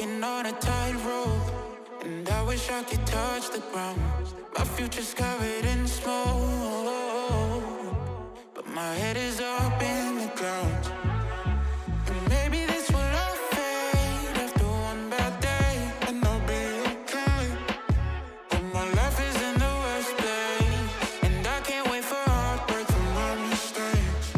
walking on a tightrope, and I wish I could touch the ground. My future's covered in smoke, but my head is up in the clouds. And maybe this will all fade after one bad day, and I'll be okay. But my life is in the worst place, and I can't wait for heartbreak from my mistakes.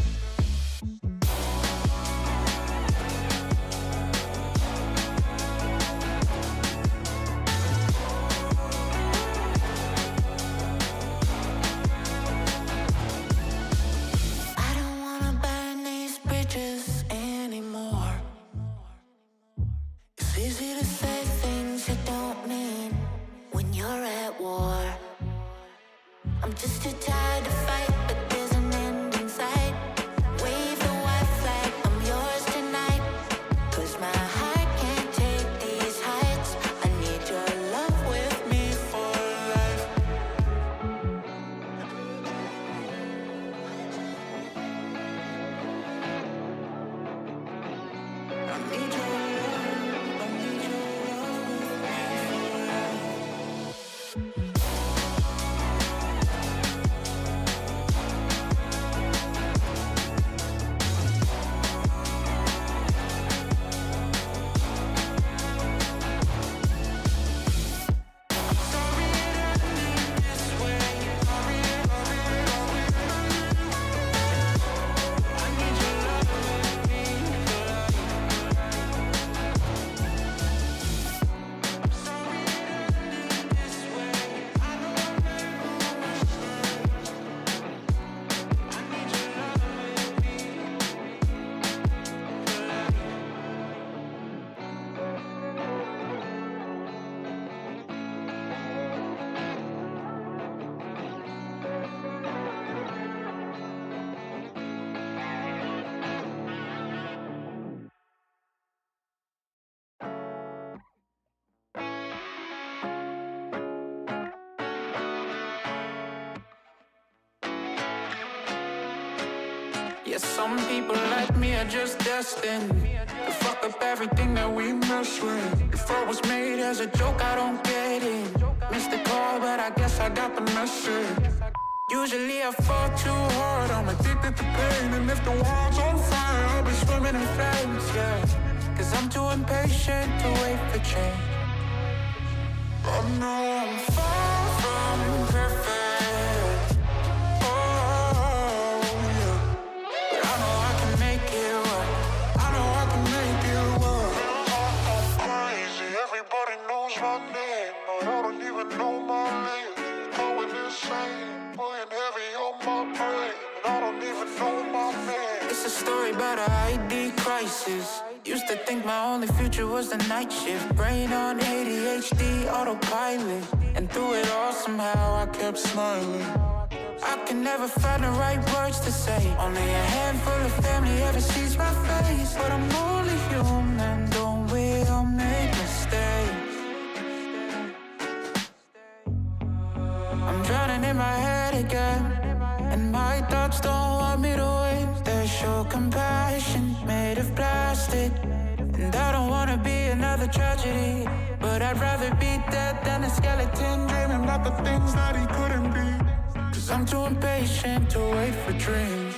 I don't wanna burn these bridges anymore. It's easy to say things you don't mean when you're at war. I'm just too tired to fight, but there's an end in sight. Wave the white flag, I'm yours tonight. 'Cause my heart can't take these heights. I need your love with me for life. I need your love, I need your love with me for life. Sorry it ended this way. Sorry, I need your love with me for life. Sorry it ended this way. I know I made more mistakes. I need your love with me for life. Yeah, some people like me are just destined to fuck up everything that we mess with. If I was made as a joke, I don't get it. Missed the call, but I guess I got the message. Usually I fall too hard, I'm addicted to pain. And if the world's on fire, I'll be swimming in flames, yeah. 'Cause I'm too impatient to wait for change. I know I'm far from perfect. Oh, yeah. But I know I can make it work. I know I can make it work. I'm crazy, everybody knows my name, but I don't even know my name. Going insane, putting heavy on my brain, and I don't even know my name. It's a story about a ID crisis. Used to think my only future was the night shift. Brain on ADHD, autopilot. And through it all somehow I kept smiling. I can never find the right words to say. Only a handful of family ever sees my face. But I'm only human, don't we all make mistakes? I'm drowning in my head again, and my thoughts don't want me to win. They show compassion made of plastic, and I don't wanna be another tragedy. But I'd rather be dead than a skeleton dreaming about the things that he couldn't be. 'Cause I'm too impatient to wait for dreams.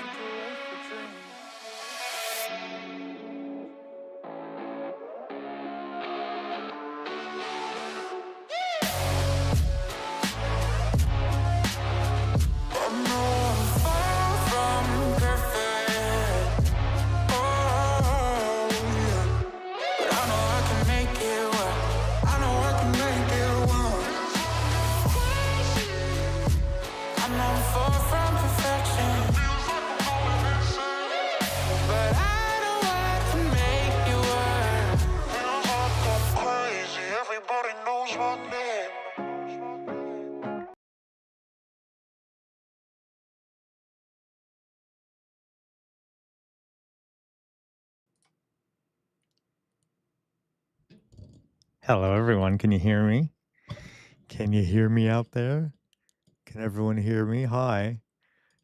I know I'm far from perfect. Oh, yeah. But I know I can make it work. I know I can make it work. I know I'm far from perfection, but I know I can make it work. I'm crazy, everybody knows my name. Hello, everyone. Can you hear me? Can you hear me out there? Can everyone hear me? Hi.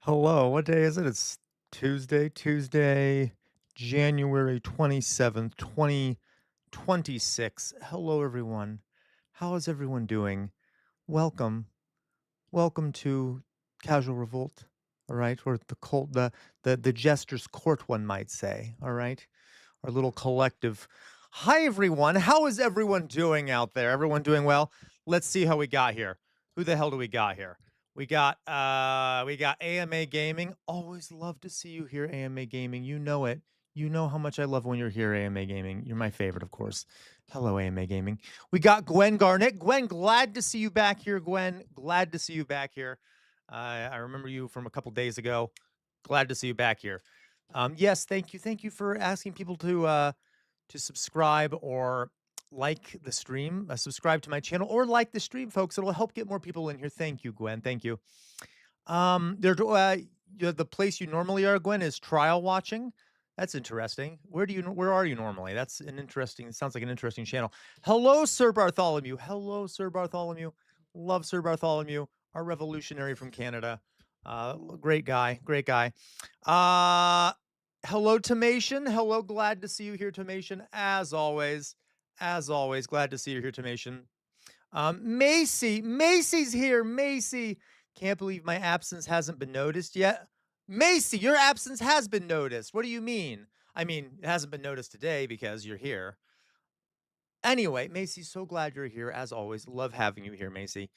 Hello. What day is it? It's Tuesday, January 27th, 26. Hello, everyone. How is everyone doing? Welcome. Welcome to Casual Revolt. All right. Or the cult, the jester's court, one might say. All right. Our little collective. Hi, everyone. How is everyone doing out there? Everyone doing well? Let's see how we got here. Who the hell do we got here? We got AMA Gaming. Always love to see you here, AMA Gaming. You know it. You know how much I love when you're here, AMA Gaming. You're my favorite, of course. Hello, AMA Gaming. We got Gwen Garnett. Gwen, glad to see you back here, Gwen. Glad to see you back here. I remember you from a couple days ago. Glad to see you back here. Yes, thank you. Thank you for asking people to subscribe or like the stream, subscribe to my channel or like the stream, folks. It'll help get more people in here. Thank you, Gwen. Thank you. The place you normally are, Gwen, is trial watching. That's interesting. Where are you normally? That's an interesting, sounds like an interesting channel. Hello, Sir Bartholomew. Hello, Sir Bartholomew. Love Sir Bartholomew, our revolutionary from Canada. Great guy, great guy. Hello, Tomation. Hello, glad to see you here, Tomation. As always, glad to see you here, Tomation. Macy's here. Macy, can't believe my absence hasn't been noticed yet. Macy, your absence has been noticed. What do you mean? I mean, it hasn't been noticed today because you're here. Anyway, Macy, so glad you're here. As always, love having you here, Macy.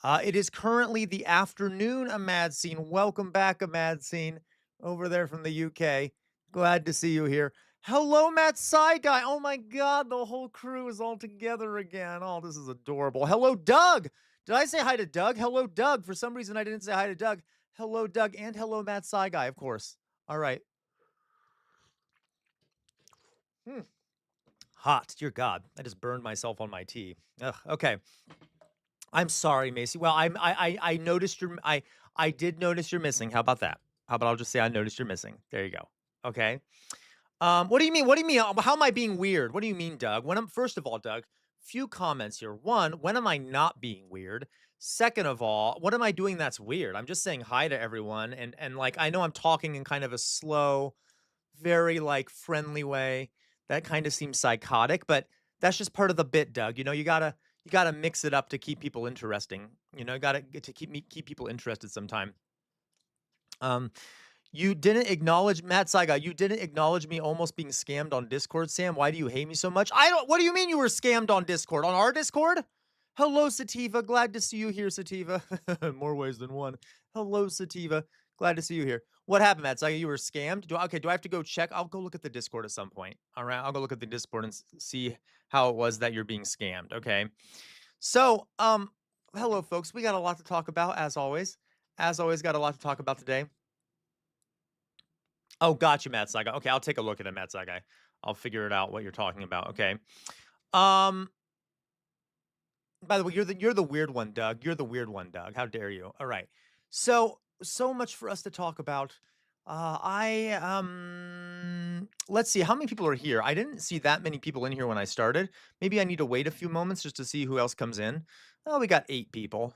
It is currently the afternoon, a mad scene. Welcome back, a mad scene, over there from the UK. Glad to see you here. Hello, Matt Side Guy. Oh my God, the whole crew is all together again. Oh, this is adorable. Hello, Doug. Did I say hi to Doug? Hello, Doug. For some reason, I didn't say hi to Doug. Hello, Doug, and hello, Matt Side Guy, of course. All right. Hot, dear God. I just burned myself on my tea. Ugh, okay. I'm sorry, Macy. Well, I noticed I did notice you're missing. How about that? How about I'll just say I noticed you're missing. There you go. Okay. What do you mean? What do you mean? How am I being weird? What do you mean, Doug? First of all, Doug, few comments here. One, when am I not being weird? Second of all, what am I doing that's weird? I'm just saying hi to everyone, and like I know I'm talking in kind of a slow, very like friendly way. That kind of seems psychotic, but that's just part of the bit, Doug. You gotta mix it up to keep people interesting. You gotta get to keep people interested sometime. Um, you didn't acknowledge Matt Saiga. You didn't acknowledge me almost being scammed on Discord, Sam. Why do you hate me so much? I don't. What do you mean you were scammed on Discord? On our Discord? Hello, Sativa. Glad to see you here, Sativa. More ways than one. Hello, Sativa. Glad to see you here. What happened, Matt Saiga? You were scammed? Do I have to go check? I'll go look at the Discord at some point. All right, I'll go look at the Discord and see how it was that you're being scammed. Okay. So, hello, folks. We got a lot to talk about, as always. As always, got a lot to talk about today. Oh, gotcha, Matt Saga. Okay, I'll take a look at it, Matt Saga. I'll figure it out what you're talking about. Okay. Um. By the way, you're the weird one, Doug. You're the weird one, Doug. How dare you? All right. So much for us to talk about. Let's see how many people are here. I didn't see that many people in here when I started. Maybe I need to wait a few moments just to see who else comes in. Oh, we got 8 people.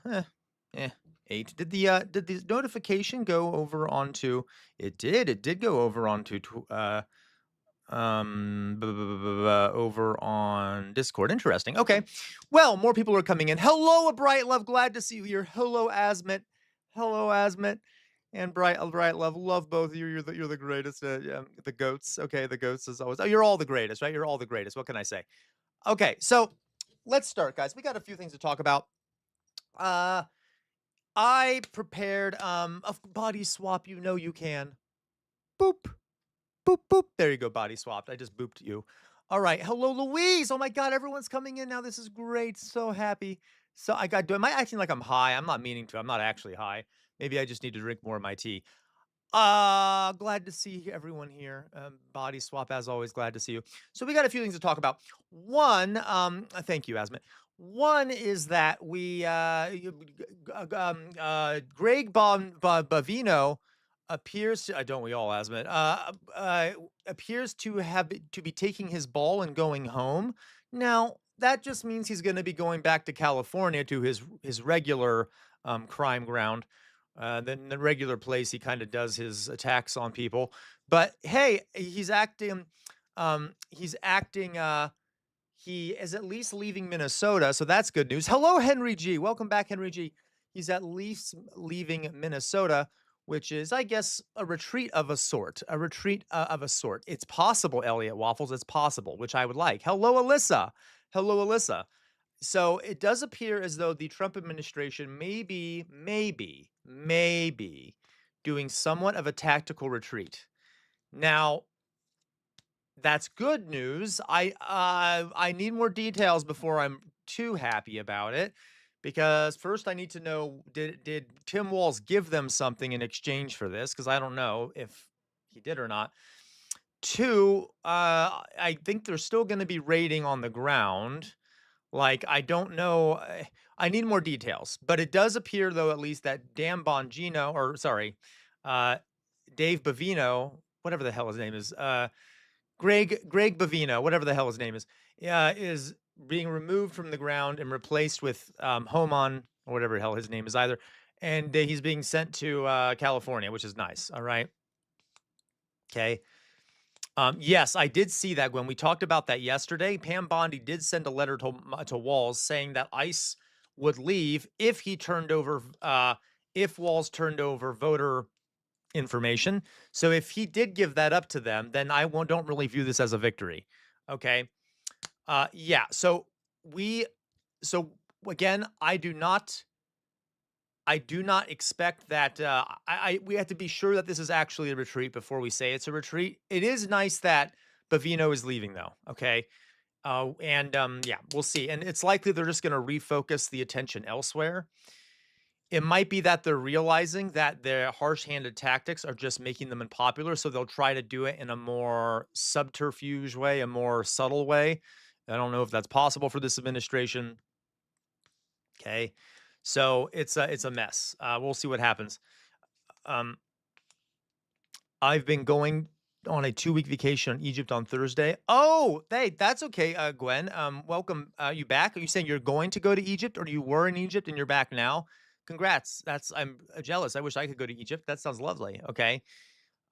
8. Did the notification go over onto? It did. It did go over onto over on Discord. Interesting. Okay. Well, more people are coming in. Hello, a bright love. Glad to see you here. Hello, Asmit. Hello, Asmit. And bright love. Love both of you. You're the greatest. The goats. Okay, the goats as always. Oh, you're all the greatest, right? You're all the greatest. What can I say? Okay, so let's start, guys. We got a few things to talk about. I prepared a body swap. You know you can. Boop. Boop, boop. There you go, body swapped. I just booped you. All right. Hello, Louise. Oh my God, everyone's coming in now. This is great. So happy. So am I acting like I'm high? I'm not meaning to. I'm not actually high. Maybe I just need to drink more of my tea. Glad to see everyone here. Body swap, as always, glad to see you. So we got a few things to talk about. One, thank you, Asmit. One is that Greg Bovino appears to, don't we all, Asmit, appears to be taking his ball and going home. Now, that just means he's going to be going back to California to his regular crime ground. Then the regular place he kind of does his attacks on people. But hey, he's acting he is at least leaving Minnesota, so that's good news. Hello, Henry G. Welcome back, Henry G. He's at least leaving Minnesota, which is, I guess, a retreat of a sort. A retreat of a sort. It's possible, Elliot Waffles. It's possible, which I would like. Hello, Alyssa. Hello, Alyssa. So it does appear as though the Trump administration maybe doing somewhat of a tactical retreat. Now, that's good news. I need more details before I'm too happy about it, because first I need to know, did Tim Walz give them something in exchange for this? Because I don't know if he did or not. Two, I think they're still going to be raiding on the ground. Like, I don't know. I need more details, but it does appear, though, at least that Dan Bongino, or sorry, uh, Dave Bovino, whatever the hell his name is, Greg Bovino, whatever the hell his name is being removed from the ground and replaced with Homan, or whatever the hell his name is either, and he's being sent to California, which is nice. All right, okay. Yes, I did see that when we talked about that yesterday. Pam Bondi did send a letter to Walz saying that ICE would leave if he turned over, if Walz turned over voter information. So if he did give that up to them, then don't really view this as a victory. Okay. Yeah. So again, I do not expect that. We have to be sure that this is actually a retreat before we say it's a retreat. It is nice that Bovino is leaving, though. Okay, yeah, we'll see. And it's likely they're just going to refocus the attention elsewhere. It might be that they're realizing that their harsh-handed tactics are just making them unpopular, so they'll try to do it in a more subterfuge way, a more subtle way. I don't know if that's possible for this administration. Okay. So it's a mess. We'll see what happens. Um, I've been going on a 2-week vacation in Egypt on Thursday. Oh, hey, that's okay, Gwen. Welcome. You back? Are you saying you're going to go to Egypt, or you were in Egypt and you're back now? Congrats. I'm jealous. I wish I could go to Egypt. That sounds lovely. Okay.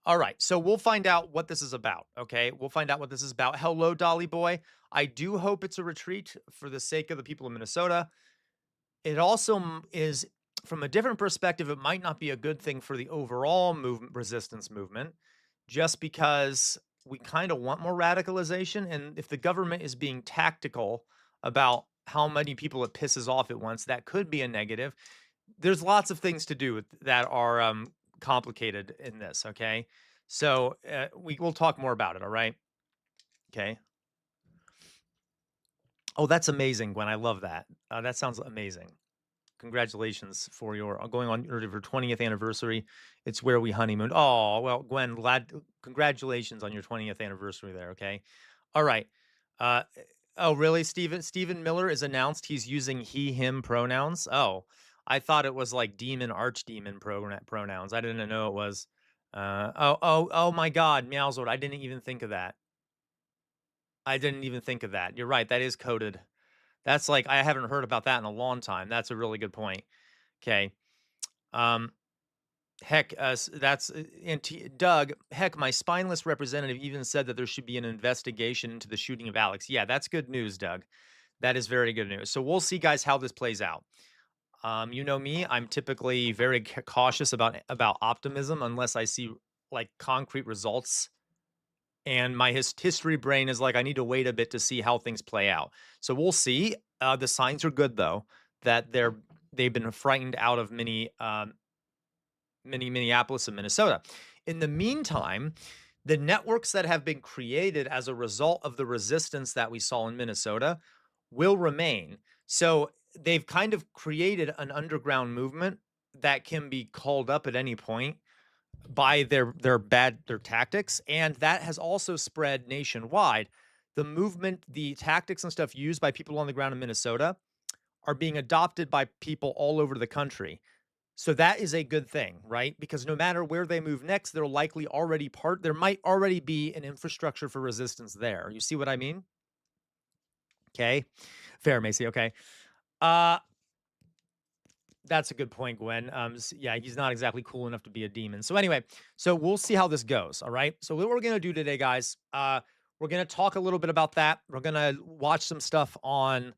All right. So we'll find out what this is about. Okay. We'll find out what this is about. Hello, Dolly Boy. I do hope it's a retreat for the sake of the people of Minnesota. It also is, from a different perspective, it might not be a good thing for the overall resistance movement, just because we kind of want more radicalization. And if the government is being tactical about how many people it pisses off at once, that could be a negative. There's lots of things to do that are complicated in this. Okay. So we will talk more about it. All right. Okay. Oh, that's amazing, Gwen. I love that. That sounds amazing. Congratulations for your going on your 20th anniversary. It's where we honeymooned. Oh, well, Gwen, congratulations on your 20th anniversary there, okay? All right. Uh, oh, really, Stephen Miller is announced he's using he, him pronouns. Oh, I thought it was like demon, archdemon pronouns. I didn't know it was. Oh my God, Meowsword. I didn't even think of that. I didn't even think of that. You're right. That is coded. That's like, I haven't heard about that in a long time. That's a really good point. Okay. Um, heck, Doug, heck, my spineless representative even said that there should be an investigation into the shooting of Alex. Yeah, that's good news, Doug. That is very good news. So we'll see, guys, how this plays out. You know me, I'm typically very cautious about optimism unless I see like concrete results. And my history brain is like, I need to wait a bit to see how things play out. So we'll see. The signs are good, though, that they've been frightened out of Minneapolis and Minnesota. In the meantime, the networks that have been created as a result of the resistance that we saw in Minnesota will remain. So they've kind of created an underground movement that can be called up at any point by their tactics, and that has also spread nationwide. The movement, the tactics and stuff used by people on the ground in Minnesota are being adopted by people all over the country. So that is a good thing, right? Because no matter where they move next, there might already be an infrastructure for resistance there. You see what I mean? Okay. Fair, Macy. Okay. That's a good point, Gwen. Yeah, he's not exactly cool enough to be a demon. So anyway, so we'll see how this goes. All right. So what we're gonna do today, guys, we're We're gonna talk a little bit about that. We're gonna watch some stuff on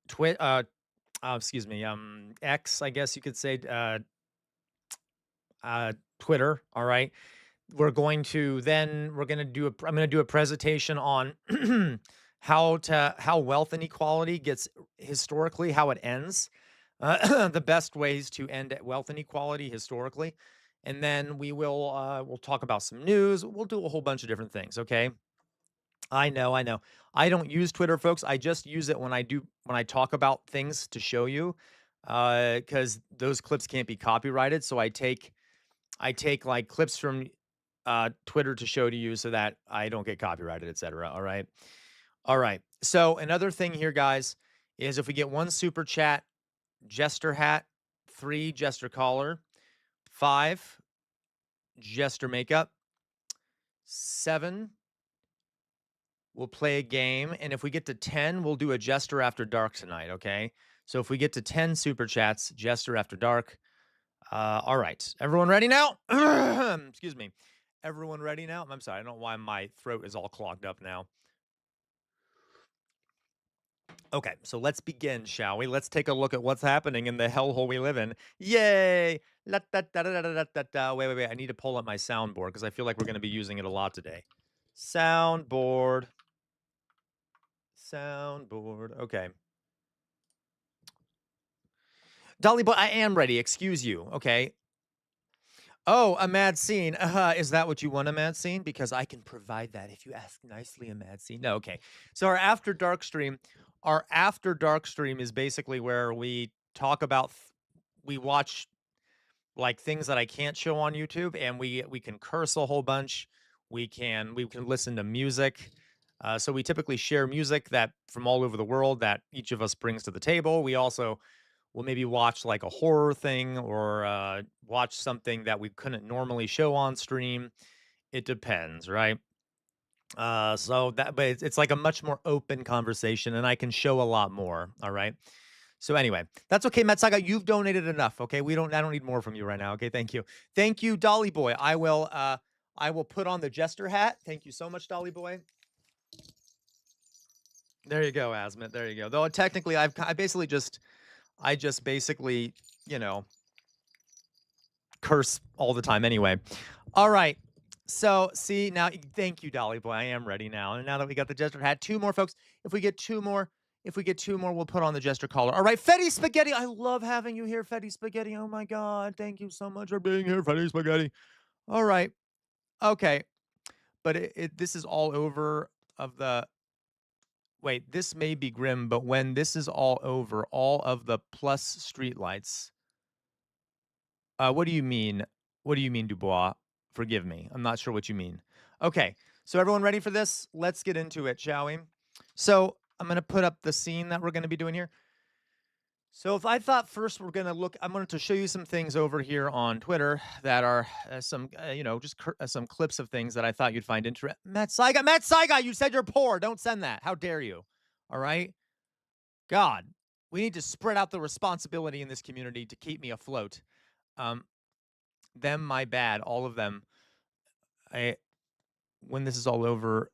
Twit excuse me, X, I guess you could say, Twitter, all right? We're gonna do I'm gonna do a presentation on how wealth inequality gets historically, how it ends, the best ways to end wealth inequality historically, and then we'll talk about some news. We'll do a whole bunch of different things. Okay. I know, I know. I don't use Twitter, folks. I just use it when I talk about things to show you, because those clips can't be copyrighted. So I take like clips from Twitter to show to you so that I don't get copyrighted, etc. All right. All right. So another thing here, guys, is if we get one super chat, jester hat, 3 jester collar, 5 jester makeup, 7 we'll play a game, and if we get to 10, we'll do a jester after dark tonight. Okay. So if we get to 10 super chats, jester after dark. All right. Everyone ready now? Excuse me. Everyone ready now? I'm sorry. I don't know why my throat is all clogged up now. Okay, so let's begin, shall we? Let's take a look at what's happening in the hellhole we live in. Yay! La da da da da da da da. Wait, wait, wait. I need to pull up my soundboard because I feel like we're going to be using it a lot today. Soundboard. Soundboard. Okay. Dolly Boy, I am ready. Excuse you. Okay. Oh, a mad scene. Is that what you want, a mad scene? Because I can provide that if you ask nicely, a mad scene. No, okay. So our after dark stream is basically where we talk about we watch like things that I can't show on YouTube, and we can curse a whole bunch. We can listen to music. So we typically share music that from all over the world that each of us brings to the table. We also will maybe watch like a horror thing or watch something that we couldn't normally show on stream. It depends, right? But it's like a much more open conversation, and I can show a lot more. All right. So anyway, that's okay, Matsaga. You've donated enough. Okay, I don't need more from you right now. Okay, thank you, Dolly Boy. I will put on the jester hat. Thank you so much, Dolly Boy. There you go, Asmit. There you go. Though technically, I just basically, you know, curse all the time anyway. All right. So see now, thank you, Dolly Boy. I am ready now. And now that we got the jester hat, 2 more folks. If we get 2 more, we'll put on the jester collar. All right, Fetty Spaghetti. I love having you here, Fetty Spaghetti. Oh my God. Thank you so much for being here, Fetty Spaghetti. All right. Okay. But this is all over of the wait, this may be grim, but when this is all over, all of the plus streetlights. What do you mean? What do you mean, Dubois? Forgive me. I'm not sure what you mean. Okay. So everyone ready for this? Let's get into it, shall we? So I'm going to put up the scene that we're going to be doing here. So if I thought first I'm going to show you some things over here on Twitter that are some clips of things that I thought you'd find interesting. Matt Saiga, you said you're poor. Don't send that. How dare you? All right. God, we need to spread out the responsibility in this community to keep me afloat. Them, my bad, all of them. When this is all over,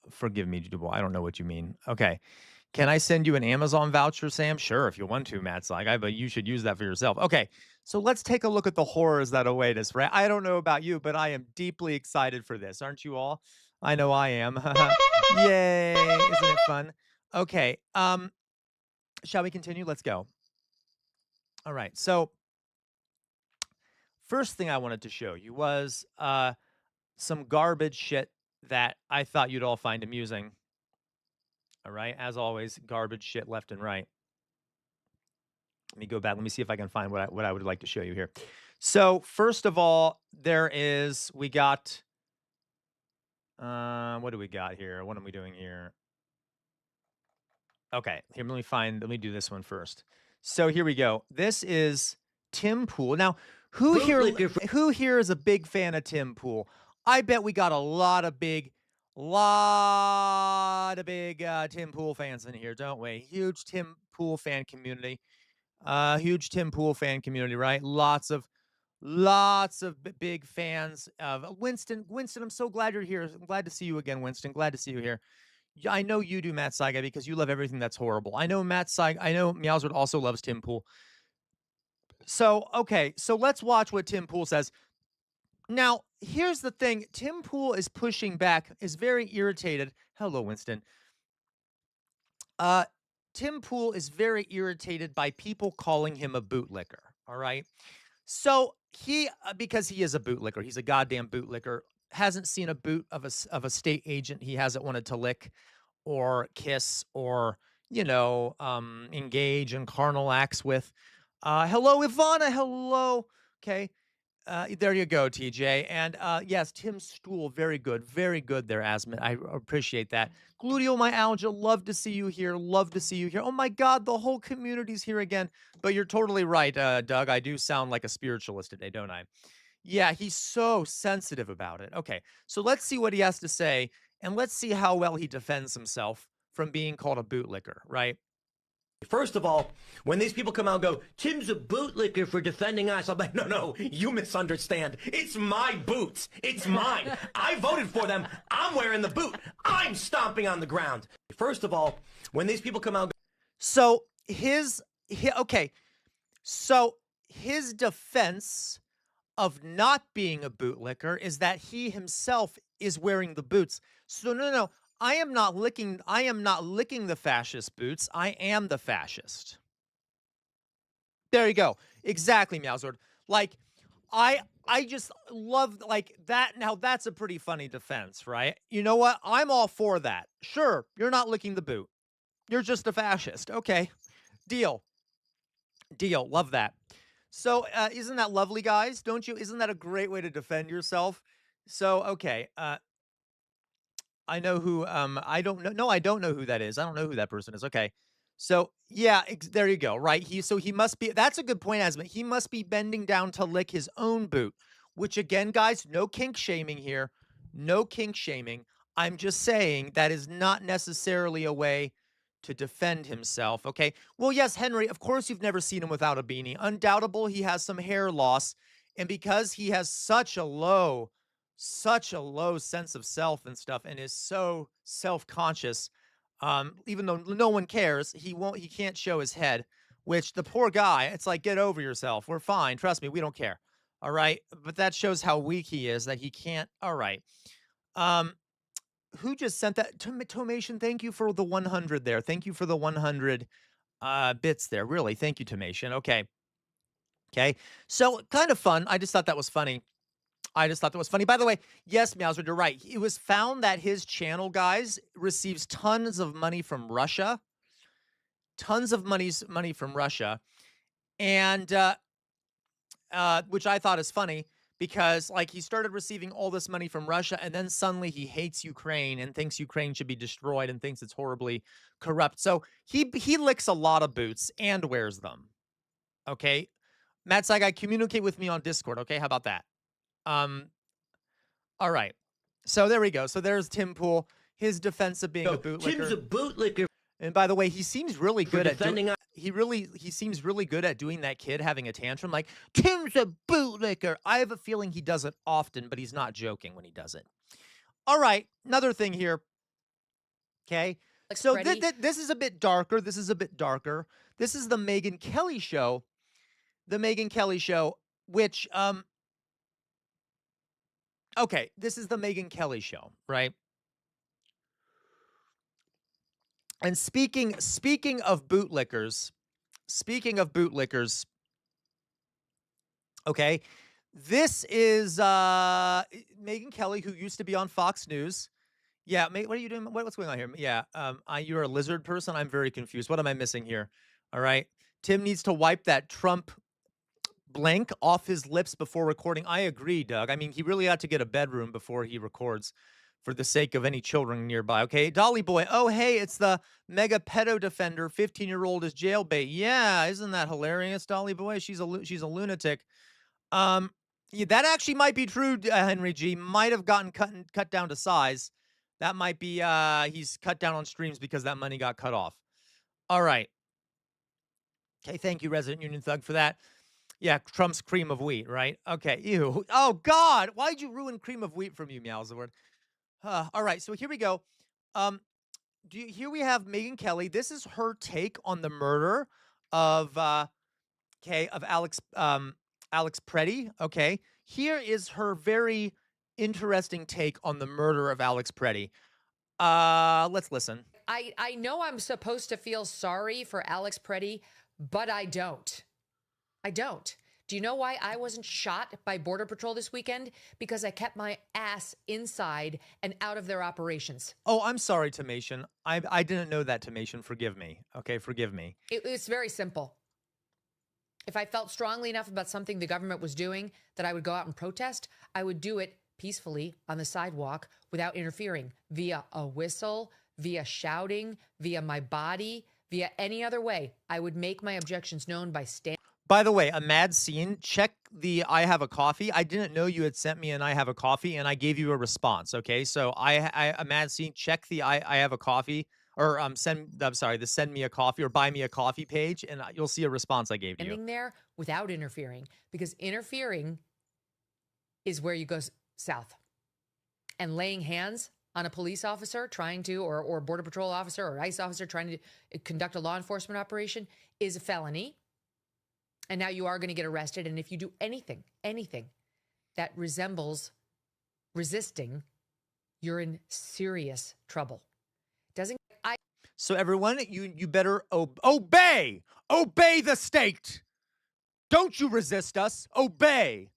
forgive me, Dubois. I don't know what you mean. Okay. Can I send you an Amazon voucher, Sam? Sure, if you want to, Matt's like, but you should use that for yourself. Okay, so let's take a look at the horrors that await us, right? I don't know about you, but I am deeply excited for this. Aren't you all? I know I am. Yay, isn't it fun? Okay, shall we continue? Let's go. All right, so first thing I wanted to show you was some garbage shit that I thought you'd all find amusing. All right, as always, garbage shit left and right. Let me go back. Let me see if I can find what I would like to show you here. So first of all, we got what do we got here? What am we doing here? Okay, here let me do this one first. So here we go. This is Tim Pool. Now, who here is a big fan of Tim Pool? I bet we got a lot of big Tim Pool fans in here, don't we? Huge Tim Pool fan community. Huge Tim Pool fan community, right? Lots of Lots of big fans of Winston. Winston, I'm so glad you're here. I'm glad to see you again, Winston. Glad to see you here. Yeah, I know you do, Matt Saiga, because you love everything that's horrible. I know Matt Saiga. I know Meowswood also loves Tim Pool. So, okay, so let's watch what Tim Pool says. Now, here's the thing. Tim Pool is pushing back, is very irritated. Hello, Winston. Uh, Tim Pool is very irritated by people calling him a bootlicker. All right. So because he is a bootlicker, he's a goddamn bootlicker. Hasn't seen a boot of a state agent he hasn't wanted to lick or kiss or engage in carnal acts with. Hello, Ivana. Hello. Okay. There you go, TJ. And yes, Tim Stool, very good there, Asmit. I appreciate that. Gluteomyalgia, love to see you here. Love to see you here. Oh my God, the whole community's here again. But you're totally right, Doug. I do sound like a spiritualist today, don't I? Yeah, he's so sensitive about it. Okay, so let's see what he has to say, and let's see how well he defends himself from being called a bootlicker, right? First of all, when these people come out and go, Tim's a bootlicker for defending us, I'm like, no, you misunderstand. It's my boots. It's mine. I voted for them. I'm wearing the boot. I'm stomping on the ground. First of all, when these people come out. So okay, so his defense of not being a bootlicker is that he himself is wearing the boots. So no. I am not licking the fascist boots. I am the fascist. There you go. Exactly, Meowsword. Like I just love like that. Now that's a pretty funny defense, right? You know what? I'm all for that. Sure, you're not licking the boot. You're just a fascist. Okay. Deal. Deal. Love that. So, isn't that lovely, guys? Don't you? Isn't that a great way to defend yourself? So, okay. I know who, I don't know. No, I don't know who that is. I don't know who that person is. Okay. So, yeah, there you go. Right. He must be, that's a good point, Asma. He must be bending down to lick his own boot, which again, guys, no kink shaming here. No kink shaming. I'm just saying that is not necessarily a way to defend himself. Okay. Well, yes, Henry, of course, you've never seen him without a beanie. Undoubtable, he has some hair loss. And because he has such a low sense of self and stuff and is so self-conscious, even though no one cares, he can't show his head, which the poor guy, it's like, get over yourself, we're fine, trust me, we don't care. All right, but that shows how weak he is, that he can't. All right. um who just sent that? Tomation, thank you for the 100 there. Thank you for the 100 bits there. Really, thank you, Tomation. Okay, so kind of fun. I just thought that was funny. By the way, yes, Meowswood, you're right. It was found that his channel, guys, receives tons of money from Russia. Tons of money from Russia. And which I thought is funny because like he started receiving all this money from Russia and then suddenly he hates Ukraine and thinks Ukraine should be destroyed and thinks it's horribly corrupt. So he licks a lot of boots and wears them. Okay. Matt Saigai, communicate with me on Discord. Okay, how about that? All right. So there we go. So there's Tim Pool, his defense of being a bootlicker. Tim's a bootlicker. And by the way, he seems really good at defending he seems really good at doing that kid having a tantrum like Tim's a bootlicker. I have a feeling he does it often, but he's not joking when he does it. All right, another thing here. Okay. Like so Freddie. this is a bit darker. This is the Megyn Kelly show. The Megyn Kelly show, which okay, this is the Megyn Kelly show, right? And speaking of bootlickers, okay, this is Megyn Kelly, who used to be on Fox News. Yeah, what are you doing? What's going on here? Yeah, you're a lizard person. I'm very confused. What am I missing here? All right, Tim needs to wipe that Trump blank off his lips before recording. I agree, Doug. I mean, he really ought to get a bedroom before he records for the sake of any children nearby. Okay, Dolly Boy. Oh, hey, it's the mega pedo defender. 15-year-old is jailbait. Yeah, isn't that hilarious, Dolly Boy? She's a lunatic. Yeah, that actually might be true. Henry G might have gotten cut down to size. That might be he's cut down on streams because that money got cut off. All right. Okay, thank you, Resident Union Thug, for that. Yeah, Trump's cream of wheat, right? Okay, ew. Oh, God. Why'd you ruin cream of wheat for me, Meowsword? All right, so here we go. Um, here we have Megyn Kelly. This is her take on the murder of of Alex Preddy. Okay. Here is her very interesting take on the murder of Alex Preddy. Let's listen. I know I'm supposed to feel sorry for Alex Preddy, but I don't. I don't. Do you know why I wasn't shot by Border Patrol this weekend? Because I kept my ass inside and out of their operations. Oh, I'm sorry, Tomation. I didn't know that, Tomation. Forgive me. Okay, forgive me. It's very simple. If I felt strongly enough about something the government was doing that I would go out and protest, I would do it peacefully on the sidewalk without interfering via a whistle, via shouting, via my body, via any other way. I would make my objections known by standing. By the way, a mad scene, check the I have a coffee. I didn't know you had sent me an I have a coffee and I gave you a response. Okay. So a mad scene, check the I have a coffee or I'm sorry, the send me a coffee or buy me a coffee page and you'll see a response I gave you. Standing there without interfering, because interfering is where you go south. And laying hands on a police officer trying to, or Border Patrol officer or ICE officer trying to conduct a law enforcement operation is a felony. And now you are going to get arrested. And if you do anything that resembles resisting, you're in serious trouble. So everyone, you better obey the state. Don't you resist us. Obey.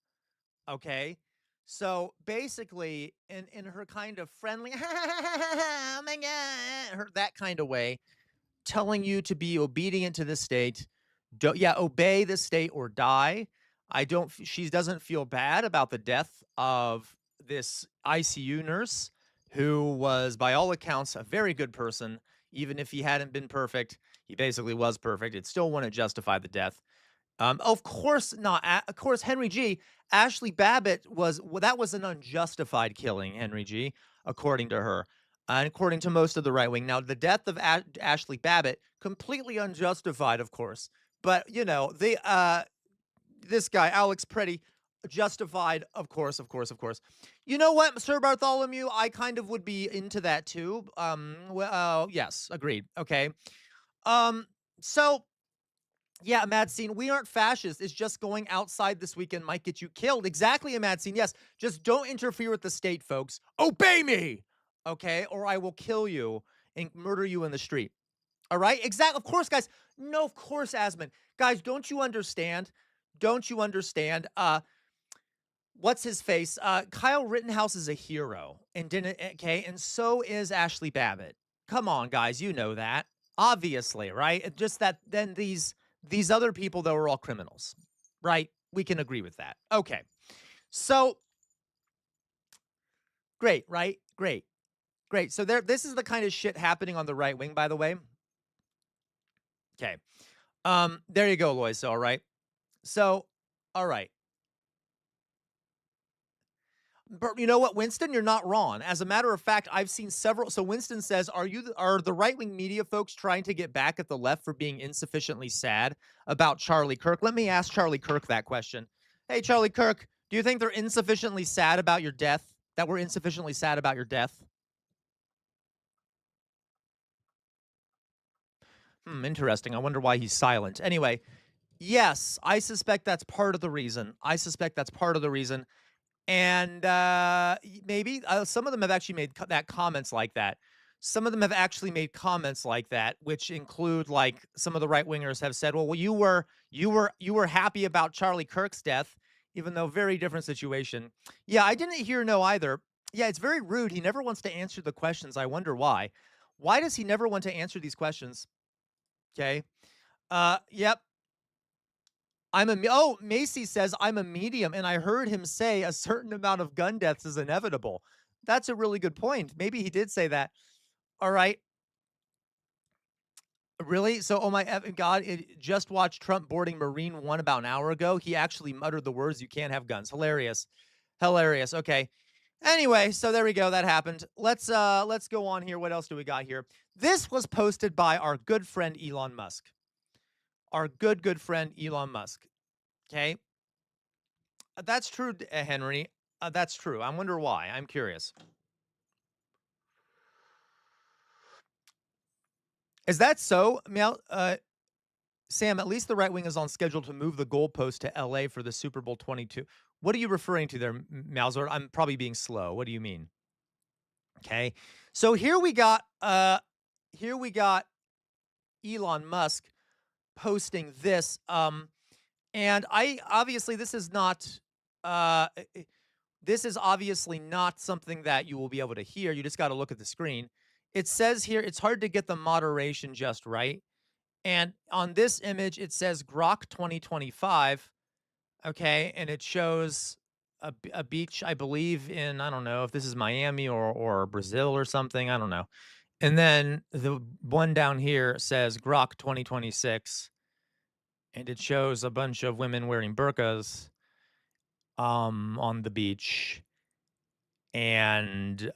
Okay. So basically, in her kind of friendly, oh my God, that kind of way, telling you to be obedient to the state. Obey the state or die. She doesn't feel bad about the death of this ICU nurse who was, by all accounts, a very good person. Even if he hadn't been perfect, he basically was perfect. It still wouldn't justify the death. Of course not. Of course, Henry G. Ashley Babbitt was an unjustified killing, Henry G., according to her, and according to most of the right wing. Now, the death of Ashley Babbitt, completely unjustified, of course. But this guy Alex Preddy, justified, of course. You know what, Sir Bartholomew? I kind of would be into that too. Yes, agreed. Okay. So. Yeah, Mad Scene, we aren't fascists. It's just going outside this weekend might get you killed. Exactly, a Mad Scene. Yes, just don't interfere with the state, folks. Obey me, okay? Or I will kill you and murder you in the street. All right? Exactly. Of course, guys. No, of course, Asmund. Guys, don't you understand? Don't you understand? What's his face? Kyle Rittenhouse is a hero, and so is Ashley Babbitt. Come on, guys, you know that. Obviously, right? It's just that then these other people, though, are all criminals, right? We can agree with that. Okay. So, great, right? Great. So this is the kind of shit happening on the right wing, by the way. Okay. There you go, Lois. All right. So, all right. But you know what, Winston, you're not wrong. As a matter of fact, I've seen several. So Winston says, are the right-wing media folks trying to get back at the left for being insufficiently sad about Charlie Kirk? Let me ask Charlie Kirk that question. Hey, Charlie Kirk, do you think they're insufficiently sad about your death? That we're insufficiently sad about your death? Interesting. I wonder why he's silent. Anyway, yes, I suspect that's part of the reason. And maybe some of them have actually made comments like that. Some of them have actually made comments like that, which include, like, some of the right wingers have said, "Well, you were happy about Charlie Kirk's death, even though very different situation." Yeah, I didn't hear no either. Yeah, it's very rude. He never wants to answer the questions. I wonder why. Why does he never want to answer these questions? Okay. Yep. Macy says, I'm a medium, and I heard him say a certain amount of gun deaths is inevitable. That's a really good point. Maybe he did say that. All right. Really? So, oh my God, just watched Trump boarding Marine One about an hour ago. He actually muttered the words, "You can't have guns." Hilarious. Okay. Anyway, so there we go. That happened. Let's go on here. What else do we got here? This was posted by our good friend Elon Musk. Our good friend Elon Musk. Okay. That's true, Henry. That's true. I wonder why. I'm curious. Is that so? Sam, at least the right wing is on schedule to move the goalpost to LA for the Super Bowl 22. What are you referring to there, Malzord? I'm probably being slow. What do you mean? Okay. So here we got Elon Musk posting this. And I obviously uh this is obviously not something that you will be able to hear. You just got to look at the screen. It says here it's hard to get the moderation just right. And on this image, it says Grok 2025. Okay. And it shows a beach, I believe, in, I don't know if this is Miami or Brazil or something. I don't know. And then the one down here says Grok 2026. And it shows a bunch of women wearing burqas on the beach. And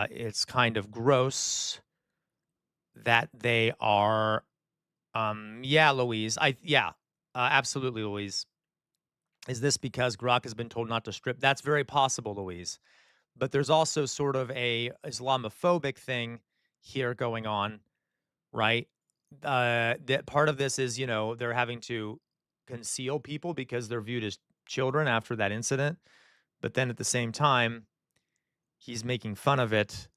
it's kind of gross that they are yeah, Louise. Absolutely, Louise. Is this because Grok has been told not to strip? That's very possible, Louise. But there's also sort of a Islamophobic thing here going on, right? That part of this is, they're having to conceal people because they're viewed as children after that incident. But then at the same time, he's making fun of it.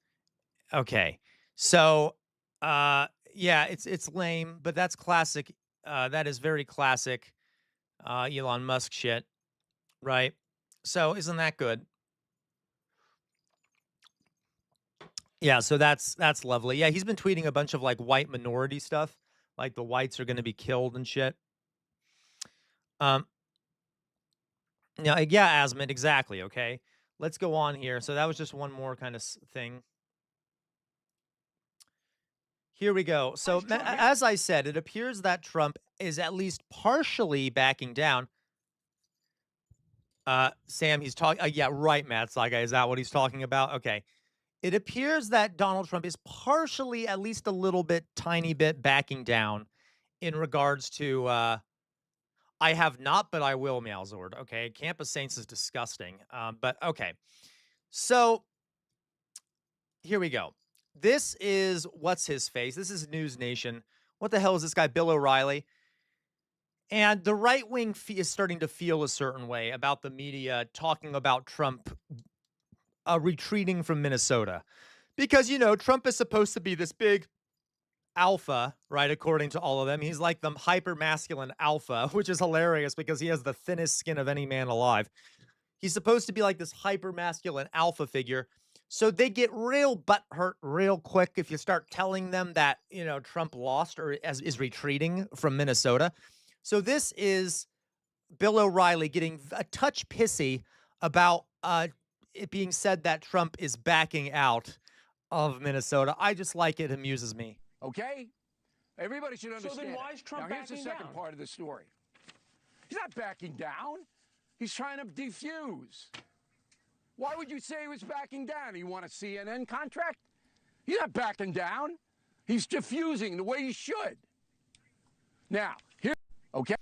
Okay. So, yeah, it's lame, but that's classic. That is very classic Elon Musk shit, right? So isn't that good? Yeah, so that's lovely. Yeah, he's been tweeting a bunch of like white minority stuff, like the whites are going to be killed and shit. Um, yeah, Asmund, exactly. Okay, let's go on here. So that was just one more kind of thing. Here we go. So as I said, it appears that Trump is at least partially backing down. Sam, he's talking. Yeah, right, Matt Saga. Is that what he's talking about? Okay. It appears that Donald Trump is partially, at least a little bit, tiny bit, backing down in regards to, I have not, but I will, Malzord. Okay. Campus Saints is disgusting. But okay. So here we go. This is what's his face. This is News Nation. What the hell is this guy, Bill O'Reilly? And the right wing is starting to feel a certain way about the media talking about Trump retreating from Minnesota. Because, Trump is supposed to be this big alpha, right? According to all of them. He's like the hyper masculine alpha, which is hilarious because he has the thinnest skin of any man alive. He's supposed to be like this hyper masculine alpha figure. So they get real butthurt real quick if you start telling them that, Trump lost or is retreating from Minnesota. So this is Bill O'Reilly getting a touch pissy about it being said that Trump is backing out of Minnesota. I just like it. Amuses me. Okay? Everybody should understand. So then why is Trump now, here's backing the second down? part of the story. He's not backing down. He's trying to defuse. Why would you say he was backing down? You want a CNN contract? He's not backing down. He's diffusing the way he should. Now, here, okay?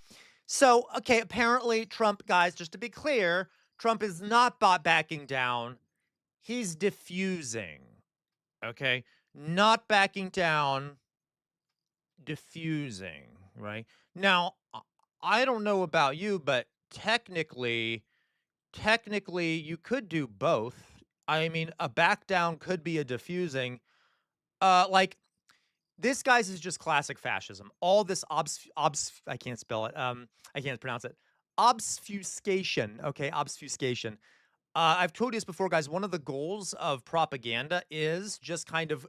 So, okay, apparently Trump, guys, just to be clear, Trump is not backing down. He's diffusing. Okay? Not backing down, diffusing, right? Now, I don't know about you, but technically, you could do both. I mean, a back down could be a diffusing. Like, this, guys, is just classic fascism. All this I can't spell it. I can't pronounce it. Obfuscation. Okay, obfuscation. I've told you this before, guys. One of the goals of propaganda is just kind of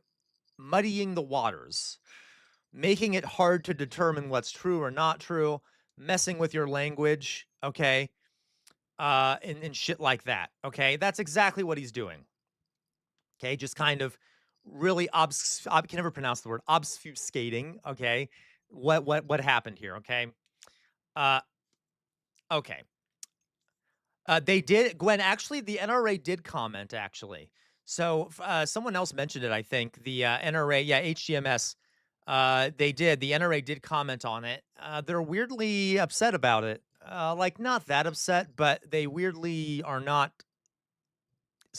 muddying the waters, making it hard to determine what's true or not true, messing with your language, okay, and shit like that, okay? That's exactly what he's doing, okay? Just kind of really I can never pronounce the word, obfuscating, okay? What happened here, okay? Okay. They did, Gwen, actually, the NRA did comment, actually. So someone else mentioned it, I think. The NRA, yeah, HGMS, they did. The NRA did comment on it. They're weirdly upset about it. like not that upset, but they weirdly are not.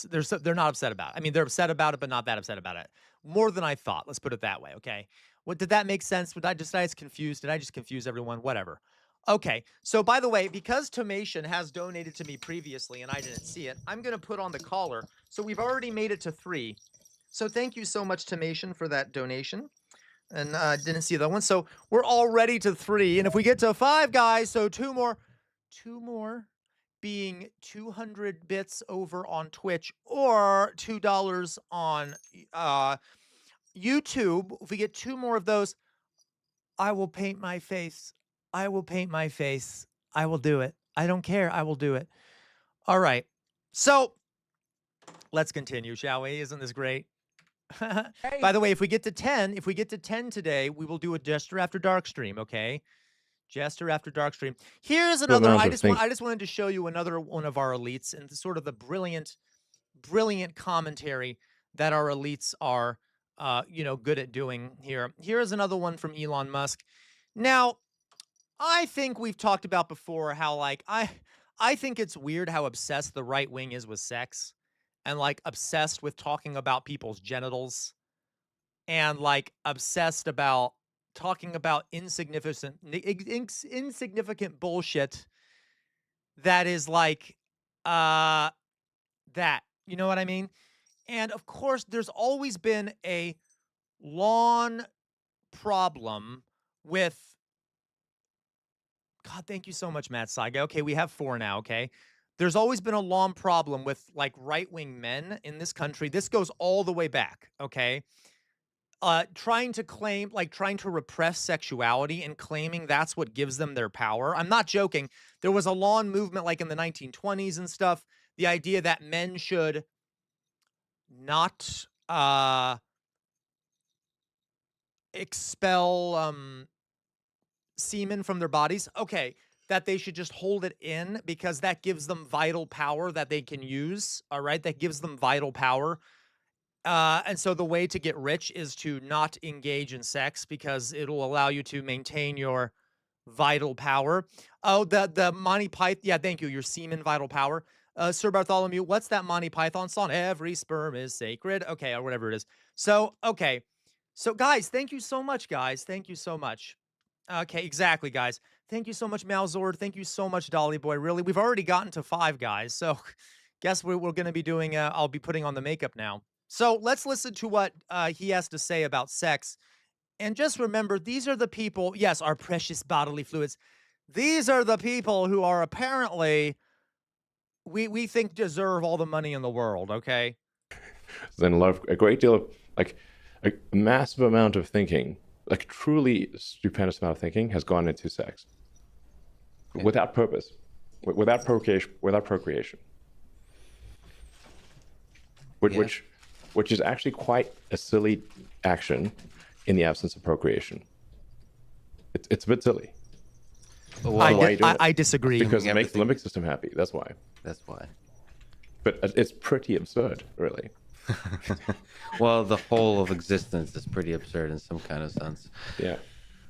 They're not upset about it. I mean, they're upset about it, but not that upset about it. More than I thought. Let's put it that way. Okay. What did that make sense? Did I just confused? Did I just confuse everyone? Whatever. Okay. So by the way, because Tomation has donated to me previously and I didn't see it, I'm gonna put on the caller. So we've already made it to 3. So thank you so much, Tomation, for that donation. And didn't see that one. So we're already to 3. And if we get to 5, guys, so 2 more being 200 bits over on Twitch or $2 on YouTube. If we get 2 more of those, I will paint my face. I will paint my face. I will do it. I don't care. I will do it. All right. So let's continue, shall we? Isn't this great? By the way, if we get to 10 today, we will do a Jester After Dark stream, okay? Jester After Dark stream. Here's another. I just wanted to show you another one of our elites and sort of the brilliant commentary that our elites are, good at doing here. Here is another one from Elon Musk. Now, I think we've talked about before how like I think it's weird how obsessed the right wing is with sex, and like obsessed with talking about people's genitals, and like obsessed about talking about insignificant bullshit that is like that, you know what I mean? And of course there's always been a long problem with God, thank you so much, Matt Saiga. Okay, we have 4 now, okay? There's always been a long problem with like right-wing men in this country. This goes all the way back, okay? Trying to repress sexuality and claiming that's what gives them their power. I'm not joking. There was a long movement like in the 1920s and stuff. The idea that men should not expel semen from their bodies. Okay, that they should just hold it in because that gives them vital power that they can use. All right, that gives them vital power. And so the way to get rich is to not engage in sex because it'll allow you to maintain your vital power. Oh, the Monty Python. Yeah, thank you. Your semen vital power. Sir Bartholomew, what's that Monty Python song? Every sperm is sacred. Okay, or whatever it is. So, okay. So, guys, thank you so much, guys. Thank you so much. Okay, exactly, guys. Thank you so much, Malzord. Thank you so much, Dolly Boy. Really, we've already gotten to 5, guys. So, guess we're going to be doing, I'll be putting on the makeup now. So, let's listen to what he has to say about sex. And just remember, these are the people, yes, our precious bodily fluids. These are the people who are apparently, we think deserve all the money in the world, okay? Then a great deal of, like, a massive amount of thinking, like truly stupendous amount of thinking has gone into sex. Without purpose, without procreation. Which is actually quite a silly action in the absence of procreation. It's a bit silly. I disagree. Because it makes the limbic system happy. That's why. That's why. But it's pretty absurd, really. Well, the whole of existence is pretty absurd in some kind of sense. Yeah.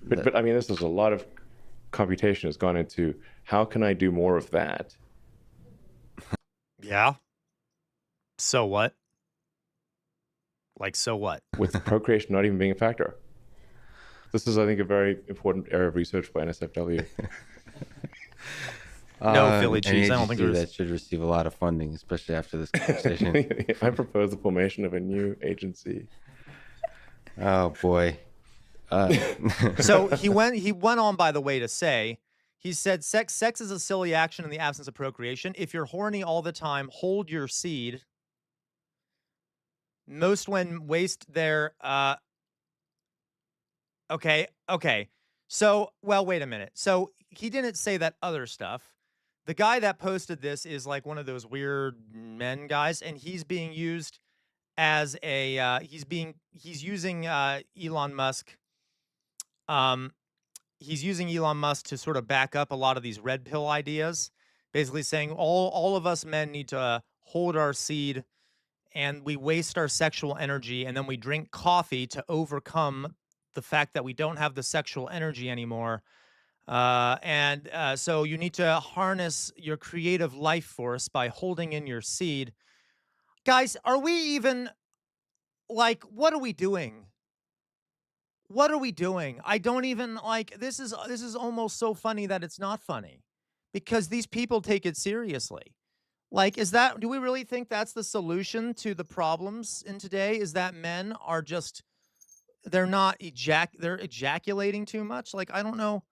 But I mean, this is a lot of computation has gone into how can I do more of that? Yeah. So what? Like, so what? With procreation not even being a factor. This is, I think, a very important area of research by NSFW. No, Philly cheese. I don't think there's... that should receive a lot of funding, especially after this conversation. I propose the formation of a new agency. Oh boy. So he went on, by the way, to say, he said, sex is a silly action in the absence of procreation. If you're horny all the time, hold your seed. Most men waste their okay. So, well, wait a minute. So he didn't say that other stuff. The guy that posted this is like one of those weird men guys, and he's being used as a he's using Elon Musk. He's using Elon Musk to sort of back up a lot of these red pill ideas, basically saying all of us men need to hold our seed, and we waste our sexual energy, and then we drink coffee to overcome the fact that we don't have the sexual energy anymore. So you need to harness your creative life force by holding in your seed. Guys, are we even like, what are we doing? What are we doing? I don't even like this is almost so funny that it's not funny because these people take it seriously. Like, do we really think that's the solution to the problems in today? Is that men are just, they're ejaculating too much? Like, I don't know.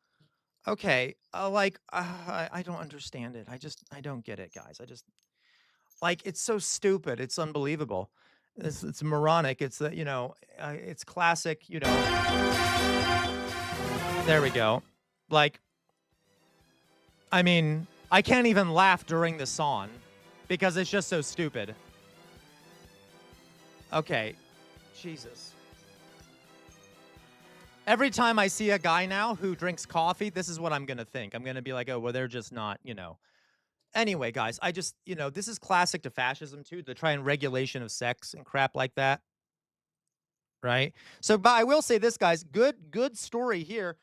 Okay. I don't understand it. I don't get it, guys. Like, it's so stupid. It's unbelievable. It's moronic. It's classic, there we go. Like, I mean, I can't even laugh during the song because it's just so stupid. Okay. Jesus. Every time I see a guy now who drinks coffee, this is what I'm going to think. I'm going to be like, oh, well, they're just not, Anyway, guys, this is classic to fascism, too, the try and regulation of sex and crap like that. Right? So, but I will say this, guys, good story here.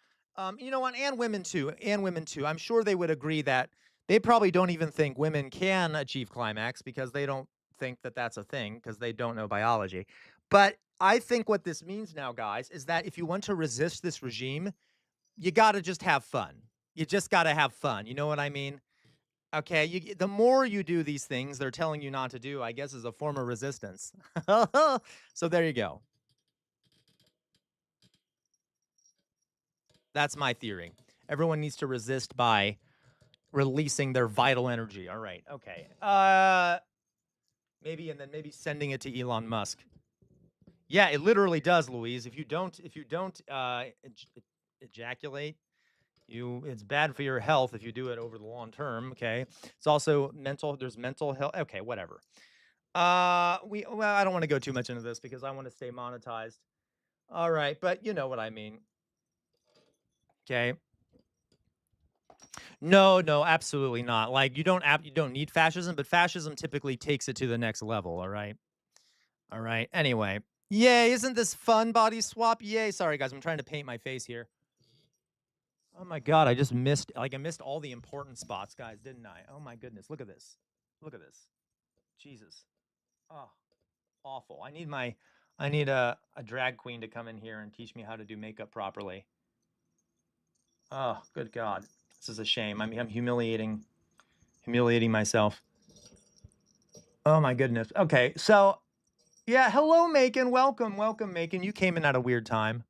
You know what? And women, too. I'm sure they would agree that they probably don't even think women can achieve climax because they don't think that that's a thing because they don't know biology. But I think what this means now, guys, is that if you want to resist this regime, you got to just have fun. You just got to have fun. You know what I mean? Okay, the more you do these things they're telling you not to do, I guess, is a form of resistance. So there you go. That's my theory. Everyone needs to resist by releasing their vital energy. All right. Okay. Maybe sending it to Elon Musk. Yeah, it literally does, Louise. If you don't ejaculate, it's bad for your health if you do it over the long term. Okay. It's also there's mental health. Okay, whatever. I don't want to go too much into this because I want to stay monetized. All right, but you know what I mean. Okay. No, absolutely not. Like, you don't need fascism, but fascism typically takes it to the next level. All right. Anyway, yay! Isn't this fun, body swap? Yay! Sorry, guys, I'm trying to paint my face here. Oh my God, I just missed. I missed all the important spots, guys, didn't I? Oh my goodness, look at this. Jesus. Oh, awful. I need a drag queen to come in here and teach me how to do makeup properly. Oh, good God. This is a shame. I'm humiliating myself. Oh my goodness. Okay, so yeah, hello, Macon. Welcome, Macon. You came in at a weird time.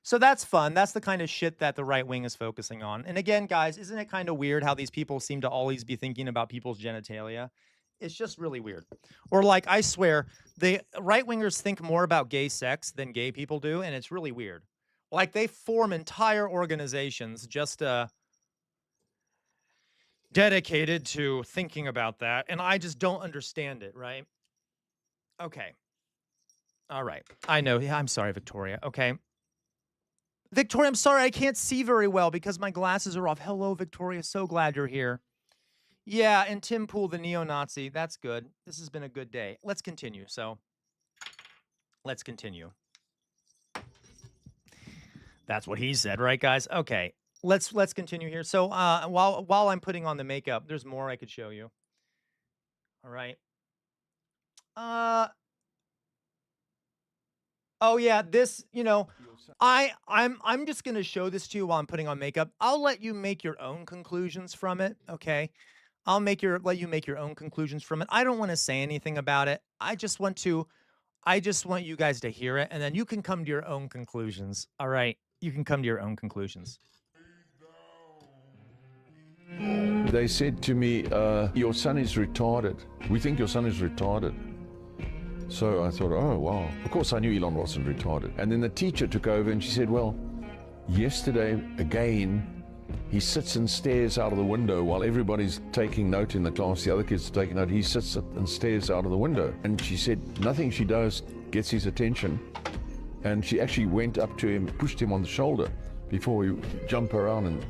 So that's fun. That's the kind of shit that the right wing is focusing on. And again, guys, isn't it kind of weird how these people seem to always be thinking about people's genitalia? It's just really weird. Or like, I swear, the right wingers think more about gay sex than gay people do, and it's really weird. Like, they form entire organizations just dedicated to thinking about that, and I just don't understand it, right? Okay. All right. I know. Yeah, I'm sorry, Victoria. Okay. Victoria, I'm sorry. I can't see very well because my glasses are off. Hello, Victoria. So glad you're here. Yeah, and Tim Pool, the neo-Nazi. That's good. This has been a good day. Let's continue. Let's continue. That's what he said, right, guys? Okay. Let's continue here. So while I'm putting on the makeup, there's more I could show you. All right. Oh yeah, this, I'm just gonna show this to you while I'm putting on makeup. I'll let you make your own conclusions from it, okay? Let you make your own conclusions from it. I don't want to say anything about it. I just want you guys to hear it, and then you can come to your own conclusions. All right, you can come to your own conclusions. They said to me, your son is retarded. We think your son is retarded. So I thought, oh, wow. Of course, I knew Elon wasn't retarded. And then the teacher took over and she said, well, yesterday, again, he sits and stares out of the window while everybody's taking note in the class. The other kids are taking note. He sits and stares out of the window. And she said, nothing she does gets his attention. And she actually went up to him, pushed him on the shoulder before we jump around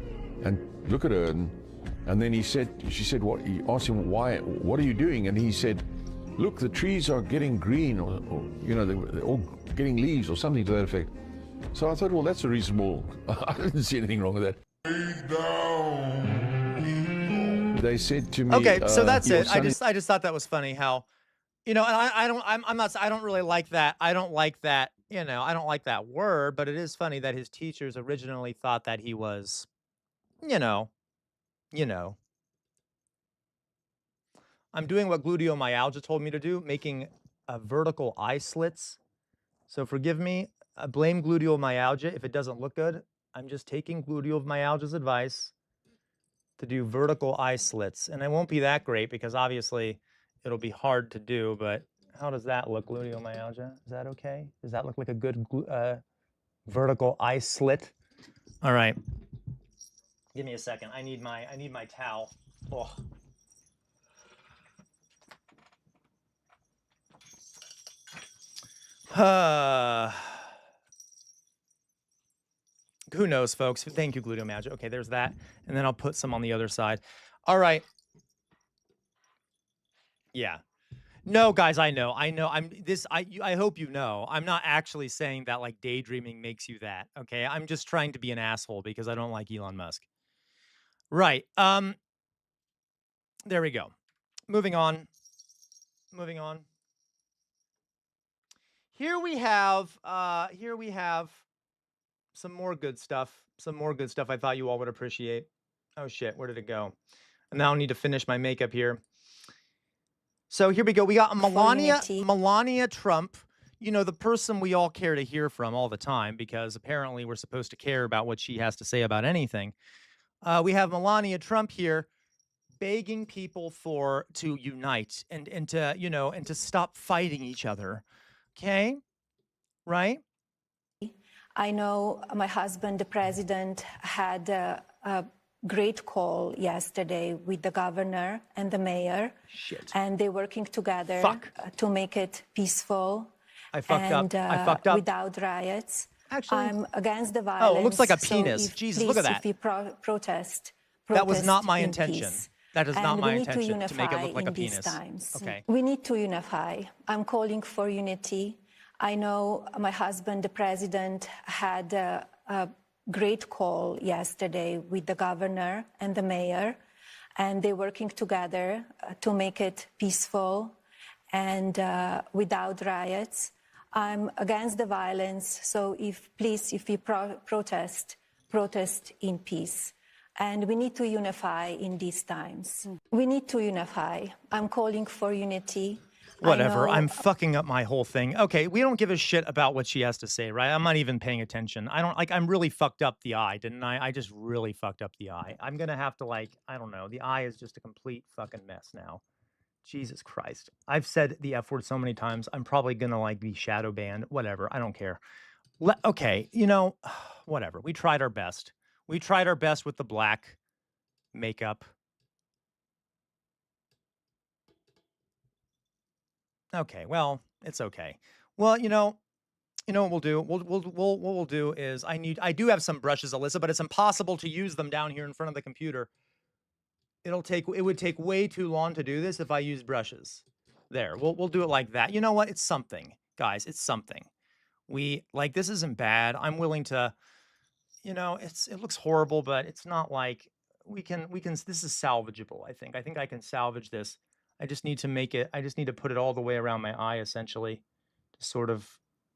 and look at her. And then she said, what? He asked him, why? What are you doing? And he said, look, the trees are getting green, or they're all getting leaves or something to that effect. So I thought, well, that's a reasonable, I didn't see anything wrong with that. They said to me, Okay, so that's your it. son I just thought that was funny how, and I'm not, I don't really like that. I don't like that, I don't like that word, but it is funny that his teachers originally thought that he was, you know, you know. I'm doing what gluteomyalgia told me to do, making vertical eye slits. So forgive me, blame gluteomyalgia if it doesn't look good. I'm just taking gluteomyalgia's advice to do vertical eye slits. And it won't be that great because obviously it'll be hard to do, but how does that look, gluteomyalgia? Is that okay? Does that look like a good vertical eye slit? All right. Give me a second. I need my towel. Oh. Who knows, folks? Thank you, gluteomyalgia. Okay, there's that. And then I'll put some on the other side. All right. Yeah. No, guys, I know. I hope you know. I'm not actually saying that like daydreaming makes you that. Okay. I'm just trying to be an asshole because I don't like Elon Musk. Right. There we go. Moving on. Here we have some more good stuff. I thought you all would appreciate. Oh shit, where did it go? And now I need to finish my makeup here. So here we go. We got Melania Trump, the person we all care to hear from all the time because apparently we're supposed to care about what she has to say about anything. We have Melania Trump here begging people to unite and to stop fighting each other. Okay? Right? I know my husband, the president, had a great call yesterday with the governor and the mayor. Shit. And they're working together to make it peaceful. I fucked up. Without riots. Actually, I'm against the violence. Oh, it looks like a penis. Jesus, look at that. If we protest that was not my intention. Peace. That is not my intention to make it look like a these penis. Times. Okay. We need to unify. I'm calling for unity. I know my husband, the president, had a great call yesterday with the governor and the mayor, and they're working together to make it peaceful and without riots. I'm against the violence, so if we protest in peace. And we need to unify in these times. We need to unify. I'm calling for unity. Whatever. I'm fucking up my whole thing. Okay, we don't give a shit about what she has to say, right? I'm not even paying attention. I'm really fucked up the eye, didn't I? I just really fucked up the eye. I'm gonna have to I don't know. The eye is just a complete fucking mess now. Jesus Christ. I've said the F word so many times. I'm probably gonna be shadow banned. Whatever. I don't care. Okay, whatever. We tried our best. We tried our best with the black makeup. Okay, well, it's okay. Well, you know what we'll do? What we'll do is I do have some brushes, Alyssa, but it's impossible to use them down here in front of the computer. It would take way too long to do this if I use brushes. There, we'll do it like that. You know what? It's something, guys. It's something. This isn't bad. I'm willing to, it looks horrible, but it's not like we can, this is salvageable, I think. I think I can salvage this. I just need to put it all the way around my eye, essentially, to sort of,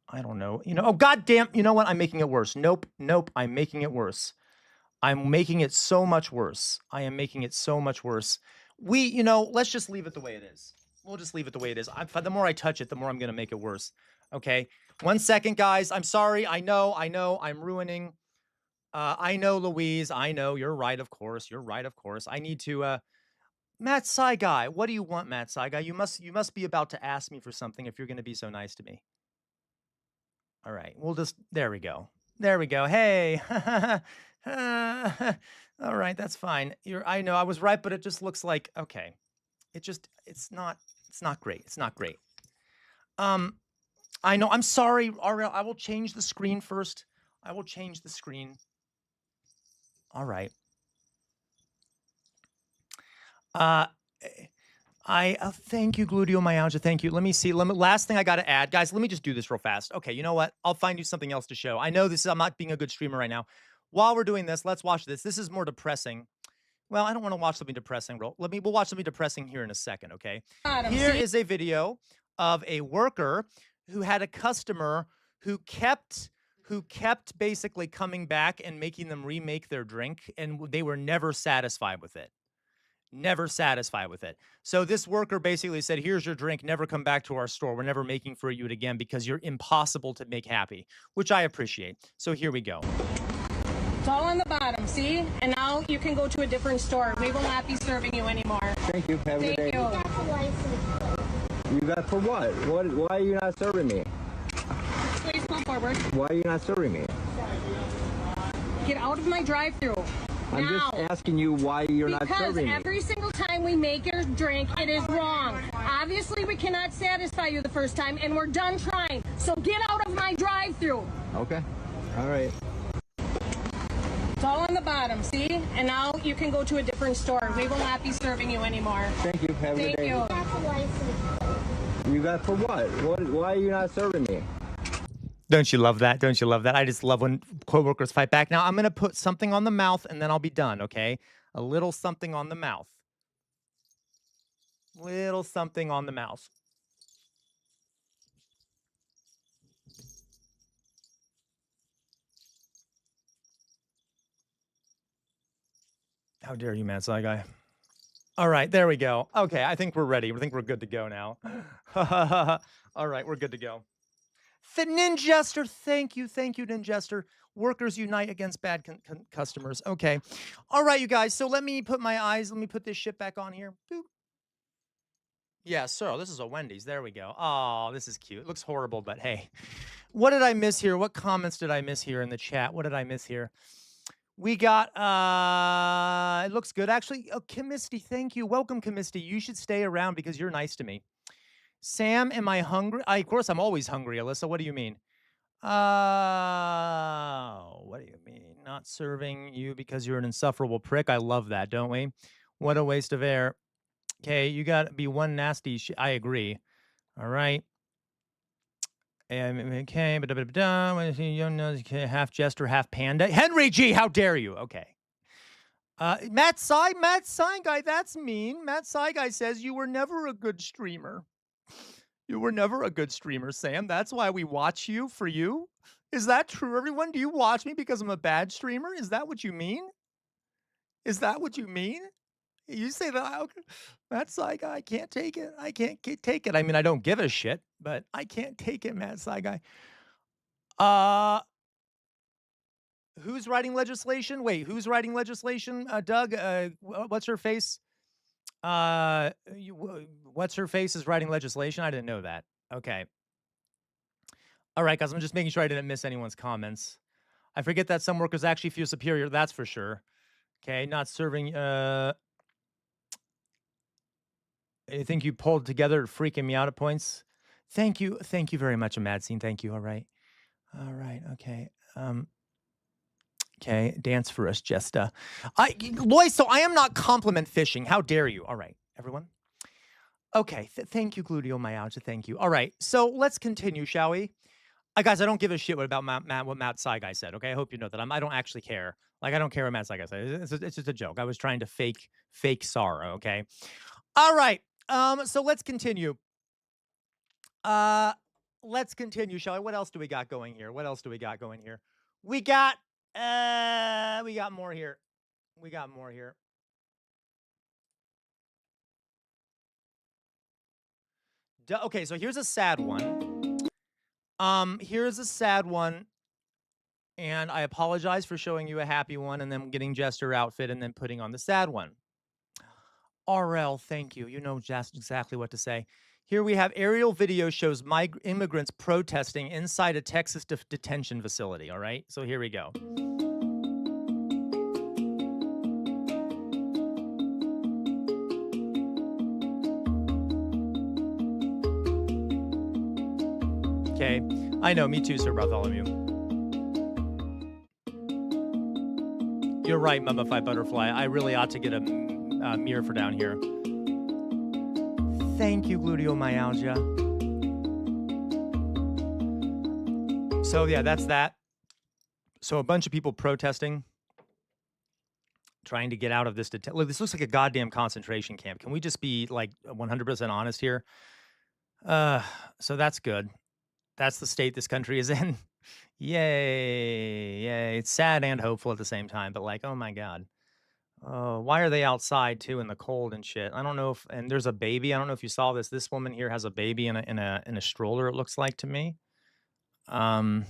I don't know, oh, goddamn, you know what? I'm making it worse. Nope, I'm making it worse. I'm making it so much worse. I am making it so much worse. Let's just leave it the way it is. We'll just leave it the way it is. The more I touch it, the more I'm going to make it worse. Okay? 1 second, guys. I'm sorry. I know. I'm ruining. I know, Louise. I know. You're right, of course. I need to, Matt Saigai. What do you want, Matt Saigai? You must be about to ask me for something if you're going to be so nice to me. All right. There we go. Hey. All right. That's fine. I know I was right, but it just looks like, okay. It's not great. It's not great. I know. I'm sorry, Ariel. I will change the screen first. I will change the screen. All right. Thank you, gluteomyalgia. Thank you. Let me see. Last thing I got to add, guys. Let me just do this real fast. Okay, you know what? I'll find you something else to show. I know I'm not being a good streamer right now. while we're doing this, let's watch this. This is more depressing. Well, I don't want to watch something depressing. We'll watch something depressing here in a second, okay? Here is a video of a worker who had a customer who kept basically coming back and making them remake their drink, and they were never satisfied with it. Never satisfied with it. So this worker basically said, here's your drink, never come back to our store. We're never making for you again because you're impossible to make happy, which I appreciate. So here we go. It's all on the bottom, see? And now you can go to a different store. We will not be serving you anymore. Thank you. Have a good day. You got for what? Why are you not serving me? Please come forward. Why are you not serving me? Get out of my drive-thru. I'm just asking you why you're not serving me. Because every single time we make your drink, it is wrong. Obviously, we cannot satisfy you the first time, and we're done trying. So get out of my drive-thru. Okay. All right. It's all on the bottom, see? And now you can go to a different store. We will not be serving you anymore. Thank you. Have a good day. Thank you. You got for what? Why are you not serving me? Don't you love that? Don't you love that? I just love when coworkers fight back. Now, I'm going to put something on the mouth, and then I'll be done, okay? A little something on the mouth. Little something on the mouth. How dare you, mad side guy? All right, there we go. Okay, I think we're ready. I think we're good to go now. All right, we're good to go. Ninjester, thank you, Ninjester. Workers unite against bad customers. Okay. All right, you guys. So let me put this shit back on here. Boop. Yeah, so this is a Wendy's. There we go. Oh, this is cute. It looks horrible, but hey. What did I miss here? What comments did I miss here in the chat? What did I miss here? We got, it looks good. Actually, oh, Kimisty, thank you. Welcome, Kimisty. You should stay around because you're nice to me. Sam, am I hungry? Of course, I'm always hungry, Alyssa. What do you mean? What do you mean? Not serving you because you're an insufferable prick? I love that, don't we? What a waste of air. Okay, you got to be one nasty I agree. All right. Okay, half jester, half panda. Henry G, how dare you? Okay. Matt Sai guy, that's mean. Matt Sai guy says you were never a good streamer. You were never a good streamer, Sam. That's why we watch you for you. Is that true, everyone? Do you watch me because I'm a bad streamer? Is that what you mean? Is that what you mean? You say that, Matt Sai guy, I can't take it. I can't take it. I mean, I don't give a shit, but I can't take it, Matt Sai guy. Who's writing legislation? Wait, who's writing legislation? Doug, what's her face? What's her face is writing legislation? I didn't know that. Okay. All right, guys, I'm just making sure I didn't miss anyone's comments. I forget that some workers actually feel superior. That's for sure. Okay, not serving. I think you pulled together, freaking me out at points. Thank you very much, a mad scene. Thank you. All right. Okay. Okay, dance for us, Jesta. Lois, so I am not compliment fishing. How dare you? All right, everyone. Okay, thank you, gluteomyalgia. Thank you. All right, so let's continue, shall we? Guys, I don't give a shit what Matt Sai guy said. Okay, I hope you know that. I don't actually care. Like, I don't care what Matt Sai guy said. It's just a joke. I was trying to fake sorrow. Okay. All right. So let's continue. Let's continue, shall we? What else do we got going here? We got more here. Okay, so here's a sad one. And I apologize for showing you a happy one and then getting Jester outfit and then putting on the sad one. RL, thank you. You know just exactly what to say. Here we have aerial video shows immigrants protesting inside a Texas detention facility. All right, so here we go. Okay, I know, me too, Sir Bartholomew. You're right, Mummified Butterfly. I really ought to get a mirror for down here. Thank you, gluteomyalgia. So yeah, that's that. So a bunch of people protesting, trying to get out of this. Look, this looks like a goddamn concentration camp. Can we just be like 100% honest here? So that's good. That's the state this country is in. Yay. Yay. It's sad and hopeful at the same time, but like, oh my God. Oh, why are they outside too in the cold and shit? I don't know if, and there's a baby. I don't know if you saw this. This woman here has a baby in a stroller, it looks like to me. All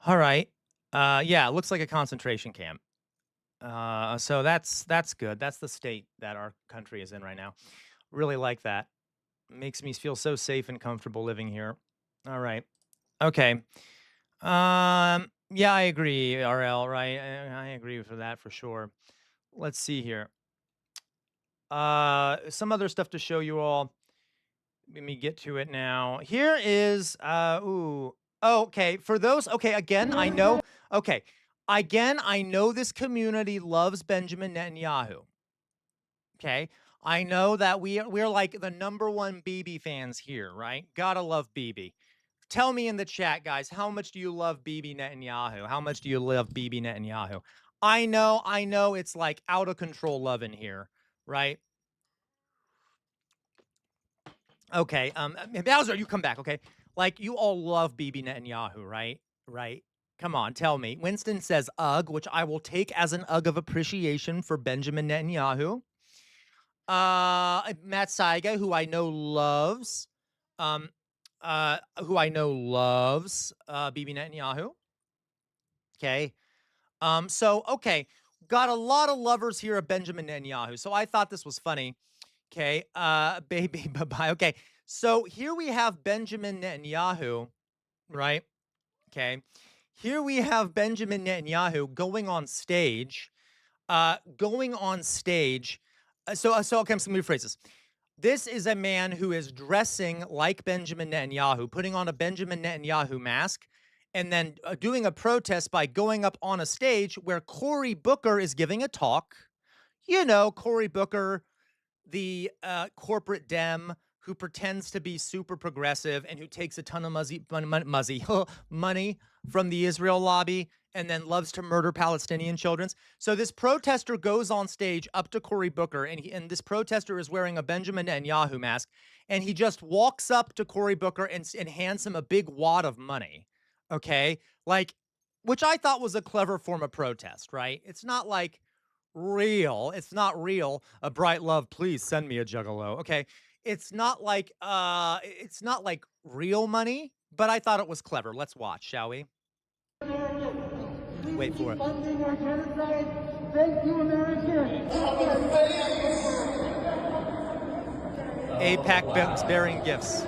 right. Yeah, it looks like a concentration camp. So that's good. That's the state that our country is in right now. Really like that. Makes me feel so safe and comfortable living here. All right. Okay. Yeah, I agree, RL, right? I agree with that for sure. Let's see here. Some other stuff to show you all. Let me get to it now. Here is okay. For those, okay, again, I know. Okay. Again, I know this community loves Benjamin Netanyahu. Okay. I know that we're like the #1 Bibi fans here, right? Gotta love Bibi. Tell me in the chat, guys, how much do you love Bibi Netanyahu? How much do you love Bibi Netanyahu? I know it's like out of control love in here, right? Okay, Bowser, you come back, okay? Like, you all love Bibi Netanyahu, right? Right? Come on, tell me. Winston says ugh, which I will take as an ugh of appreciation for Benjamin Netanyahu. Matt Saiga, who I know loves, Bibi Netanyahu. Okay. So, okay. Got a lot of lovers here of Benjamin Netanyahu. So I thought this was funny. Okay. Baby, bye-bye. Okay. So here we have Benjamin Netanyahu, right? Okay. Here we have Benjamin Netanyahu going on stage. So okay, I'm just gonna rephrase this. This is a man who is dressing like Benjamin Netanyahu, putting on a Benjamin Netanyahu mask, and then doing a protest by going up on a stage where Cory Booker is giving a talk. You know, Cory Booker, the corporate dem who pretends to be super progressive and who takes a ton of money from the Israel lobby and then loves to murder Palestinian children. So this protester goes on stage up to Cory Booker, and this protester is wearing a Benjamin Netanyahu mask, and he just walks up to Cory Booker and hands him a big wad of money. Okay, like, which I thought was a clever form of protest, right? It's not like real. It's not real. A bright love, please send me a juggalo. Okay, it's not like real money, but I thought it was clever. Let's watch, shall we? Wait for it. AIPAC bearing gifts.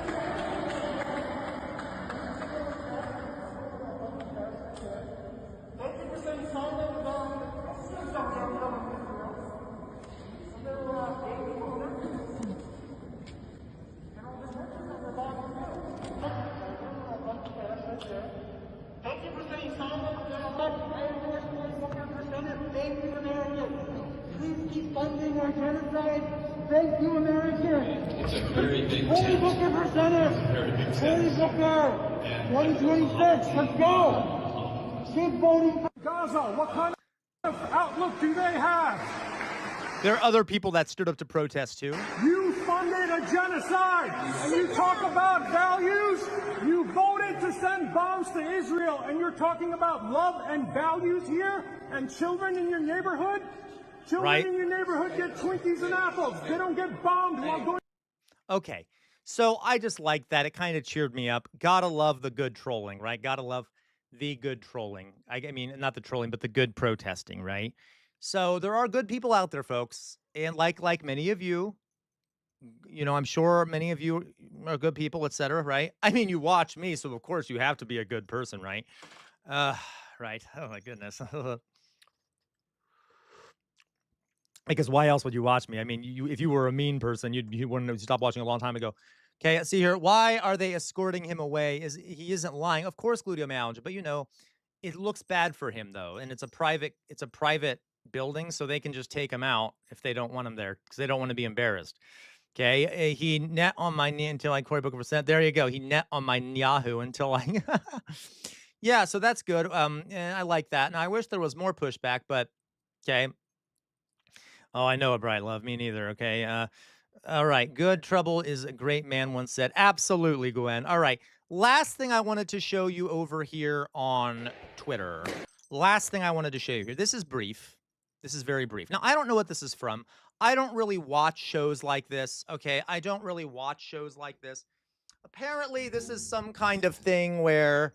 Thank you, America. It's a very big tent. Booker for Senate. Cory Booker, 2026. Let's go. Keep voting for Gaza. What kind of outlook do they have? There are other people that stood up to protest too. You funded a genocide, and you talk about values. You voted to send bombs to Israel, and you're talking about love and values here, and children in your neighborhood. Children in your neighborhood get Twinkies and apples. They don't get bombed while going. Okay, so I just like that. It kind of cheered me up. Gotta love the good trolling, right? Gotta love the good trolling. I mean, not the trolling, but the good protesting, right? So there are good people out there, folks. And like many of you, you know, I'm sure many of you are good people, etc., right? I mean, you watch me, so of course you have to be a good person, right? Right. Oh my goodness. Because why else would you watch me? I mean, if you were a mean person, you wouldn't have stopped watching a long time ago. Okay, see here. Why are they escorting him away? He isn't lying? Of course, gluteomyalgia, but you know, it looks bad for him though, and it's a private building, so they can just take him out if they don't want him there because they don't want to be embarrassed. Okay, he net on my knee until I Cory Booker %. There you go. He net on my Yahoo until I. Yeah, so that's good. I like that. And I wish there was more pushback, but okay. Oh, I know it, Bright Love. Me neither. Okay. All right. Good trouble is a great man once said. Absolutely, Gwen. All right. Last thing I wanted to show you over here on Twitter. Last thing I wanted to show you here. This is brief. This is very brief. Now, I don't know what this is from. I don't really watch shows like this. Okay. I don't really watch shows like this. Apparently, this is some kind of thing where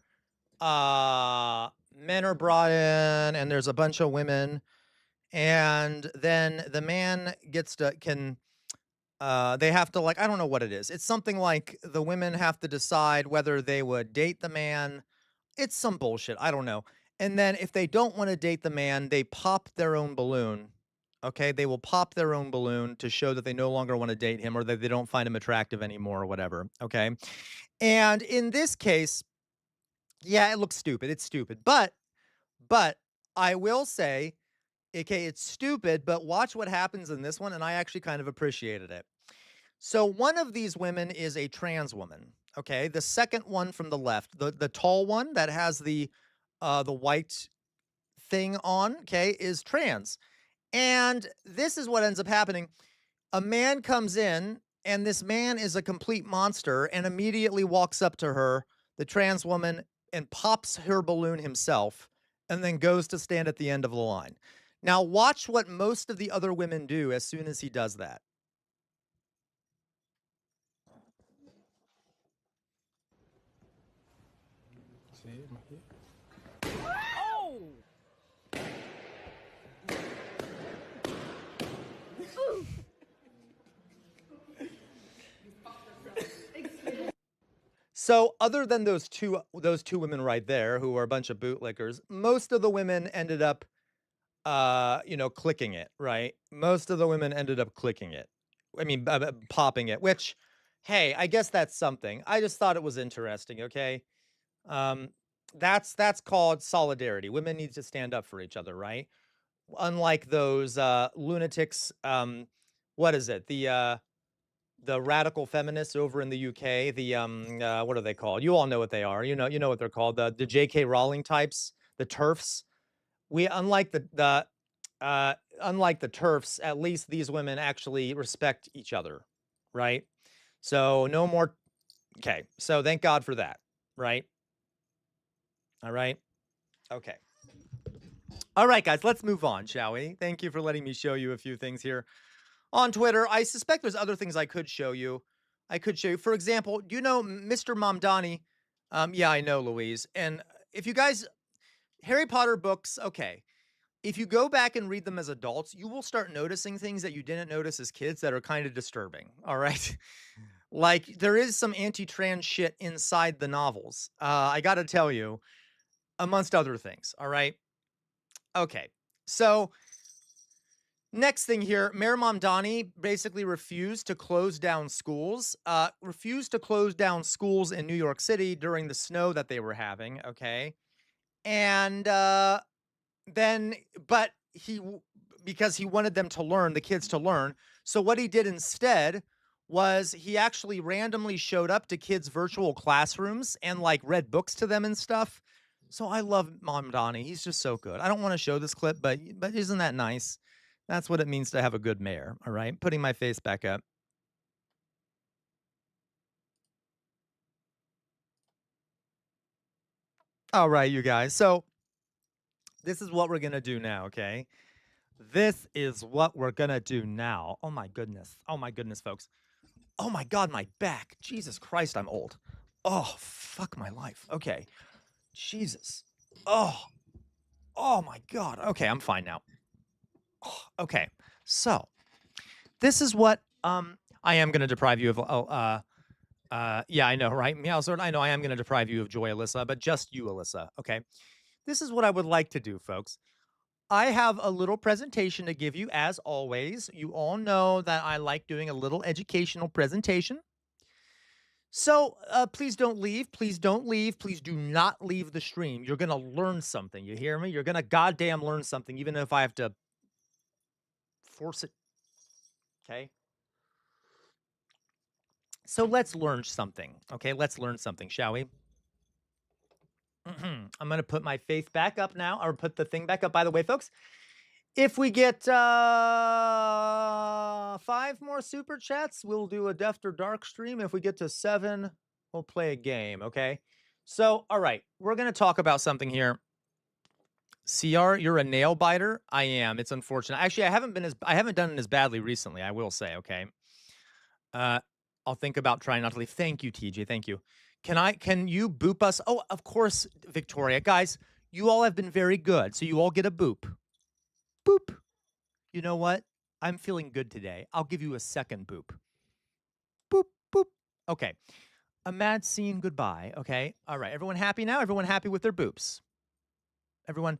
men are brought in and there's a bunch of women, and then the man gets to can they have to, like, I don't know what it is. It's something like the women have to decide whether they would date the man. It's some bullshit. I don't know. And then if they don't want to date the man, they pop their own balloon. Okay, they will pop their own balloon to show that they no longer want to date him or that they don't find him attractive anymore or whatever. Okay. And in this case, yeah, it looks stupid. It's stupid. But I will say, okay, it's stupid, but watch what happens in this one, and I actually kind of appreciated it. So one of these women is a trans woman. Okay, the second one from the left, the tall one that has the white thing on, okay, is trans. And this is what ends up happening. A man comes in, and this man is a complete monster and immediately walks up to her, the trans woman, and pops her balloon himself, and then goes to stand at the end of the line. Now, watch what most of the other women do as soon as he does that. So, other than those two women right there who are a bunch of bootlickers, most of the women ended up clicking it, right? Most of the women ended up clicking it. I mean, popping it, which, hey, I guess that's something. I just thought it was interesting, okay? Um, that's called solidarity. Women need to stand up for each other, right? Unlike those lunatics, what is it? The radical feminists over in the UK, what are they called? You all know what they are. You know what they're called. The J.K. Rowling types, the TERFs. We unlike the TERFs, at least these women actually respect each other, right? So no more. Okay, so thank God for that, right? All right. Okay. All right, guys, let's move on, shall we? Thank you for letting me show you a few things here on Twitter. I suspect there's other things I could show you. For example, you know Mr. Mamdani? Yeah, I know, Louise. And if you guys, Harry Potter books, okay. If you go back and read them as adults, you will start noticing things that you didn't notice as kids that are kind of disturbing. All right. Like, there is some anti-trans shit inside the novels. I got to tell you, amongst other things. All right. Okay. So, next thing here, Mayor Mamdani basically refused to close down schools. Refused to close down schools in New York City during the snow that they were having. Okay. And then, but because he wanted them to learn, the kids to learn. So what he did instead was he actually randomly showed up to kids' virtual classrooms and like read books to them and stuff. So I love Mamdani. He's just so good. I don't want to show this clip, but isn't that nice? That's what it means to have a good mayor. All right. Putting my face back up. All right, you guys. So this is what we're going to do now. Okay. This is what we're going to do now. Oh my goodness. Oh my goodness, folks. Oh my God, my back. Jesus Christ, I'm old. Oh, fuck my life. Okay. Jesus. Oh my God. Okay, I'm fine now. Oh, okay. So, this is what I am going to deprive you of yeah, I know, right? Meowsword, I know I am going to deprive you of joy, Alyssa, but just you, Alyssa. Okay. This is what I would like to do, folks. I have a little presentation to give you, as always. You all know that I like doing a little educational presentation. So please don't leave. Please don't leave. Please do not leave the stream. You're going to learn something. You hear me? You're going to goddamn learn something, even if I have to force it. Okay? So let's learn something. Okay? Let's learn something, shall we? I'm going to put my face back up now, or put the thing back up. By the way, folks, if we get 5 more super chats, we'll do a After Dark stream. If we get to 7, we'll play a game, okay? So, all right, we're going to talk about something here. CR, you're a nail biter? I am. It's unfortunate. Actually, I haven't done it as badly recently, I will say, okay? I'll think about trying not to leave. Thank you, TJ. Thank you. Can you boop us? Oh, of course, Victoria. Guys, you all have been very good. So you all get a boop. Boop. You know what? I'm feeling good today. I'll give you a second boop. Boop, boop. Okay. A mad scene goodbye. Okay. All right. Everyone happy now? Everyone happy with their boops? Everyone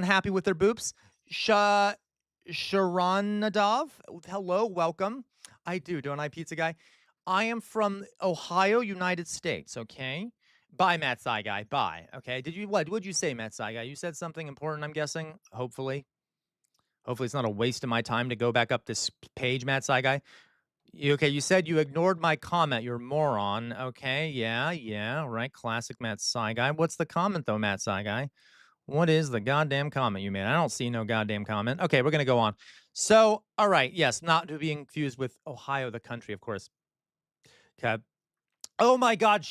happy with their boops? Sharonadov, hello, welcome. I do, don't I, pizza guy? I am from Ohio, United States, okay? Bye, Matt Sai guy, bye, okay? What'd you say, Matt Sai guy? You said something important, I'm guessing, hopefully. Hopefully it's not a waste of my time to go back up this page, Matt Sai guy. Okay, you said you ignored my comment, you're a moron. Okay, yeah, right, classic Matt Sai guy. What's the comment, though, Matt Sai guy? What is the goddamn comment you made? I don't see no goddamn comment. Okay, we're going to go on. So, all right. Yes, not to be confused with Ohio, the country, of course. Okay. Oh, my God.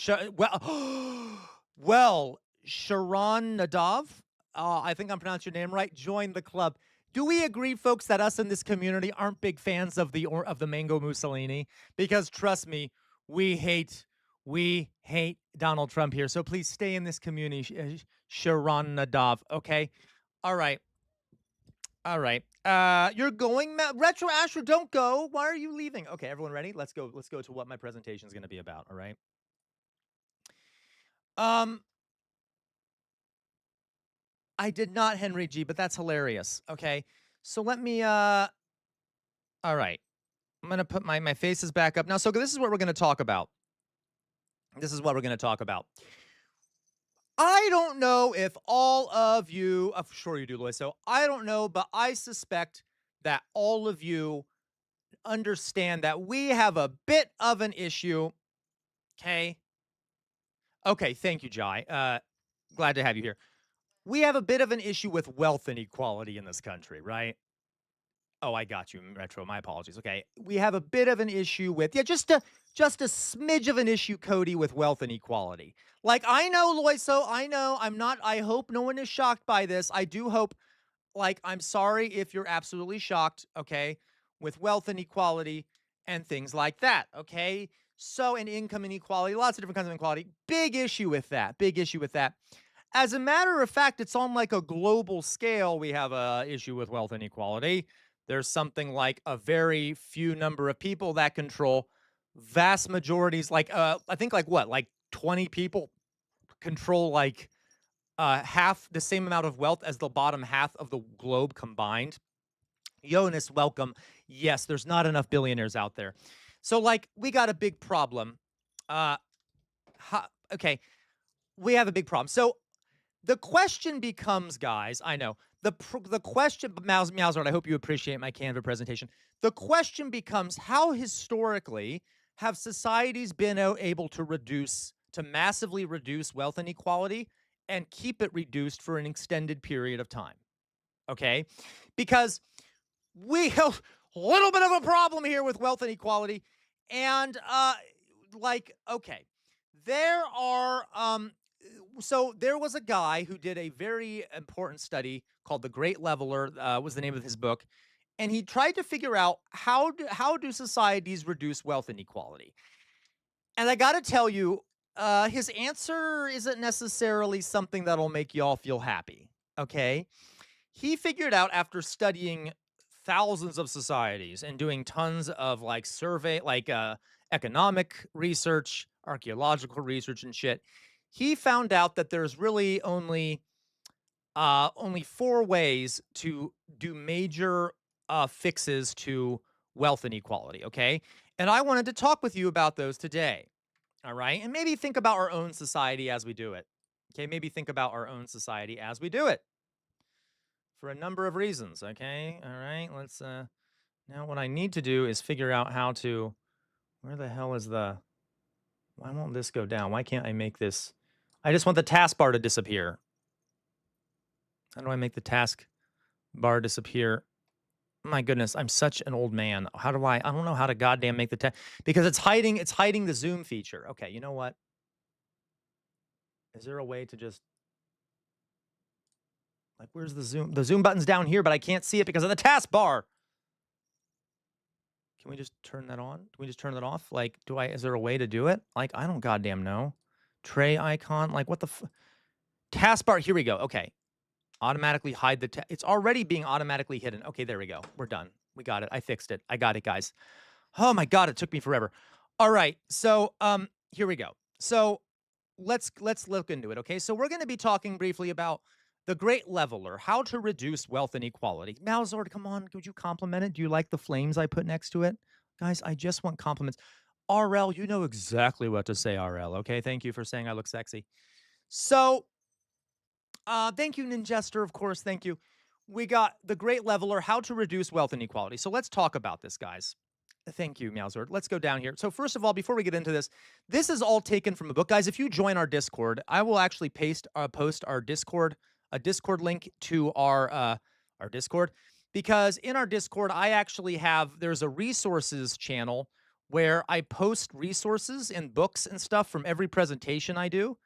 Well, Sharon Nadav, I think I'm pronouncing your name right, join the club. Do we agree, folks, that us in this community aren't big fans of the mango Mussolini? Because trust me, we hate Donald Trump here. So please stay in this community, Sharon Nadav. Okay. All right. You're going, Retro Asher, don't go. Why are you leaving? Okay, everyone ready? Let's go to what my presentation is going to be about. All right. I did not, Henry G, but that's hilarious. Okay. So let me all right. I'm going to put my faces back up now. So this is what we're going to talk about. I don't know if all of you, I'm sure you do, Lois. So I don't know, but I suspect that all of you understand that we have a bit of an issue. Okay. Okay. Thank you, Jai. Glad to have you here. We have a bit of an issue with wealth inequality in this country, right? Oh, I got you, Retro. My apologies. Okay. We have a bit of an issue with, just a smidge of an issue, Cody, with wealth inequality. Like, I know, Loiso, I hope no one is shocked by this. I do hope, I'm sorry if you're absolutely shocked, okay, with wealth inequality and things like that, okay? So, and income inequality, lots of different kinds of inequality. Big issue with that. As a matter of fact, it's on like a global scale. We have a issue with wealth inequality. There's something like a very few number of people that control vast majorities. I think 20 people control half the same amount of wealth as the bottom half of the globe combined. Jonas, welcome. Yes, there's not enough billionaires out there. So we got a big problem. Okay, we have a big problem. So the question becomes, guys, I know, the question, Mauser, I hope you appreciate my Canva presentation. The question becomes, how historically have societies been able to massively reduce wealth inequality and keep it reduced for an extended period of time? Okay? Because we have a little bit of a problem here with wealth inequality. And, okay, there are, so there was a guy who did a very important study called The Great Leveler, was the name of his book. And he tried to figure out how do societies reduce wealth inequality. And I got to tell you, his answer isn't necessarily something that'll make y'all feel happy, okay? He figured out, after studying thousands of societies and doing tons of survey, economic research, archaeological research and shit, he found out that there's really only 4 ways to do major fixes to wealth inequality, okay? And I wanted to talk with you about those today, all right? And maybe think about our own society as we do it, okay? Maybe think about our own society as we do it for a number of reasons, okay? All right, let's, now what I need to do is figure out how to, where the hell is why won't this go down? Why can't I make this? I just want the taskbar to disappear. How do I make the taskbar disappear? My goodness, I'm such an old man. How do I don't know how to goddamn make the because it's hiding the zoom feature. Okay, you know what? Is there a way to just like where's the zoom? The zoom button's down here, but I can't see it because of the taskbar. Can we just turn that on? Can we just turn that off? Like, is there a way to do it? Like, I don't goddamn know. Tray icon, like what the taskbar, here we go. Okay. Automatically hide the it's already being automatically hidden. Okay, there we go. We're done. We got it. I fixed it. I got it, guys. Oh my God, it took me forever. All right. So, here we go. So, let's look into it, okay? So, we're going to be talking briefly about the Great Leveler, how to reduce wealth inequality. Malzord, come on, would you compliment it? Do you like the flames I put next to it? Guys, I just want compliments. RL, you know exactly what to say, RL, okay? Thank you for saying I look sexy. So, thank you, Ninjester, of course, thank you. We got the Great Leveler, how to reduce wealth inequality. So let's talk about this, guys. Thank you, Meowzord. Let's go down here. So first of all, before we get into this, this is all taken from a book. Guys, if you join our Discord, I will actually post our Discord, a Discord link to our Discord, because in our Discord, I actually there's a resources channel where I post resources and books and stuff from every presentation I do,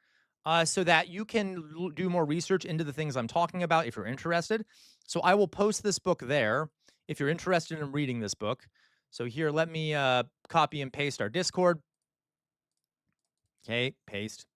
so that you can do more research into the things I'm talking about if you're interested. So I will post this book there if you're interested in reading this book. So here, let me copy and paste our Discord. Okay, paste.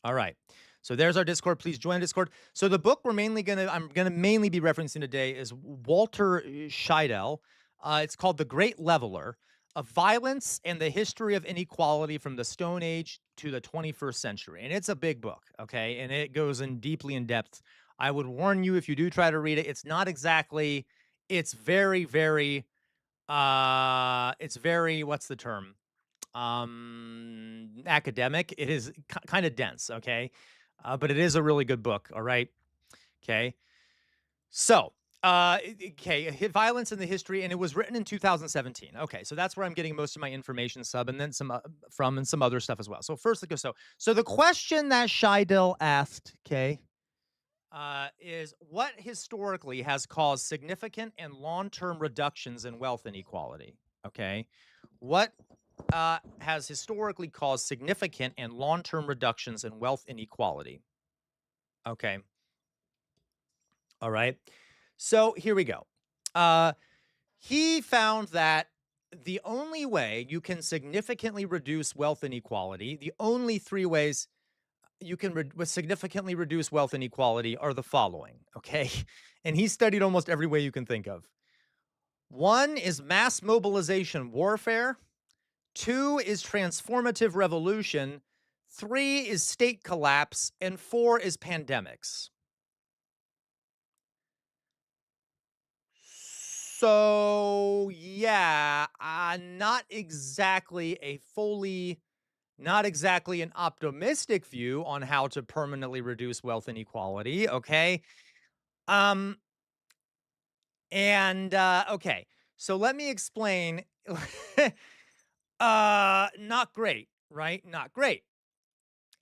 All right. So there's our Discord. Please join Discord. So the book I'm gonna mainly be referencing today is Walter Scheidel. It's called The Great Leveler: of Violence and the History of Inequality from the Stone Age to the 21st Century. And it's a big book, okay? And it goes in deeply in depth. I would warn you, if you do try to read it, it's not exactly, it's very, very, it's very, what's the term? Academic. It is kind of dense, okay? But it is a really good book, all right? Okay. So, Violence in the History, and it was written in 2017. Okay, so that's where I'm getting most of my information and then some from and some other stuff as well. So first, so the question that Scheidel asked, okay, is what historically has caused significant and long-term reductions in wealth inequality? Okay, what has historically caused significant and long-term reductions in wealth inequality? Okay. All right. So here we go. He found that the only way you can significantly reduce wealth inequality, the only three ways you can significantly reduce wealth inequality are the following, okay? And he studied almost every way you can think of. One is mass mobilization warfare. Two is transformative revolution. Three is state collapse. And four is pandemics. So, yeah, not exactly an optimistic view on how to permanently reduce wealth inequality, okay? Okay, so let me explain. Not great, right? Not great.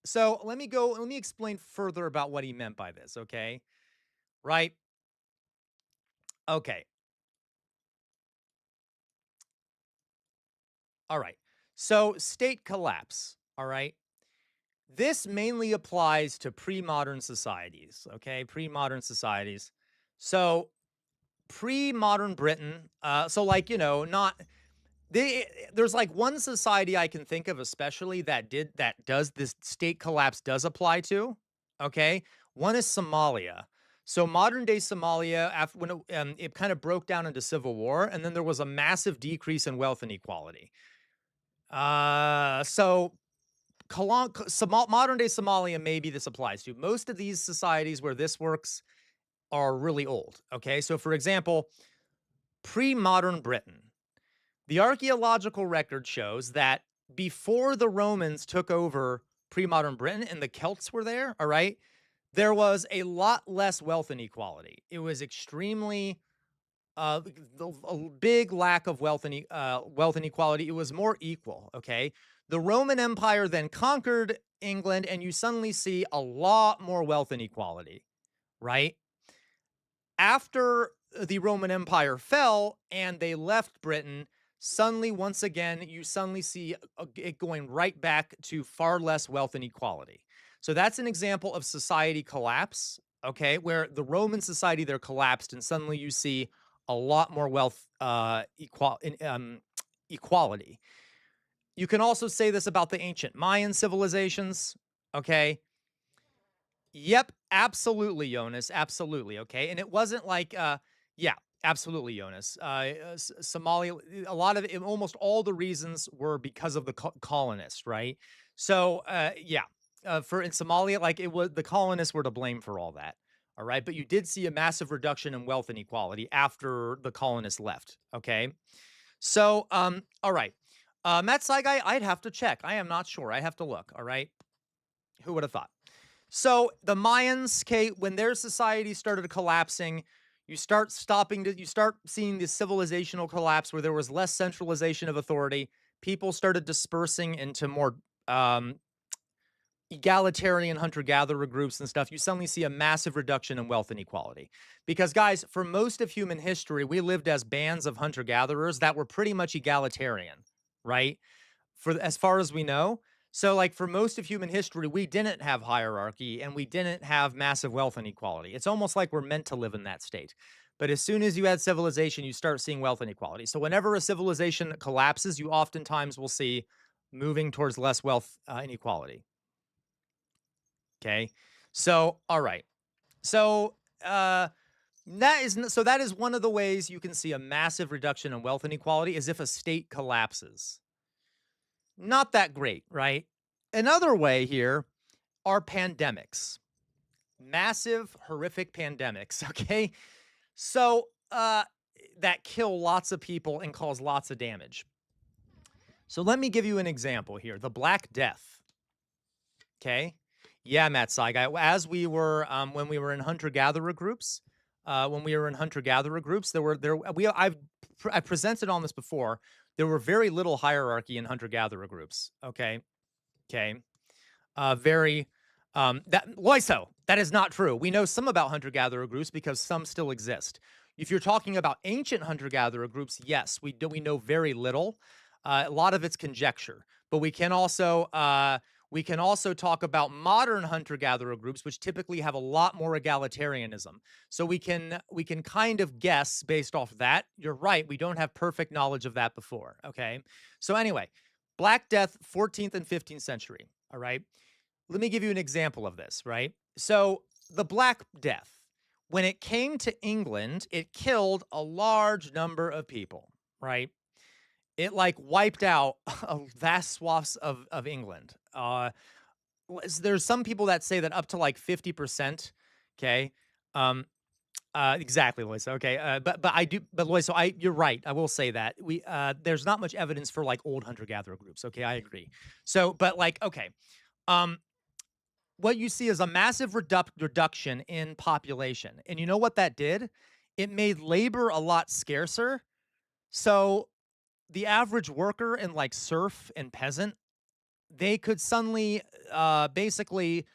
So let me explain further about what he meant by this, okay? Right? Okay. All right. So state collapse, all right? This mainly applies to pre-modern societies, okay? Pre-modern societies. So pre-modern Britain, so like, there's like one society I can think of especially that does this state collapse does apply to, okay? One is Somalia. So modern day Somalia, after when it kind of broke down into civil war, and then there was a massive decrease in wealth inequality. So modern day Somalia, maybe this applies to. Most of these societies where this works are really old, okay? So for example, pre-modern Britain, the archaeological record shows that before the Romans took over pre-modern Britain and the Celts were there, all right, there was a lot less wealth inequality. It was extremely a big lack of wealth inequality. It was more equal, okay? The Roman Empire then conquered England and you suddenly see a lot more wealth inequality, right? After the Roman Empire fell and they left Britain, suddenly, once again, you suddenly see it going right back to far less wealth inequality. So that's an example of society collapse, okay, where the Roman society there collapsed, and suddenly you see a lot more wealth equality. You can also say this about the ancient Mayan civilizations, okay? Yep, absolutely, Jonas, absolutely, okay? And it wasn't like, yeah, absolutely, Jonas. Somalia, a lot of it, almost all the reasons were because of the colonists, right? So, yeah, in Somalia, like it was the colonists were to blame for all that, all right? But you did see a massive reduction in wealth inequality after the colonists left, okay? So, all right. Matt Saigai, I'd have to check. I am not sure. I have to look, all right? Who would have thought? So the Mayans, okay, when their society started collapsing, you start seeing the civilizational collapse where there was less centralization of authority. People started dispersing into more egalitarian hunter-gatherer groups and stuff. You suddenly see a massive reduction in wealth inequality. Because, guys, for most of human history, we lived as bands of hunter-gatherers that were pretty much egalitarian, right? For as far as we know. So, like, for most of human history, we didn't have hierarchy and we didn't have massive wealth inequality. It's almost like we're meant to live in that state. But as soon as you add civilization, you start seeing wealth inequality. So whenever a civilization collapses, you oftentimes will see moving towards less wealth inequality. Okay. So, all right. So, that is one of the ways you can see a massive reduction in wealth inequality is if a state collapses. Not that great, right? Another way here are pandemics. Massive, horrific pandemics, okay? So, that kill lots of people and cause lots of damage. So let me give you an example here. The Black Death, okay? Yeah, Matt Saigai, as we were, when we were in hunter-gatherer groups, I've presented on this before. There were very little hierarchy in hunter-gatherer groups. Okay. Loiso, that is not true. We know some about hunter-gatherer groups because some still exist. If you're talking about ancient hunter-gatherer groups, yes, we know very little. A lot of it's conjecture, but we can also talk about modern hunter-gatherer groups, which typically have a lot more egalitarianism. So we can kind of guess based off that. You're right. We don't have perfect knowledge of that before. Okay. So anyway, Black Death, 14th and 15th century. All right. Let me give you an example of this, right? So the Black Death, when it came to England, it killed a large number of people, right? It like wiped out vast swaths of England. There's some people that say that up to like 50%. Okay. Exactly, Lois. Okay. But Lois, you're right. I will say that there's not much evidence for like old hunter-gatherer groups. Okay. I agree. So, but like, okay. What you see is a massive reduction in population. And you know what that did? It made labor a lot scarcer. So the average worker and like serf and peasant, they could suddenly, basically,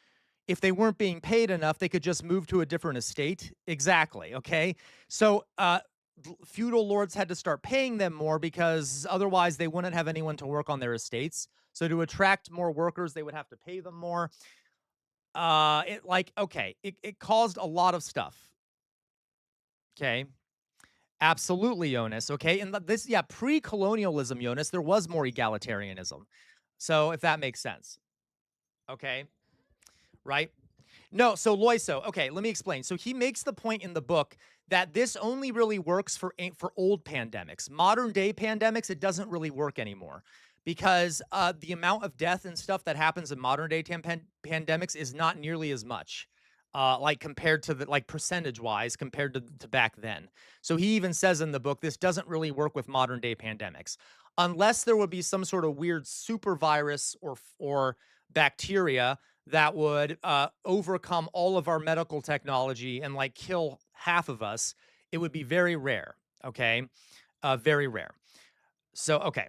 if they weren't being paid enough, they could just move to a different estate. Exactly. Okay. So, feudal lords had to start paying them more because otherwise they wouldn't have anyone to work on their estates. So to attract more workers, they would have to pay them more. It caused a lot of stuff. Okay. Absolutely, Jonas. Okay. And pre-colonialism, Jonas, there was more egalitarianism. So if that makes sense. Okay. Right? No, so Loiso, okay, let me explain. So he makes the point in the book that this only really works for old pandemics. Modern day pandemics, it doesn't really work anymore because the amount of death and stuff that happens in modern day pandemics is not nearly as much. Like compared to percentage wise compared to back then. So he even says in the book, this doesn't really work with modern day pandemics unless there would be some sort of weird super virus or bacteria that would overcome all of our medical technology and like kill half of us. It would be very rare. Okay. Very rare. So, okay.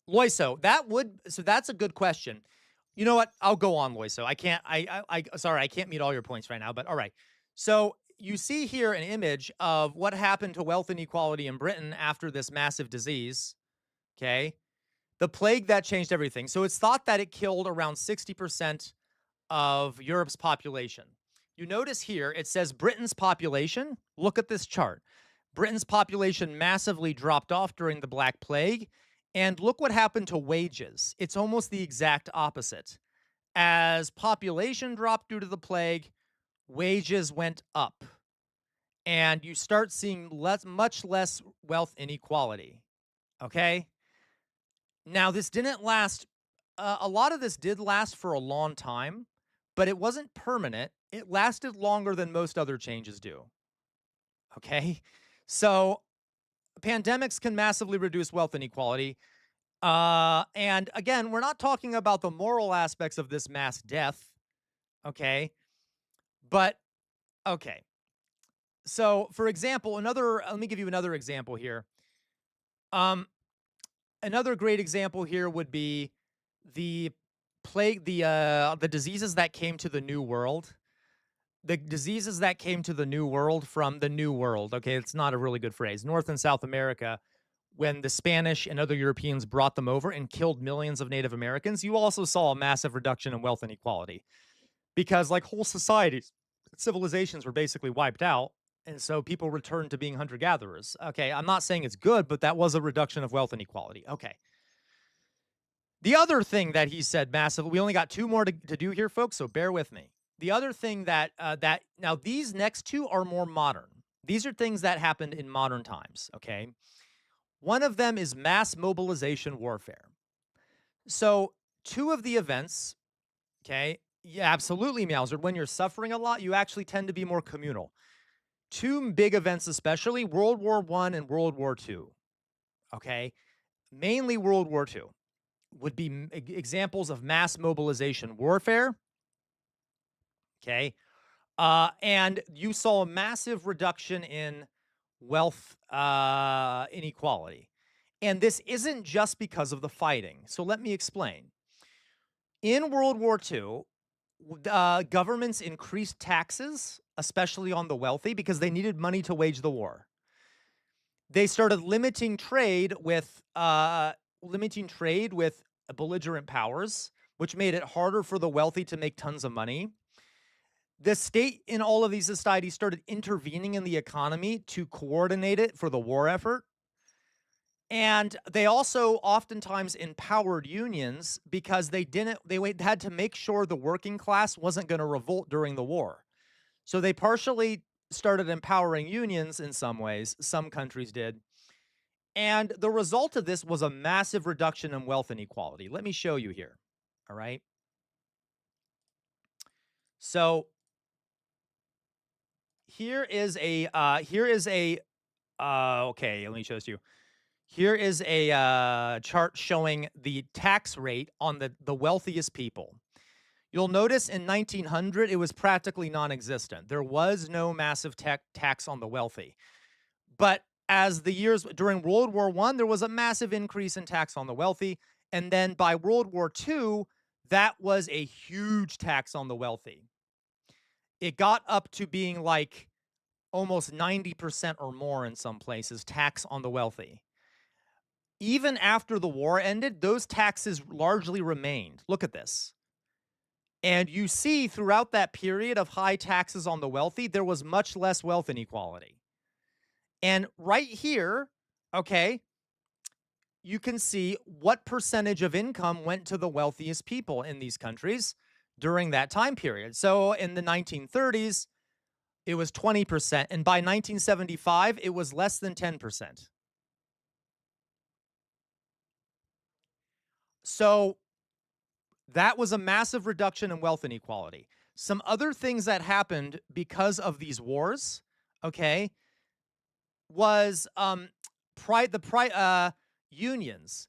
Loiso, that's a good question. You know what? I'll go on, Loiso. Sorry, I can't meet all your points right now, but all right. So you see here an image of what happened to wealth inequality in Britain after this massive disease. Okay. The plague that changed everything. So it's thought that it killed around 60% of Europe's population. You notice here, it says Britain's population. Look at this chart. Britain's population massively dropped off during the Black Plague. And look what happened to wages. It's almost the exact opposite. As population dropped due to the plague, wages went up. And you start seeing much less wealth inequality. Okay? Now, this didn't last. A lot of this did last for a long time, but it wasn't permanent. It lasted longer than most other changes do. Okay? So pandemics can massively reduce wealth inequality. And again, we're not talking about the moral aspects of this mass death. Okay? But, okay. So, for example, let me give you another example here. Another great example here would be the plague, the diseases that came to the New World. The diseases that came to the New World from the New World. Okay, it's not a really good phrase. North and South America, when the Spanish and other Europeans brought them over and killed millions of Native Americans, you also saw a massive reduction in wealth inequality. Because like whole societies, civilizations were basically wiped out. And so people returned to being hunter-gatherers. Okay, I'm not saying it's good, but that was a reduction of wealth inequality. Okay. The other thing that he said massively, we only got two more to do here, folks, so bear with me. The other thing that, now these next two are more modern. These are things that happened in modern times, okay? One of them is mass mobilization warfare. So two of the events, okay, yeah, absolutely, Meowser, when you're suffering a lot, you actually tend to be more communal. Two big events especially, World War I and World War II, okay? Mainly World War II would be examples of mass mobilization warfare, okay? And you saw a massive reduction in wealth inequality. And this isn't just because of the fighting. So let me explain. In World War II, governments increased taxes, especially on the wealthy, because they needed money to wage the war. They started limiting trade with belligerent powers, which made it harder for the wealthy to make tons of money. The state in all of these societies started intervening in the economy to coordinate it for the war effort. And they also oftentimes empowered unions because they had to make sure the working class wasn't going to revolt during the war. So they partially started empowering unions in some ways. Some countries did. And the result of this was a massive reduction in wealth inequality. Let me show you here. All right. So here is a okay, let me show this to you. Here is a chart showing the tax rate on the wealthiest people. You'll notice in 1900, it was practically non-existent. There was no massive tax on the wealthy. But as the years during World War I, there was a massive increase in tax on the wealthy. And then by World War II, that was a huge tax on the wealthy. It got up to being like almost 90% or more in some places, tax on the wealthy. Even after the war ended, those taxes largely remained. Look at this. And you see throughout that period of high taxes on the wealthy, there was much less wealth inequality. And right here, okay, you can see what percentage of income went to the wealthiest people in these countries during that time period. So in the 1930s, it was 20%. And by 1975, it was less than 10%. So that was a massive reduction in wealth inequality. Some other things that happened because of these wars, okay, was unions.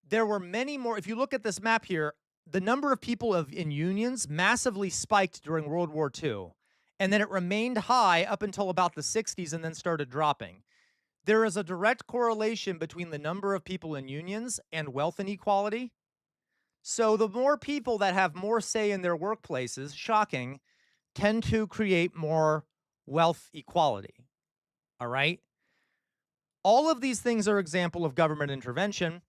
There were many more. If you look at this map here, the number of people in unions massively spiked during World War II. And then it remained high up until about the 60s and then started dropping. There is a direct correlation between the number of people in unions and wealth inequality. So the more people that have more say in their workplaces, shocking, tend to create more wealth equality. All right? All of these things are example of government intervention,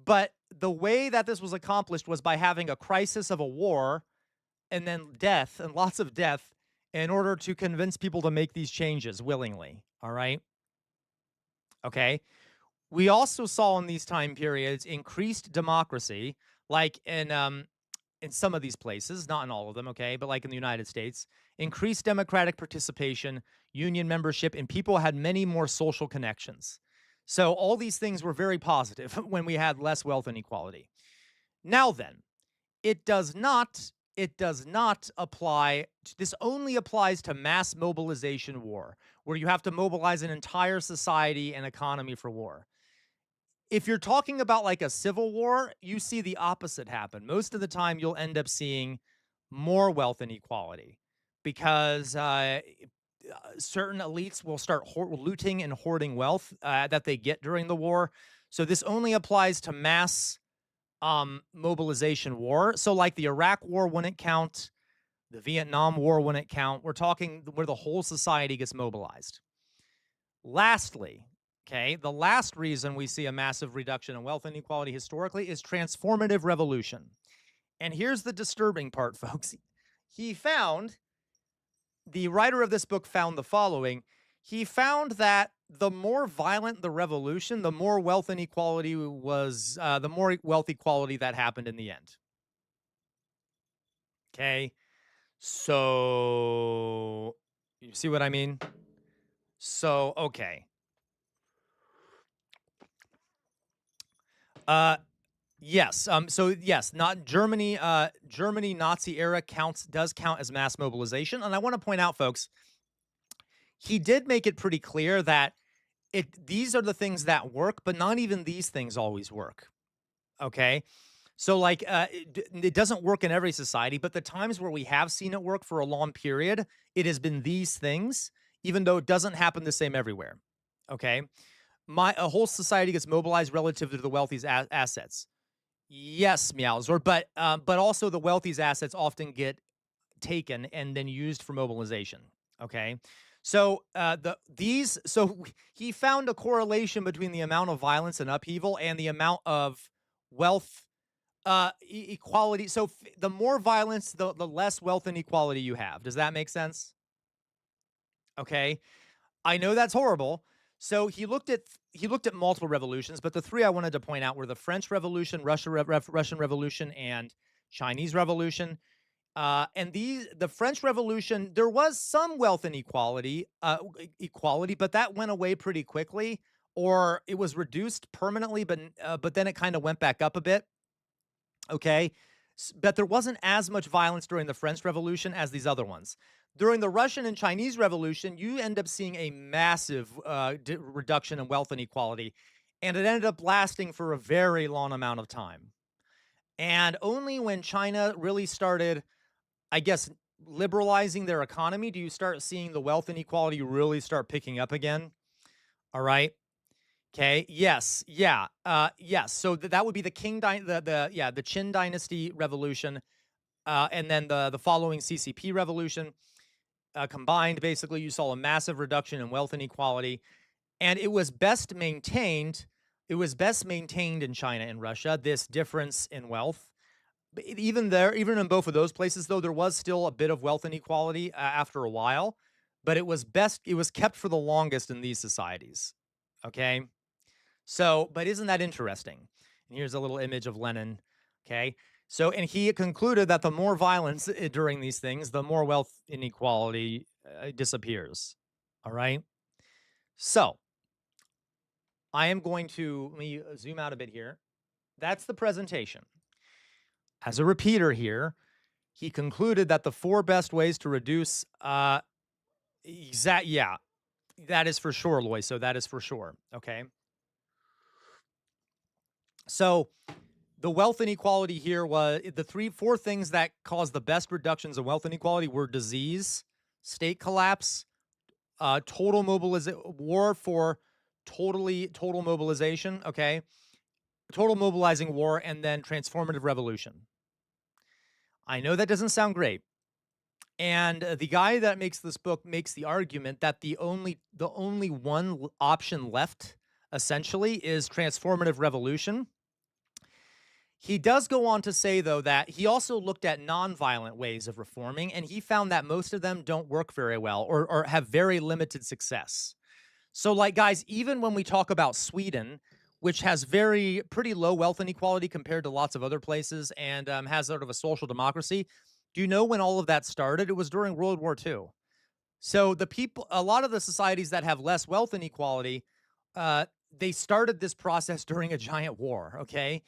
but the way that this was accomplished was by having a crisis of a war and then death and lots of death in order to convince people to make these changes willingly. All right? Okay. We also saw in these time periods increased democracy, like in some of these places, not in all of them, okay, but like in the United States, increased democratic participation, union membership, and people had many more social connections. So all these things were very positive when we had less wealth inequality. Now then, it does not apply, this only applies to mass mobilization war, where you have to mobilize an entire society and economy for war. If you're talking about like a civil war, you see the opposite happen. Most of the time, you'll end up seeing more wealth inequality because certain elites will start looting and hoarding wealth that they get during the war. So this only applies to mass mobilization war. So like the Iraq war wouldn't count, the Vietnam war wouldn't count. We're talking where the whole society gets mobilized. Lastly, okay, the last reason we see a massive reduction in wealth inequality historically is transformative revolution. And here's the disturbing part, folks. The writer of this book found the following. He found that the more violent the revolution, the more wealth inequality was, the more wealth equality that happened in the end. Okay, so you see what I mean? So, okay. Yes. So yes, not Germany. Germany Nazi era does count as mass mobilization, and I want to point out, folks, he did make it pretty clear that these are the things that work, but not even these things always work. Okay. So like, it doesn't work in every society, but the times where we have seen it work for a long period, it has been these things, even though it doesn't happen the same everywhere. Okay. A whole society gets mobilized relative to the wealthy's assets. Yes, Meowsor, but also the wealthy's assets often get taken and then used for mobilization. Okay, so he found a correlation between the amount of violence and upheaval and the amount of wealth equality. So the more violence, the less wealth inequality you have. Does that make sense? Okay, I know that's horrible. So he looked at multiple revolutions, but the three I wanted to point out were the French Revolution, Russian Revolution, and Chinese Revolution. And the French Revolution, there was some wealth inequality, but that went away pretty quickly, or it was reduced permanently, but then it kind of went back up a bit. Okay, but there wasn't as much violence during the French Revolution as these other ones. During the Russian and Chinese Revolution, you end up seeing a massive reduction in wealth inequality, and it ended up lasting for a very long amount of time. And only when China really started, I guess, liberalizing their economy, do you start seeing the wealth inequality really start picking up again. All right. Okay. Yes. Yeah. Yes. So that would be the the Qin Dynasty Revolution, and then the following CCP Revolution. Combined, basically, you saw a massive reduction in wealth inequality, and it was best maintained. It was best maintained in China and Russia, this difference in wealth. But even in both of those places, though, there was still a bit of wealth inequality after a while, but it was kept for the longest in these societies. Okay, so, but isn't that interesting? And here's a little image of Lenin. Okay. So, and he concluded that the more violence during these things, the more wealth inequality disappears. All right. So, let me zoom out a bit here. That's the presentation. As a repeater here, he concluded that the 4 best ways to reduce, that is for sure, Loy. So that is for sure. Okay. So, the wealth inequality here was the 4 things that caused the best reductions of wealth inequality were disease, state collapse, total mobilization, war for total mobilization, okay? Total mobilizing war, and then transformative revolution. I know that doesn't sound great. And the guy that makes this book makes the argument that the only one option left, essentially, is transformative revolution. He does go on to say, though, that he also looked at nonviolent ways of reforming, and he found that most of them don't work very well or have very limited success. So, like, guys, even when we talk about Sweden, which has pretty low wealth inequality compared to lots of other places and has sort of a social democracy, do you know when all of that started? It was during World War II. So a lot of the societies that have less wealth inequality, they started this process during a giant war, okay?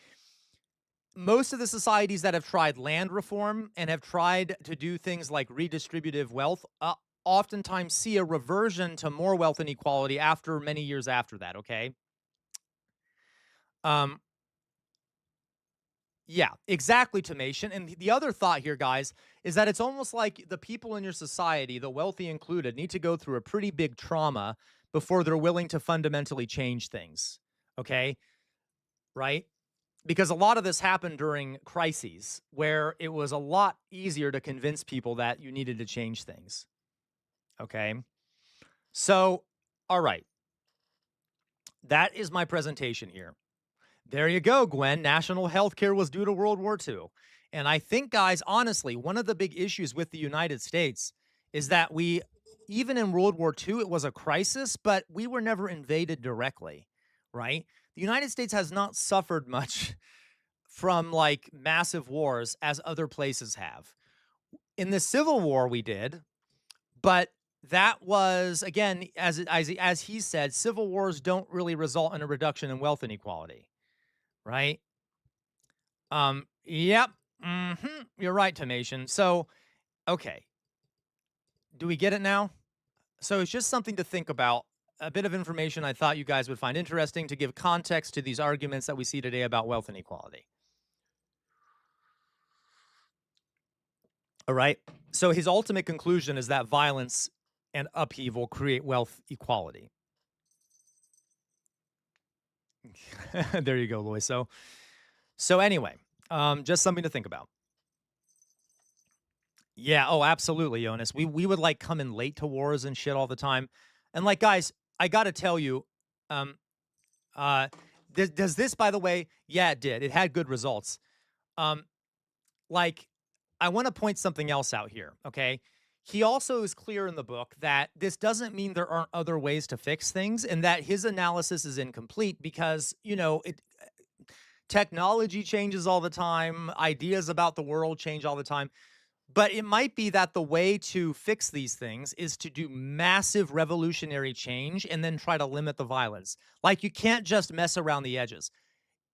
Most of the societies that have tried land reform and have tried to do things like redistributive wealth oftentimes see a reversion to more wealth inequality after many years after that, okay? Yeah, exactly, Tomation. And the other thought here, guys, is that it's almost like the people in your society, the wealthy included, need to go through a pretty big trauma before they're willing to fundamentally change things, okay? Right? Because a lot of this happened during crises where it was a lot easier to convince people that you needed to change things. Okay. So, all right. That is my presentation here. There you go, Gwen. National health care was due to World War II. And I think, guys, honestly, one of the big issues with the United States is that even in World War II, it was a crisis, but we were never invaded directly, right? The United States has not suffered much from like massive wars as other places have. In the Civil War, we did, but that was, again, as he said, civil wars don't really result in a reduction in wealth inequality, right? Yep. You're right, Tomation. So, okay. Do we get it now? So it's just something to think about. A bit of information I thought you guys would find interesting to give context to these arguments that we see today about wealth inequality. All right. So his ultimate conclusion is that violence and upheaval create wealth equality. There you go, Lois. So anyway, just something to think about. Yeah. Oh, absolutely, Jonas. We would like come in late to wars and shit all the time. And like, guys, I got to tell you, does this, by the way, yeah, it did. It had good results. Like, I want to point something else out here, okay? He also is clear in the book that this doesn't mean there aren't other ways to fix things and that his analysis is incomplete because, technology changes all the time, ideas about the world change all the time. But it might be that the way to fix these things is to do massive revolutionary change and then try to limit the violence. Like, you can't just mess around the edges.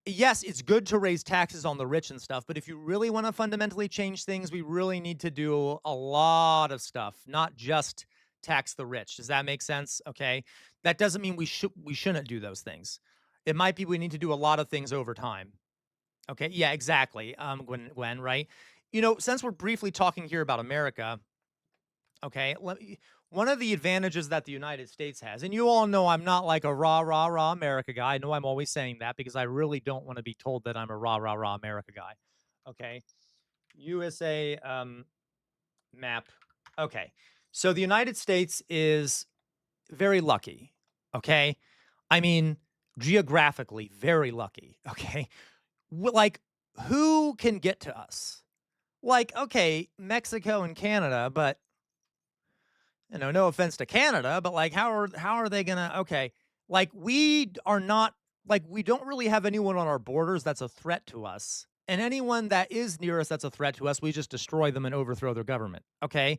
Yes, it's good to raise taxes on the rich and stuff, but if you really want to fundamentally change things, we really need to do a lot of stuff, not just tax the rich. Does that make sense? Okay. That doesn't mean we shouldn't do those things. It might be we need to do a lot of things over time. Okay. Yeah, exactly. Gwen, right? Since we're briefly talking here about America, okay, one of the advantages that the United States has, and you all know I'm not like a rah, rah, rah America guy. I know I'm always saying that because I really don't want to be told that I'm a rah, rah, rah America guy. Okay. USA map. Okay. So the United States is very lucky. Okay. I mean, geographically, very lucky. Okay. Like, who can get to us? Like, okay, Mexico and Canada, but no offense to Canada, but like, how are they gonna? Okay, like we don't really have anyone on our borders that's a threat to us, and anyone that is near us that's a threat to us, we just destroy them and overthrow their government. Okay,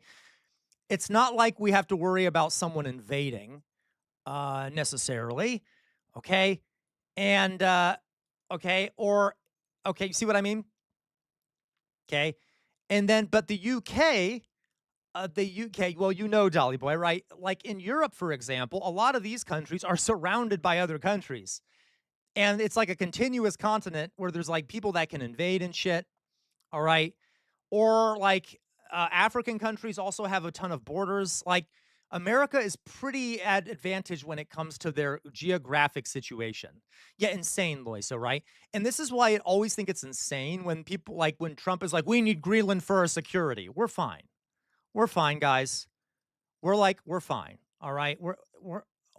it's not like we have to worry about someone invading, necessarily. Okay, and you see what I mean? Okay, and then but the UK. Well, Dolly Boy, right? Like in Europe, for example, a lot of these countries are surrounded by other countries. And it's like a continuous continent where there's like people that can invade and shit. All right. Or like African countries also have a ton of borders. Like America is pretty at advantage when it comes to their geographic situation. Yeah, insane, Loiso, right? And this is why I always think it's insane when people like when Trump is like, we need Greenland for our security. We're fine. We're fine, guys. We're fine. All right.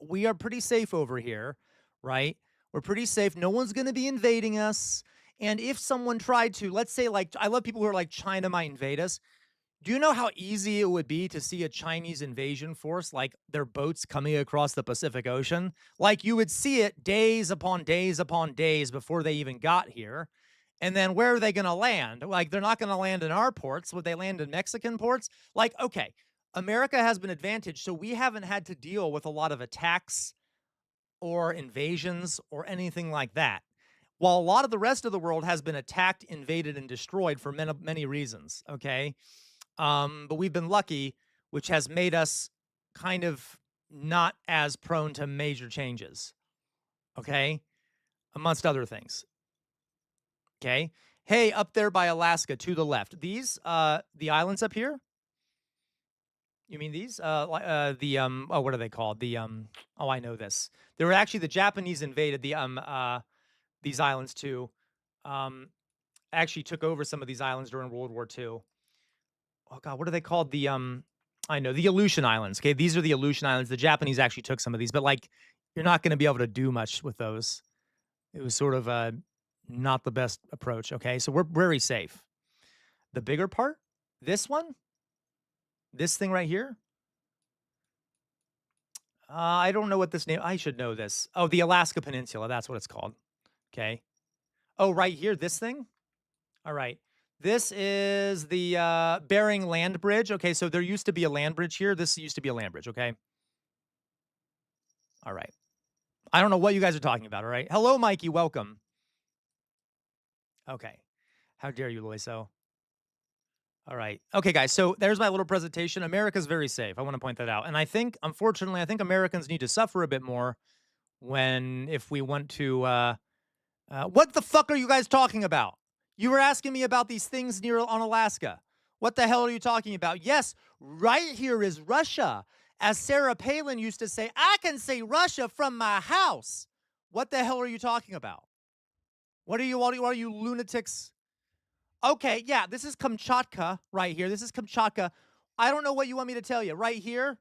We are pretty safe over here, right? We're pretty safe. No one's gonna be invading us. And if someone tried to, let's say, like, I love people who are like, China might invade us. Do you know how easy it would be to see a Chinese invasion force, like their boats coming across the Pacific Ocean? Like you would see it days upon days upon days before they even got here. And then where are they going to land? Like they're not going to land in our ports. Would they land in Mexican ports? Like, okay, America has been advantaged. So we haven't had to deal with a lot of attacks or invasions or anything like that. While a lot of the rest of the world has been attacked, invaded, and destroyed for many, many reasons. Okay. But we've been lucky, which has made us kind of not as prone to major changes. Okay. Amongst other things. Okay. Hey, up there by Alaska to the left. These, the islands up here. You mean these? Oh, what are they called? Oh, I know this. They were actually the Japanese invaded these islands too. Actually took over some of these islands during World War II. Oh God, what are they called? I know the Aleutian Islands. Okay, these are the Aleutian Islands. The Japanese actually took some of these, but like, you're not going to be able to do much with those. It was sort of not the best approach. Okay, so we're very safe. The bigger part, this one, this thing right here. I don't know what this name. I should know this. Oh, the Alaska Peninsula. That's what it's called. Okay. Oh, right here, this thing. All right. This is the Bering Land Bridge. Okay, so there used to be a land bridge here. This used to be a land bridge, okay? All right. I don't know what you guys are talking about, all right? Hello, Mikey. Welcome. Okay. How dare you, Loiso? All right. Okay, guys, so there's my little presentation. America's very safe. I want to point that out. And I think, unfortunately, I think Americans need to suffer a bit more if we want to... what the fuck are you guys talking about? You were asking me about these things on Alaska. What the hell are you talking about? Yes, right here is Russia. As Sarah Palin used to say, I can say Russia from my house. What the hell are you talking about? What are you lunatics? Okay, yeah, this is Kamchatka right here. This is Kamchatka. I don't know what you want me to tell you. Right here,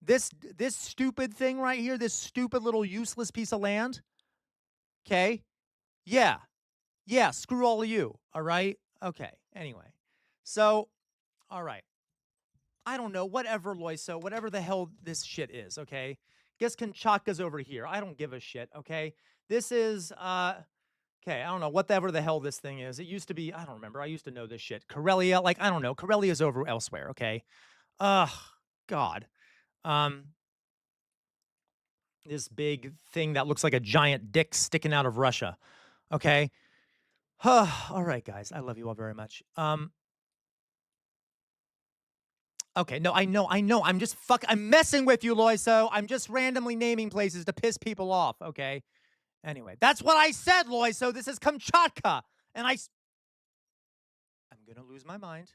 this stupid thing right here, this stupid little useless piece of land. Okay? Yeah. Yeah, screw all of you, all right? Okay, anyway. So, all right. I don't know, whatever, Loiso, whatever the hell this shit is, okay? Guess Kamchatka's over here. I don't give a shit, okay? This is, okay, I don't know, whatever the hell this thing is. It used to be, I don't remember, I used to know this shit. Karelia, like, I don't know, Karelia's over elsewhere, okay? Ugh, God. This big thing that looks like a giant dick sticking out of Russia, okay? All right, guys. I love you all very much. Okay, no, I know. I'm messing with you, Loiso. I'm just randomly naming places to piss people off, okay? Anyway, that's what I said, Loiso. This is Kamchatka. And I'm gonna lose my mind.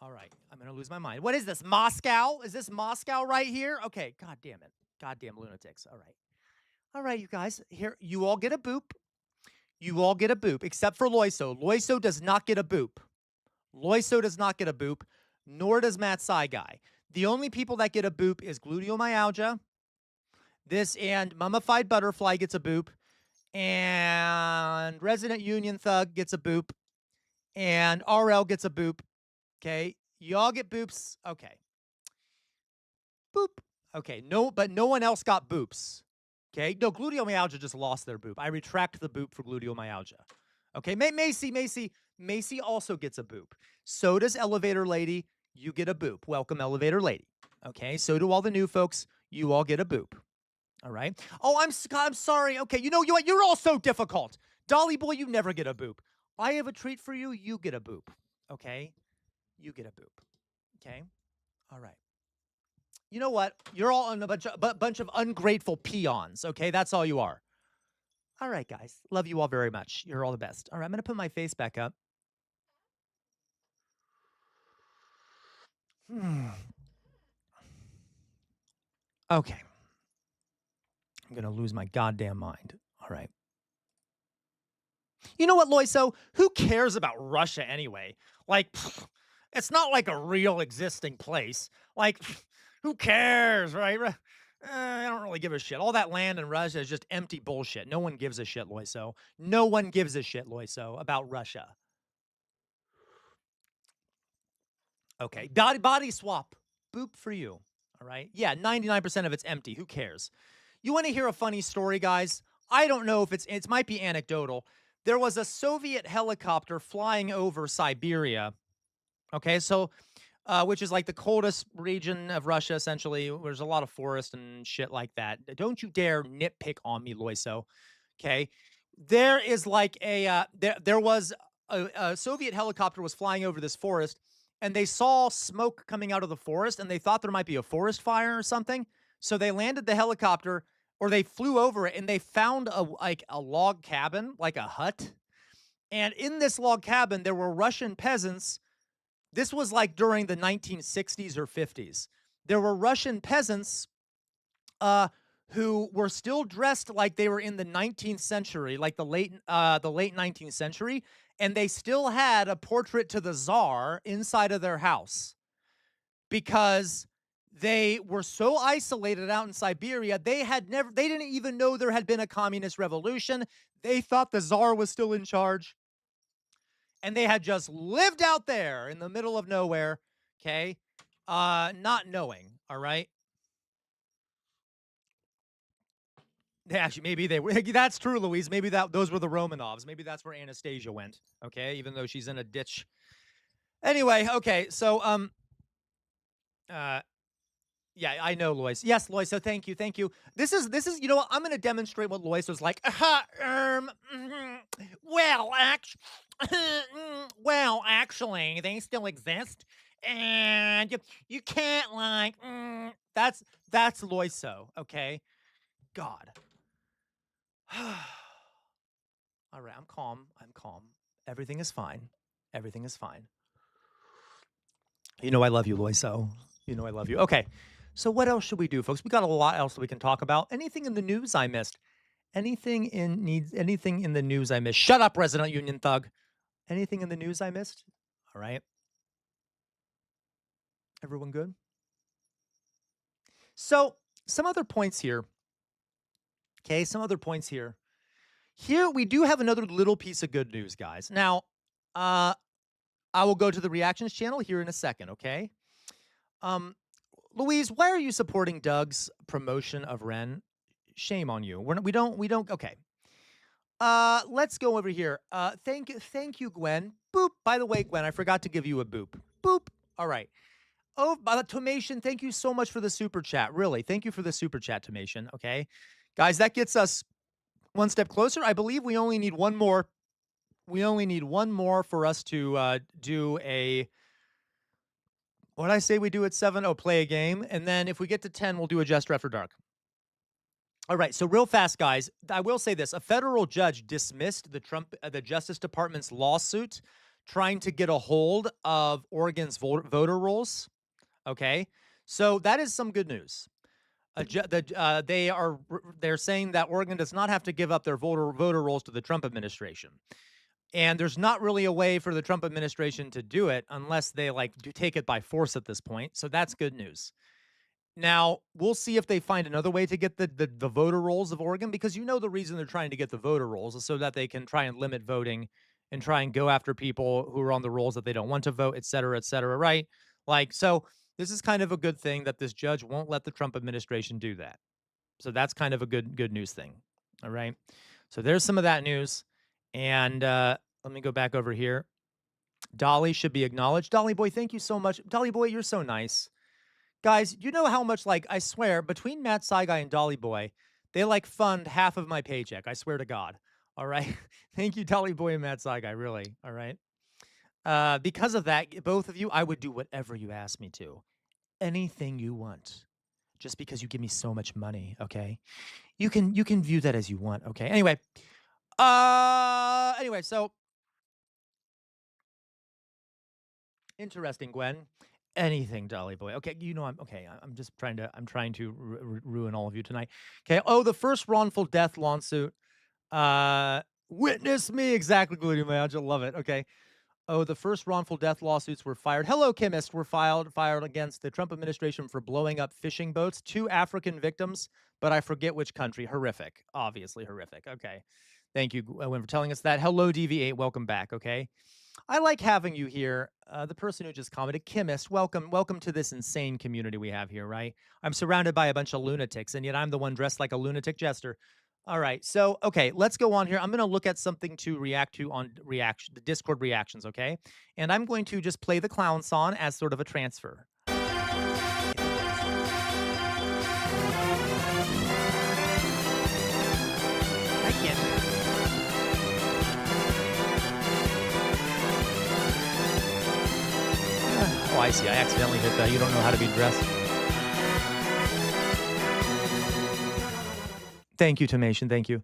All right, I'm gonna lose my mind. What is this, Moscow? Is this Moscow right here? Okay, god damn it. Goddamn lunatics. All right. All right, you guys. Here, you all get a boop. You all get a boop, except for Loiso. Loiso does not get a boop. Loiso does not get a boop, nor does Matt Guy. The only people that get a boop is gluteomyalgia. This and Mummified Butterfly gets a boop. And Resident Union Thug gets a boop. And RL gets a boop. Okay. Y'all get boops. Okay. Boop. Okay. No, but no one else got boops. Okay, no, gluteomyalgia just lost their boop. I retract the boop for gluteomyalgia. Okay, Macy also gets a boop. So does Elevator Lady. You get a boop. Welcome, Elevator Lady. Okay, so do all the new folks. You all get a boop. All right. Oh, I'm sorry. Okay, you know what? You're all so difficult. Dolly Boy, you never get a boop. I have a treat for you. You get a boop. Okay, you get a boop. Okay, all right. You know what? You're all a bunch of ungrateful peons, okay? That's all you are. All right, guys. Love you all very much. You're all the best. All right, I'm going to put my face back up. Okay. I'm going to lose my goddamn mind. All right. You know what, Loiso? Who cares about Russia anyway? Like, it's not like a real existing place. Like, who cares, right? I don't really give a shit. All that land in Russia is just empty bullshit. No one gives a shit, Loiso. No one gives a shit, Loiso, about Russia. Okay, body swap. Boop for you. All right. Yeah, 99% of it's empty. Who cares? You want to hear a funny story, guys? I don't know if it might be anecdotal. There was a Soviet helicopter flying over Siberia. Okay, so which is like the coldest region of Russia, essentially. There's a lot of forest and shit like that. Don't you dare nitpick on me, Loiso. Okay, there is like a there was a Soviet helicopter was flying over this forest, and they saw smoke coming out of the forest, and they thought there might be a forest fire or something. So they landed the helicopter, or they flew over it, and they found a log cabin, like a hut. And in this log cabin, there were Russian peasants. This was like during the 1960s or 50s. There were Russian peasants who were still dressed like they were in the 19th century, like the late 19th century, and they still had a portrait to the Tsar inside of their house because they were so isolated out in Siberia. They didn't even know there had been a communist revolution. They thought the Tsar was still in charge. And they had just lived out there in the middle of nowhere, okay? Not knowing, all right? Actually, maybe they were. That's true, Louise. Maybe those were the Romanovs. Maybe that's where Anastasia went, okay? Even though she's in a ditch. Anyway, okay, so, yeah, I know, Lois. Yes, Lois, so thank you. This is, you know what? I'm going to demonstrate what Lois was like. Well, actually, they still exist. And you can't, like, that's Loiso, okay? God. All right, I'm calm. Everything is fine. You know I love you, Loiso. You know I love you. Okay, so what else should we do, folks? We got a lot else that we can talk about. Anything in the news I missed? Anything in the news I missed? Shut up, Resident Union Thug. Anything in the news I missed? All right. Everyone good? So, some other points here. Okay, some other points here. Here we do have another little piece of good news, guys. Now, I will go to the reactions channel here in a second, okay? Louise, why are you supporting Doug's promotion of Ren? Shame on you. We don't. Okay. Let's go over here. Thank you, Gwen. Boop. By the way, Gwen, I forgot to give you a boop. Boop. All right. Oh, Tomation, thank you so much for the super chat. Really, thank you for the super chat, Tomation. Okay, guys, that gets us one step closer. I believe we only need one more. We only need one more for us to do a. What did I say we do at 7? Oh, play a game, and then if we get to 10, we'll do a Jester After Dark. All right, so real fast, guys, I will say this. A federal judge dismissed the Justice Department's lawsuit trying to get a hold of Oregon's voter rolls. Okay, so that is some good news. They're saying that Oregon does not have to give up their voter rolls to the Trump administration. And there's not really a way for the Trump administration to do it unless they do take it by force at this point. So that's good news. Now, we'll see if they find another way to get the voter rolls of Oregon, because the reason they're trying to get the voter rolls is so that they can try and limit voting and try and go after people who are on the rolls that they don't want to vote, et cetera, right? So this is kind of a good thing that this judge won't let the Trump administration do that. So that's kind of a good news thing. All right. So there's some of that news. And let me go back over here. Dolly should be acknowledged. Dolly boy, thank you so much. Dolly boy, you're so nice. Guys, you know how much, I swear, between Matt Saigai and Dolly boy, they fund half of my paycheck. I swear to God. All right. Thank you, Dolly boy and Matt Saigai. Really. All right. Because of that, both of you, I would do whatever you ask me to. Anything you want. Just because you give me so much money, okay? You can view that as you want, okay? Anyway, so interesting, Gwen. anything, Dolly boy. Okay, you know I'm okay. I'm just trying to ruin all of you tonight. Okay. Oh, the first wrongful death lawsuit. Witness me exactly, Gluteum Myalgia. Love it. Okay. Oh, the first wrongful death lawsuits were fired. Hello, chemist. Were filed against the Trump administration for blowing up fishing boats. 2 African victims, but I forget which country. Horrific. Obviously horrific. Okay. Thank you, Gwen, for telling us that. Hello, DV8. Welcome back. Okay. I like having you here. The person who just commented, chemist, welcome to this insane community we have here, right? I'm surrounded by a bunch of lunatics, and yet I'm the one dressed like a lunatic jester. All right, so, okay, let's go on here. I'm going to look at something to react to on the Discord reactions, okay? And I'm going to just play the clown song as sort of a transfer. I can't. Oh, I see. I accidentally hit that. You don't know how to be dressed. Thank you, Tomation. Thank you.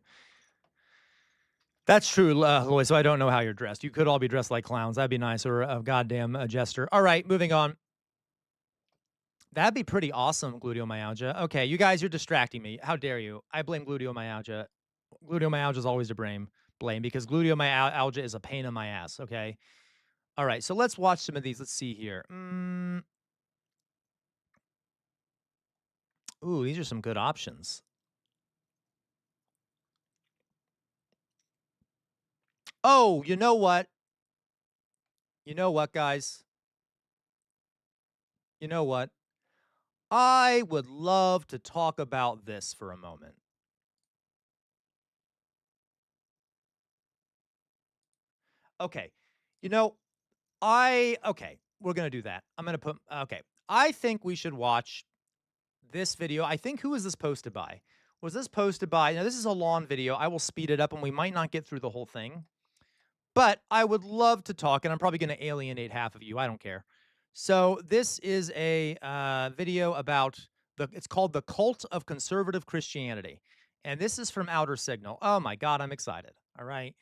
That's true, Lois. So I don't know how you're dressed. You could all be dressed like clowns. That'd be nice. Or a goddamn jester. All right, moving on. That'd be pretty awesome, gluteomyalgia. Okay, you guys, you're distracting me. How dare you? I blame gluteomyalgia. Gluteomyalgia is always to blame because gluteomyalgia is a pain in my ass, okay? All right, so let's watch some of these. Let's see here. Ooh, these are some good options. Oh, you know what? You know what, guys? You know what? I would love to talk about this for a moment. Okay. You know, okay, we're going to do that. I'm going to put, okay. I think we should watch this video. I think, who was this posted by? Was this posted by, now this is a long video. I will speed it up and we might not get through the whole thing. But I would love to talk, and I'm probably going to alienate half of you. I don't care. So this is a video about, it's called The Cult of Conservative Christianity. And this is from Outer Signal. Oh my God, I'm excited. All right.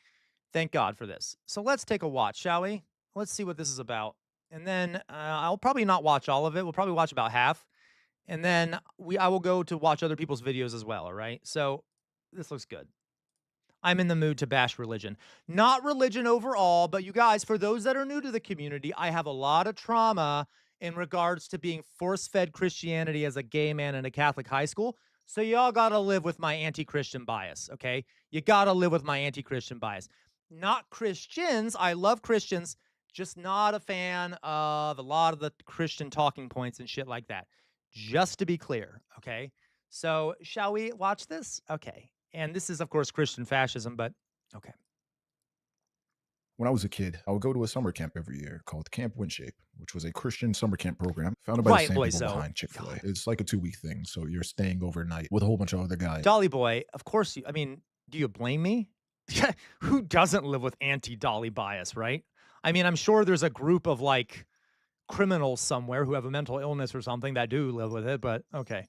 Thank God for this. So let's take a watch, shall we? Let's see what this is about. And then I'll probably not watch all of it. We'll probably watch about half. And then I will go to watch other people's videos as well, all right? So this looks good. I'm in the mood to bash religion. Not religion overall, but you guys, for those that are new to the community, I have a lot of trauma in regards to being force-fed Christianity as a gay man in a Catholic high school. So y'all got to live with my anti-Christian bias, okay? You got to live with my anti-Christian bias. Not Christians. I love Christians, just not a fan of a lot of the Christian talking points and shit like that. Just to be clear, okay? So shall we watch this? Okay. And this is, of course, Christian fascism, but okay. When I was a kid, I would go to a summer camp every year called Camp Windshape, which was a Christian summer camp program founded by the same people behind Chick-fil-A. It's like a 2-week thing, so you're staying overnight with a whole bunch of other guys. Dolly Boy, of course, I mean, do you blame me? Who doesn't live with anti-Dolly bias, right? I mean, I'm sure there's a group of, like, criminals somewhere who have a mental illness or something that do live with it, but okay.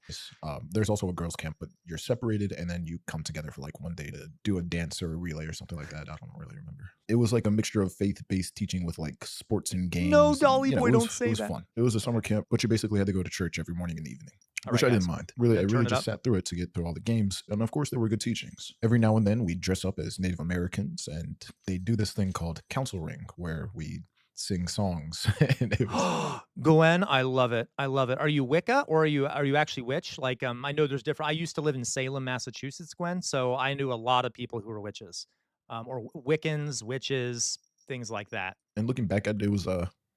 There's also a girls camp, but you're separated and then you come together for like one day to do a dance or a relay or something like that. I don't really remember. It was like a mixture of faith-based teaching with like sports and games. No, Dolly Boy, don't say that. It was fun. It was a summer camp, but you basically had to go to church every morning and evening. Which I didn't mind. Really, I really just sat through it to get through all the games. And of course, there were good teachings. Every now and then, we'd dress up as Native Americans, and they do this thing called Council Ring, where we sing songs. And it was... Gwen, I love it. I love it. Are you Wicca or are you actually witch? Like, I know there's different. I used to live in Salem, Massachusetts, Gwen, so I knew a lot of people who were witches, or Wiccans, witches, things like that. And looking back at it, it was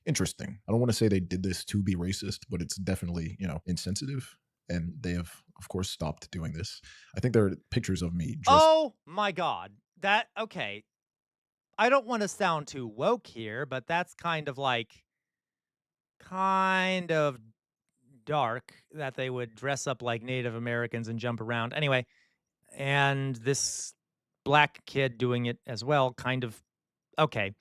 interesting. I don't want to say they did this to be racist, but it's definitely, insensitive. And they have, of course, stopped doing this. I think there are pictures of me. Oh my God. Okay. I don't want to sound too woke here, but that's kind of dark that they would dress up like Native Americans and jump around. Anyway, and this black kid doing it as well, kind of, okay.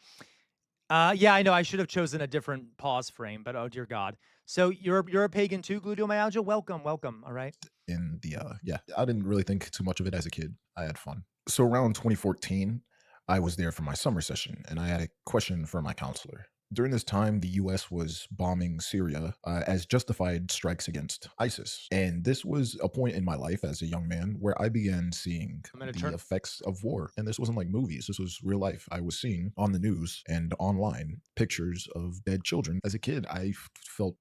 Yeah, I know I should have chosen a different pause frame, but oh dear God. So you're a pagan too, gluteomyalgia? Welcome. All right. In the, yeah, I didn't really think too much of it as a kid. I had fun. So around 2014, I was there for my summer session and I had a question for my counselor. During this time, the U.S. was bombing Syria as justified strikes against ISIS. And this was a point in my life as a young man where I began seeing the effects of war. And this wasn't like movies. This was real life. I was seeing on the news and online pictures of dead children. As a kid, I felt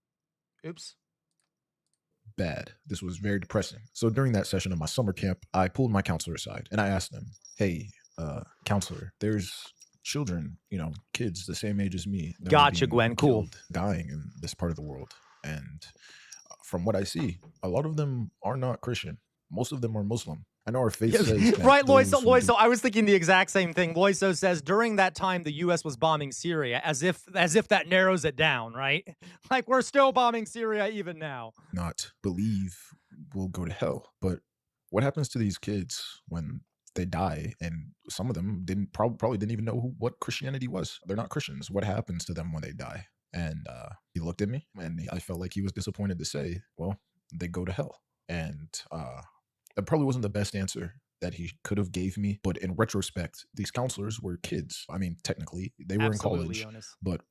bad. This was very depressing. So during that session of my summer camp, I pulled my counselor aside and I asked him, hey, counselor, there's children, kids the same age as me. Gotcha, Gwen. Cool. Dying in this part of the world. And from what I see, a lot of them are not Christian. Most of them are Muslim. I know our faith says that right, Loiso. I was thinking the exact same thing. Loiso says during that time the U.S. was bombing Syria, as if that narrows it down, right? Like we're still bombing Syria even now. Not believe will go to hell, but what happens to these kids when they die? And some of them probably didn't even know what Christianity was. They're not Christians. What happens to them when they die? And he looked at me, and I felt like he was disappointed to say, well, they go to hell. And that probably wasn't the best answer that he could have gave me. But in retrospect, these counselors were kids. I mean, technically, they were in college. But,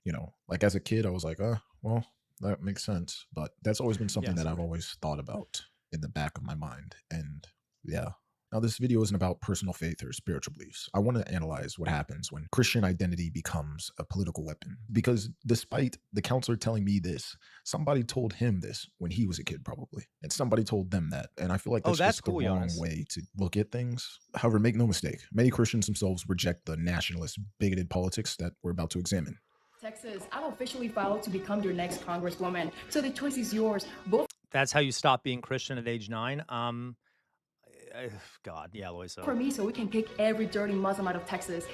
like as a kid, I was like, well, that makes sense. But that's always been something that I've always thought about in the back of my mind. And yeah. Now, this video isn't about personal faith or spiritual beliefs. I want to analyze what happens when Christian identity becomes a political weapon. Because despite the counselor telling me this, somebody told him this when he was a kid, probably. And somebody told them that. And I feel like that's just the wrong way to look at things. However, make no mistake, many Christians themselves reject the nationalist, bigoted politics that we're about to examine. Texas, I've officially filed to become your next congresswoman. So the choice is yours. That's how you stop being Christian at age 9. God, yeah, Loiso. For me, so we can kick every dirty Muslim out of Texas.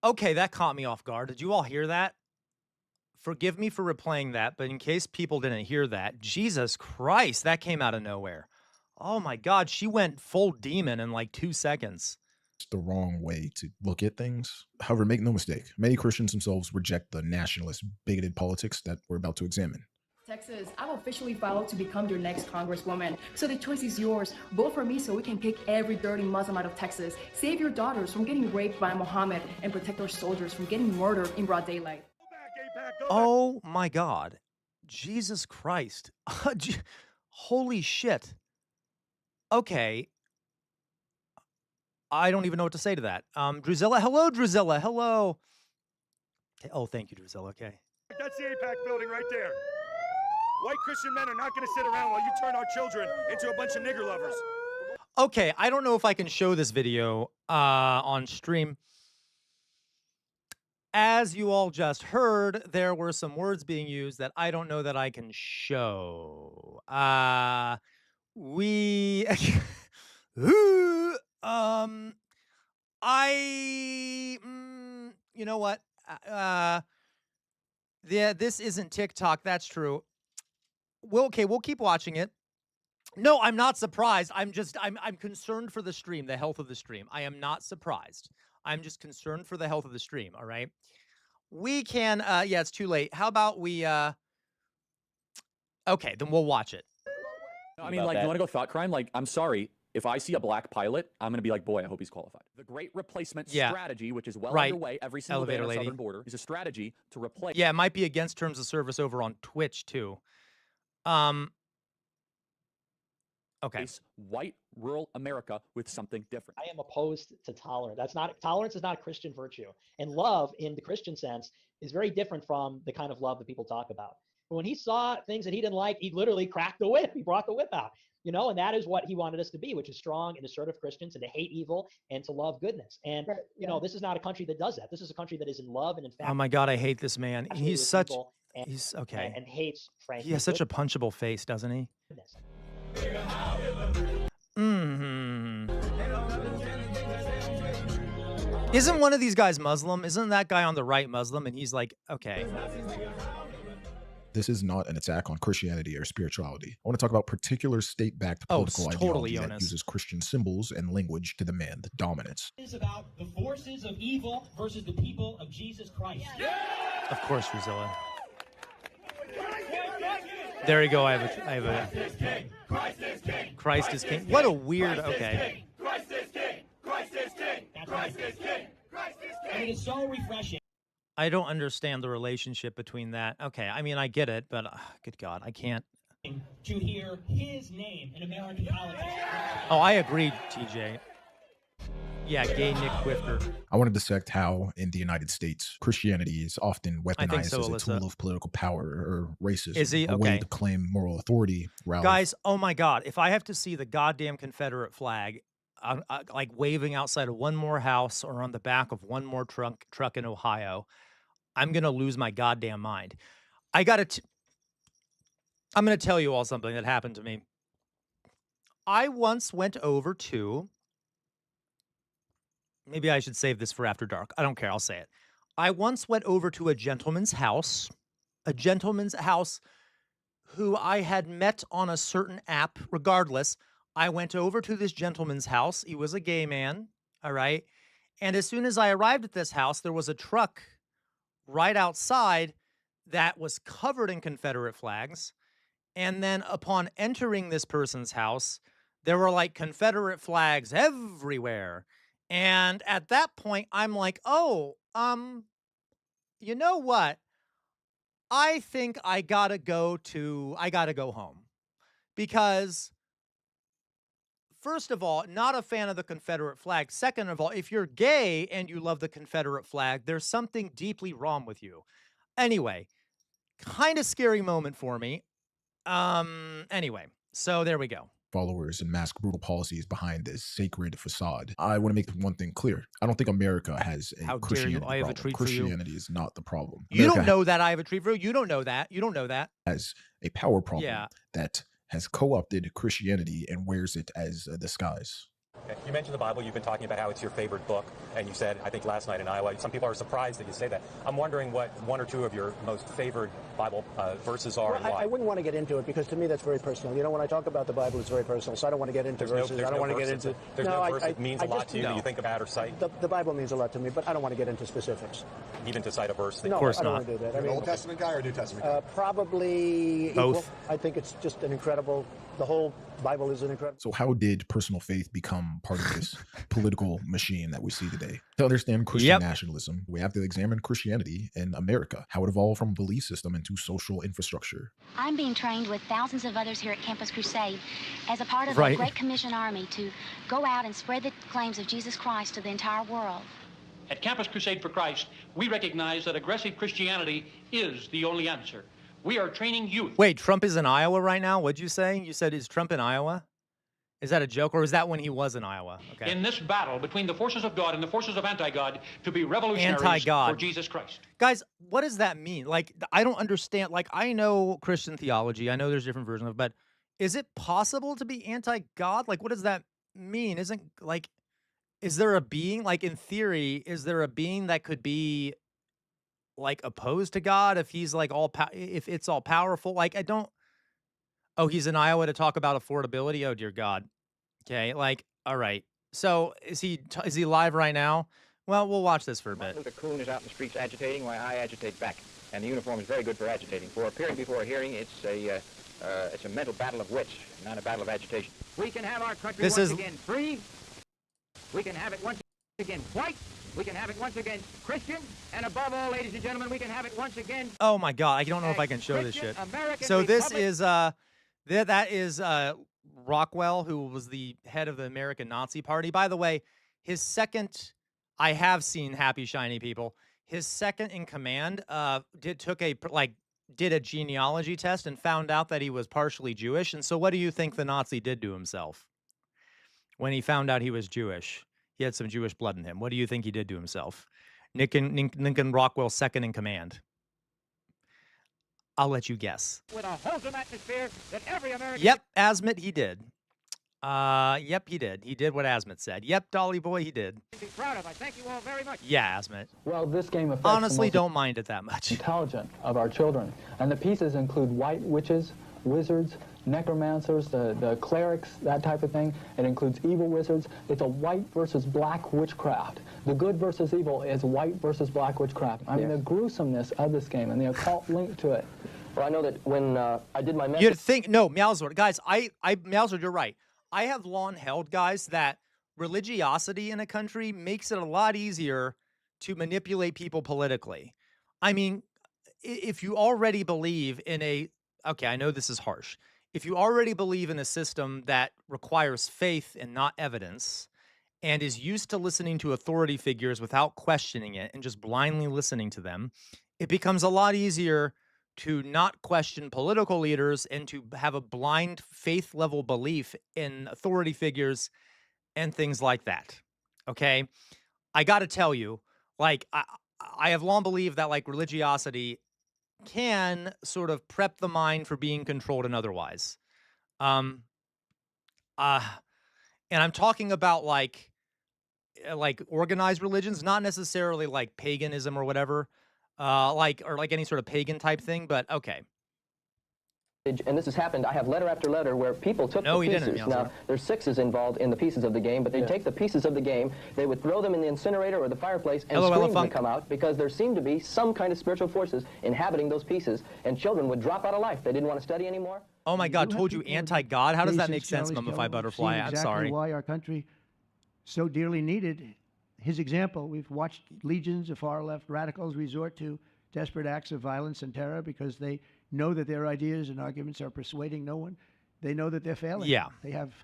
Okay, that caught me off guard. Did you all hear that? Forgive me for replaying that, but in case people didn't hear that, Jesus Christ, that came out of nowhere. Oh my God, she went full demon in like 2 seconds. It's the wrong way to look at things. However, make no mistake, many Christians themselves reject the nationalist, bigoted politics that we're about to examine. Texas, I've officially filed to become your next congresswoman. So the choice is yours. Vote for me so we can kick every dirty Muslim out of Texas. Save your daughters from getting raped by Mohammed and protect our soldiers from getting murdered in broad daylight. Oh my God. Jesus Christ. Holy shit. Okay. I don't even know what to say to that. Drusilla. Hello, Drusilla. Hello. Okay. Oh, thank you, Drusilla. Okay. That's the APAC building right there. White Christian men are not going to sit around while you turn our children into a bunch of nigger lovers. Okay, I don't know if I can show this video on stream. As you all just heard, there were some words being used that I don't know that I can show. You know what? Yeah, this isn't TikTok. That's true. Well, okay, we'll keep watching it. No, I'm not surprised. I'm concerned for the stream, the health of the stream. I am not surprised. I'm just concerned for the health of the stream, all right? We can, yeah, it's too late. How about we, okay, then we'll watch it. I mean, like, you want to go thought crime? Like, I'm sorry. If I see a black pilot, I'm going to be like, boy, I hope he's qualified. The Great Replacement Strategy, which is well underway every single day on the southern border, is a strategy to replace... Yeah, it might be against terms of service over on Twitch, too. Okay. White rural America with something different. I am opposed to tolerance. Tolerance is not a Christian virtue. And love, in the Christian sense, is very different from the kind of love that people talk about. But when he saw things that he didn't like, he literally cracked the whip. He brought the whip out. And that is what he wanted us to be, which is strong and assertive Christians, and to hate evil and to love goodness. And, this is not a country that does that. This is a country that is in love and in fact. Oh my God, I hate this man. He's such, he's okay. And hates, frankly. He has such a punchable face, doesn't he? Mm-hmm. Isn't one of these guys Muslim? Isn't that guy on the right Muslim? And he's like, okay. This is not an attack on Christianity or spirituality. I want to talk about particular state-backed political ideology that uses Christian symbols and language to demand dominance. It is about the forces of evil versus the people of Jesus Christ. Yeah! Of course, Drusilla. There you go. I have a. Christ is king. Christ is king. What a weird. Okay. Christ is king. Christ is king. Christ is king. Christ is king. And it is so refreshing. I don't understand the relationship between that. Okay, I mean, I get it, but good God, I can't. To hear his name in American politics. Oh, I agree, TJ. Yeah, gay Nick Quifter. I want to dissect how, in the United States, Christianity is often weaponized so, as a Alyssa. tool of political power or racism. Is he? A way Okay. to claim moral authority. Guys, oh my God, if I have to see the goddamn Confederate flag, like waving outside of one more house or on the back of one more truck in Ohio, I'm gonna lose my goddamn mind. I'm gonna tell you all something that happened to me. I once went over to. Maybe I should save this for after dark. I don't care. I'll say it. I once went over to a gentleman's house who I had met on a certain app. Regardless, I went over to this gentleman's house. He was a gay man. All right. And as soon as I arrived at this house, there was a truck right outside that was covered in Confederate flags. And then upon entering this person's house, there were like Confederate flags everywhere. And at that point, I'm like, oh, you know what? I think I gotta go home. Because, first of all, not a fan of the Confederate flag. Second of all, if you're gay and you love the Confederate flag, there's something deeply wrong with you. Anyway, kind of scary moment for me. Anyway, so there we go. Followers and mask brutal policies behind this sacred facade. I want to make one thing clear. I don't think America has a Christianity I have a problem. treat for you. Christianity is not the problem. You America don't know that I have a treat for you. You don't know that. You don't know that. has a power problem Yeah. that has co-opted Christianity and wears it as a disguise. You mentioned the Bible. You've been talking about how it's your favorite book, and you said, I think last night in Iowa, some people are surprised that you say that. I'm wondering what one or two of your most favorite Bible verses are and why. I wouldn't want to get into it because to me that's very personal. You know, when I talk about the Bible, it's very personal, so I don't want to get into verses. I don't want to get into. There's no verse that means a lot to you that you think about or cite? The Bible means a lot to me, but I don't want to get into specifics. Even to cite a verse? No, of course I don't not. want to do that. You're an Old Testament guy or New Testament guy? Probably Both. Equal. I think it's just an incredible. The whole Bible is an incredible. So how did personal faith become part of this political machine that we see today? To understand Christian nationalism, we have to examine Christianity in America, how it evolved from belief system into social infrastructure. I'm being trained with thousands of others here at Campus Crusade as a part of Right. a Great Commission Army to go out and spread the claims of Jesus Christ to the entire world. At Campus Crusade for Christ, we recognize that aggressive Christianity is the only answer. We are training youth. Wait, Trump is in Iowa right now? What'd you say? You said, is Trump in Iowa? Is that a joke, or is that when he was in Iowa? Okay. In this battle between the forces of God and the forces of anti-God to be revolutionaries Anti-God. for Jesus Christ. Guys, what does that mean? Like, I don't understand. Like, I know Christian theology. I know there's different versions of it, but is it possible to be anti-God? Like, what does that mean? Is there a being, like, in theory, is there a being that could be, like, opposed to God if he's, like, if it's all powerful? Like, I don't. Oh, he's in Iowa to talk about affordability? Oh, dear God. Okay, like, all right. So is he live right now? Well, we'll watch this for a bit. Martin Luther Coon is out in the streets agitating while I agitate back. And the uniform is very good for agitating. For appearing before a hearing, it's a mental battle of wits, not a battle of agitation. We can have our country once again free. We can have it once again white. We can have it once again Christian. And above all, ladies and gentlemen, we can have it once again. Oh my God, I don't know if I can show this shit. So this is that is Rockwell, who was the head of the American Nazi Party. By the way, his second, I have seen Happy Shiny People. His second in command did a genealogy test and found out that he was partially Jewish. And so what do you think the Nazi did to himself when he found out he was Jewish? He had some Jewish blood in him. What do you think he did to himself? Lincoln Rockwell, second in command. I'll let you guess. With a wholesome atmosphere that every American... Yep, Asmit, he did. Yep, he did. He did what Asmit said. Yep, Dolly boy, he did. Be proud of. I thank you all very much. Yeah, Asmit. Well, this game affects honestly the most don't mind it that much. Intelligent of our children, and the pieces include white witches, wizards, necromancers, the clerics, that type of thing. It includes evil wizards. It's a white versus black witchcraft. The good versus evil is white versus black witchcraft. I mean, the gruesomeness of this game and the occult link to it. Well, I know that when I did my You'd think, no, Meowsword, guys, Meowsword, you're right. I have long held, guys, that religiosity in a country makes it a lot easier to manipulate people politically. I mean, if you already believe in a, okay, I know this is harsh. If you already believe in a system that requires faith and not evidence, and is used to listening to authority figures without questioning it and just blindly listening to them, it becomes a lot easier to not question political leaders and to have a blind faith level belief in authority figures and things like that. Okay. I got to tell you, like, I have long believed that like religiosity can sort of prep the mind for being controlled and otherwise. Um, uh, and I'm talking about like organized religions, not necessarily like paganism or whatever, or like any sort of pagan type thing, but okay. And this has happened. I have letter after letter where people took the pieces. Now, there's sixes involved in the pieces of the game, but they take the pieces of the game, they would throw them in the incinerator or the fireplace, and screams would come out because there seemed to be some kind of spiritual forces inhabiting those pieces, and children would drop out of life. They didn't want to study anymore. Oh my God, told you anti-God? How does that make sense, Mummified Butterfly? I'm sorry. Why our country so dearly needed his example. We've watched legions of far-left radicals resort to desperate acts of violence and terror because they know that their ideas and arguments are persuading no one. They know that they're failing. Yeah. They have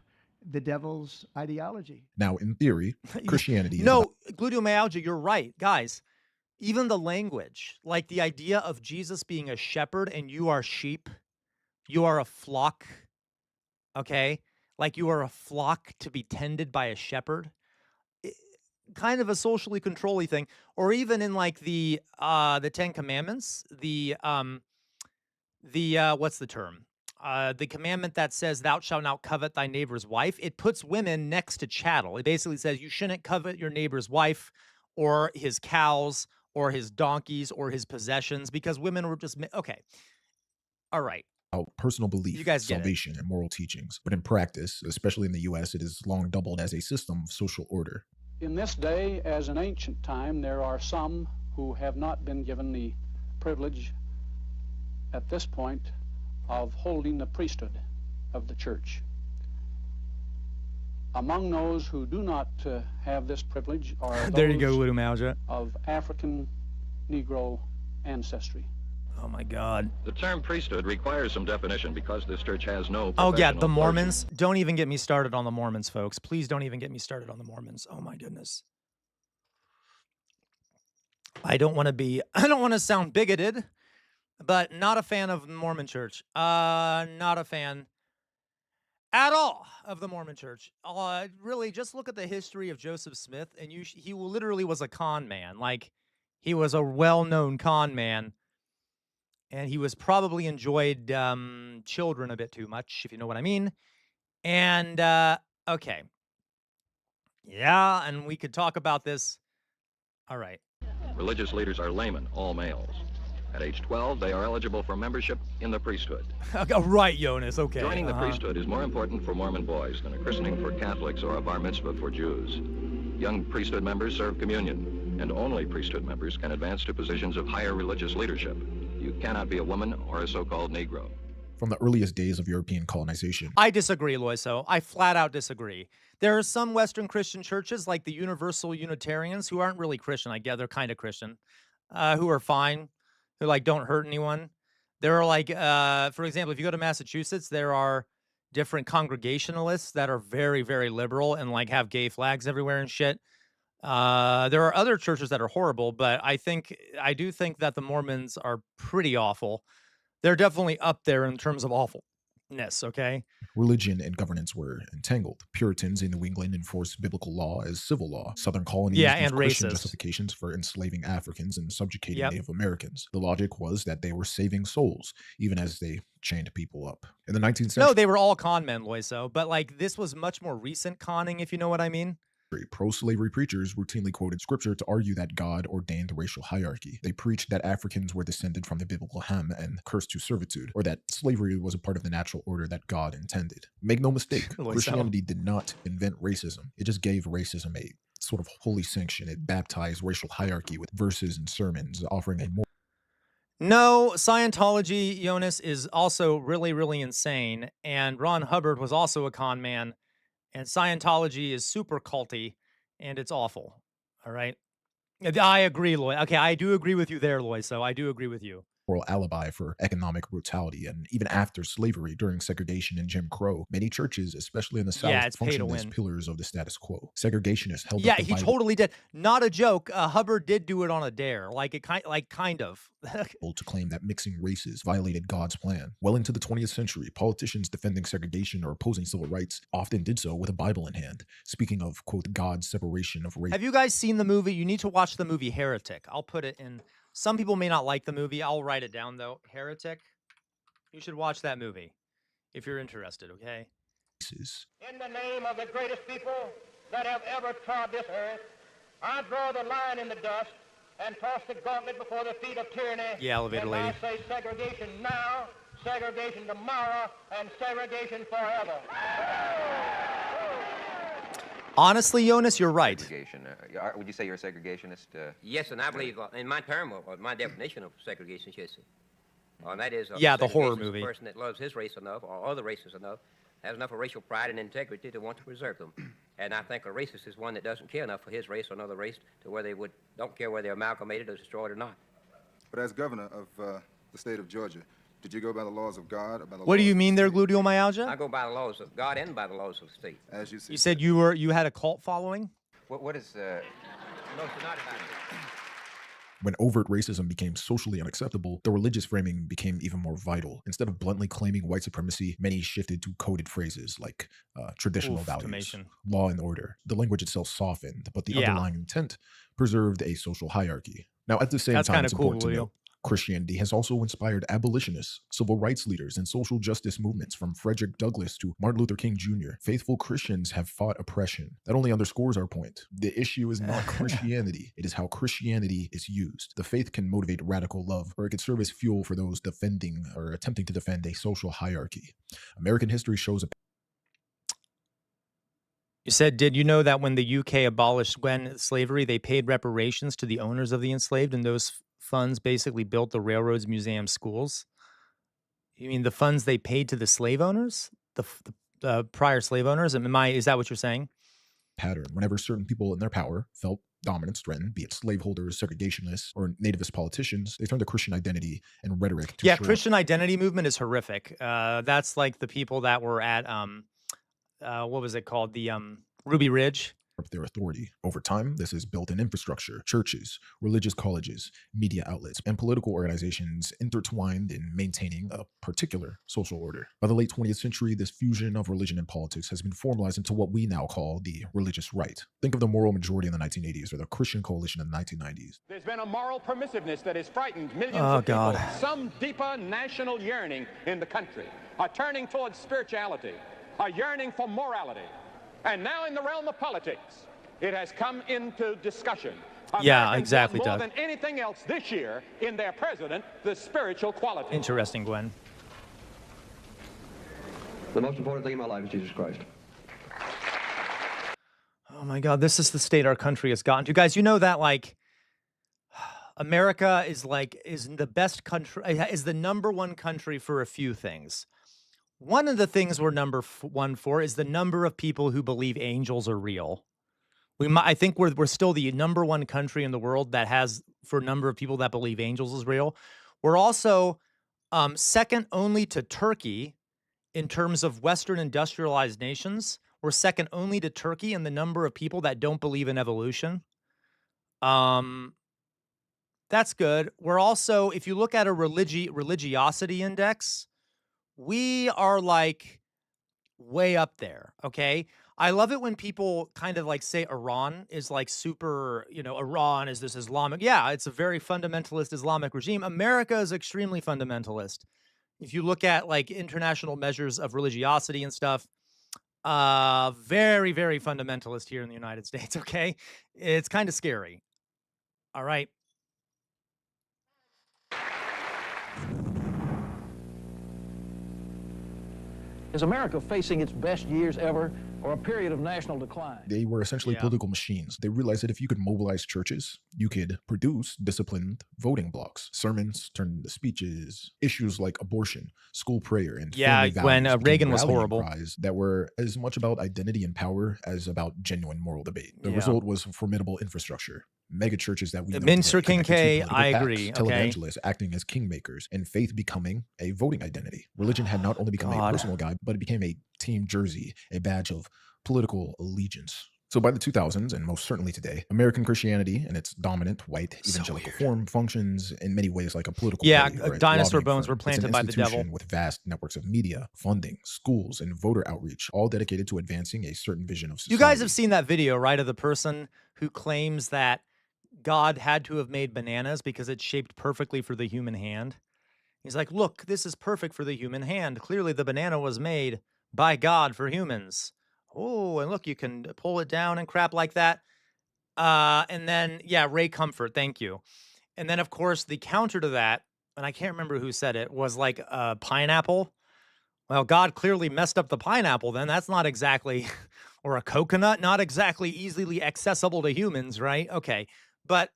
the devil's ideology. Now, in theory, Christianity is No, gluteomyalgia, you're right. Guys, even the language, like the idea of Jesus being a shepherd and you are sheep, you are a flock, okay? Like you are a flock to be tended by a shepherd. Kind of a socially controlling thing. Or even in like the Ten Commandments, what's the term? The commandment that says, thou shalt not covet thy neighbor's wife, it puts women next to chattel. It basically says you shouldn't covet your neighbor's wife or his cows or his donkeys or his possessions because women were just, okay. All right. Personal belief, you guys salvation, and moral teachings. But in practice, especially in the U.S., it is long doubled as a system of social order. In this day, as in ancient time, there are some who have not been given the privilege at this point of holding the priesthood of the church. Among those who do not have this privilege are those there you go, Ludomauja. Of African Negro ancestry. Oh my God. The term priesthood requires some definition because this church has no Oh yeah, the Mormons. Don't even get me started on the Mormons, folks. Please don't even get me started on the Mormons. Oh my goodness. I don't want to sound bigoted, but not a fan of the Mormon church. Not a fan at all of the Mormon church. Really, just look at the history of Joseph Smith, and he literally was a con man. Like, he was a well-known con man, and he was probably enjoyed children a bit too much, if you know what I mean. And, okay. Yeah, and we could talk about this. All right. Religious leaders are laymen, all males. At age 12, they are eligible for membership in the priesthood. Right, Jonas, okay. Joining the priesthood is more important for Mormon boys than a christening for Catholics or a bar mitzvah for Jews. Young priesthood members serve communion, and only priesthood members can advance to positions of higher religious leadership. You cannot be a woman or a so-called Negro. From the earliest days of European colonization. I disagree, Loiso. I flat out disagree. There are some Western Christian churches, like the Universal Unitarians, who aren't really Christian. I guess they're kind of Christian, who are fine, who like don't hurt anyone. There are like, for example, if you go to Massachusetts, there are different Congregationalists that are very, very liberal and like have gay flags everywhere and shit. There are other churches that are horrible, but I do think that the Mormons are pretty awful. They're definitely up there in terms of awfulness, okay? Religion and governance were entangled. Puritans in New England enforced biblical law as civil law. Southern colonies used Christian justifications for enslaving Africans and subjugating Native Americans. The logic was that they were saving souls, even as they chained people up. In the 19th century... No, they were all con men, Loiso, but like this was much more recent conning, if you know what I mean. Pro-slavery preachers routinely quoted scripture to argue that God ordained the racial hierarchy. They preached that Africans were descended from the biblical Ham and cursed to servitude, or that slavery was a part of the natural order that God intended. Make no mistake, Christianity did not invent racism. It just gave racism a sort of holy sanction. It baptized racial hierarchy with verses and sermons, offering a more... No, Scientology, Jonas, is also really, really insane, and Ron Hubbard was also a con man. And Scientology is super culty, and it's awful, all right? I agree, Loy. Okay, I do agree with you there, Loy. So I do agree with you. Moral alibi for economic brutality, and even after slavery, during segregation and Jim Crow, many churches, especially in the South, functioned as pillars of the status quo. Segregationists held up the he Bible totally did. Not a joke. Hubbard did do it on a dare, kind of. to claim that mixing races violated God's plan. Well into the 20th century, politicians defending segregation or opposing civil rights often did so with a Bible in hand, speaking of, quote, God's separation of race. Have you guys seen the movie? You need to watch the movie Heretic. I'll put it in. Some people may not like the movie. I'll write it down, though. Heretic. You should watch that movie if you're interested, okay? In the name of the greatest people that have ever trod this earth, I draw the line in the dust and toss the gauntlet before the feet of tyranny. Yeah, elevator and lady. I say segregation now, segregation tomorrow, and segregation forever. Honestly, Jonas, you're right. Segregation. Would you say you're a segregationist? Yes, and I believe in my term, or my definition of segregation, yes, and that is the horror movie. A person that loves his race enough, or other races enough, has enough of racial pride and integrity to want to preserve them. And I think a racist is one that doesn't care enough for his race or another race to where they don't care whether they're amalgamated or destroyed or not. But as governor of the state of Georgia, did you go by the laws of God? Or by the What do you mean there, gluteal myalgia? I go by the laws of God and by the laws of the state. As you see. You said you had a cult following? What is... No, it's not about it. When overt racism became socially unacceptable, the religious framing became even more vital. Instead of bluntly claiming white supremacy, many shifted to coded phrases like traditional values, law and order. The language itself softened, but the underlying intent preserved a social hierarchy. Now, at the same time, it's important to note, Christianity has also inspired abolitionists, civil rights leaders, and social justice movements from Frederick Douglass to Martin Luther King Jr. Faithful Christians have fought oppression. That only underscores our point. The issue is not Christianity. It is how Christianity is used. The faith can motivate radical love, or it could serve as fuel for those defending or attempting to defend a social hierarchy. American history shows a... You said, did you know that when the UK abolished slavery, they paid reparations to the owners of the enslaved, and those funds basically built the railroads, museums, schools? You mean the funds they paid to the slave owners, the prior slave owners? Is that what you're saying? Pattern. Whenever certain people in their power felt dominance threatened, be it slaveholders, segregationists, or nativist politicians, they turned to Christian identity and rhetoric to Christian identity movement is horrific. That's like the people that were at what was it called? The Ruby Ridge. Their authority. Over time, this has built an infrastructure, churches, religious colleges, media outlets, and political organizations intertwined in maintaining a particular social order. By the late 20th century, this fusion of religion and politics has been formalized into what we now call the religious right. Think of the moral majority in the 1980s or the Christian coalition in the 1990s. There's been a moral permissiveness that has frightened millions of people. Some deeper national yearning in the country, a turning towards spirituality, a yearning for morality. And now in the realm of politics, it has come into discussion. Exactly, more Doug. than anything else this year in their president, the spiritual quality. Interesting, Gwen. The most important thing in my life is Jesus Christ. Oh my God, this is the state our country has gotten to. Guys, you know that America is the best country, is the number one country for a few things. One of the things we're number one for is the number of people who believe angels are real. I think we're still the number one country in the world that has, for a number of people that believe angels is real. We're also second only to Turkey in terms of Western industrialized nations. We're second only to Turkey in the number of people that don't believe in evolution. That's good. We're also, if you look at a religiosity index, we are way up there, okay? I love it when people kind of say Iran is super, Iran is this Islamic. Yeah, it's a very fundamentalist Islamic regime. America is extremely fundamentalist. If you look at international measures of religiosity and stuff, very, very fundamentalist here in the United States, okay? It's kind of scary. All right. Is America facing its best years ever, or a period of national decline? They were essentially political machines. They realized that if you could mobilize churches, you could produce disciplined voting blocks. Sermons turned into speeches, issues like abortion, school prayer, and family values when Reagan was horrible. Cries that were as much about identity and power as about genuine moral debate. The result was formidable infrastructure. mega churches that we know Minster today, connected to Kincaid, political I acts, agree. Okay. televangelists acting as kingmakers, and faith becoming a voting identity. Religion had not only become a personal guide, but it became a team jersey, a badge of political allegiance. So by the 2000s, and most certainly today, American Christianity in its dominant white evangelical form functions in many ways like a political party or a dinosaur lobbying bones firm. were planted by the devil. It's an institution with vast networks of media, funding, schools, and voter outreach, all dedicated to advancing a certain vision of society. You guys have seen that video, right, of the person who claims that God had to have made bananas because it's shaped perfectly for the human hand. He's like, look, this is perfect for the human hand. Clearly the banana was made by God for humans. Oh, and look, you can pull it down and crap like that. And then, yeah, Ray Comfort, thank you. And then, of course, the counter to that, and I can't remember who said it, was like a pineapple. Well, God clearly messed up the pineapple then. That's not exactly, or a coconut, not exactly easily accessible to humans, right? Okay, but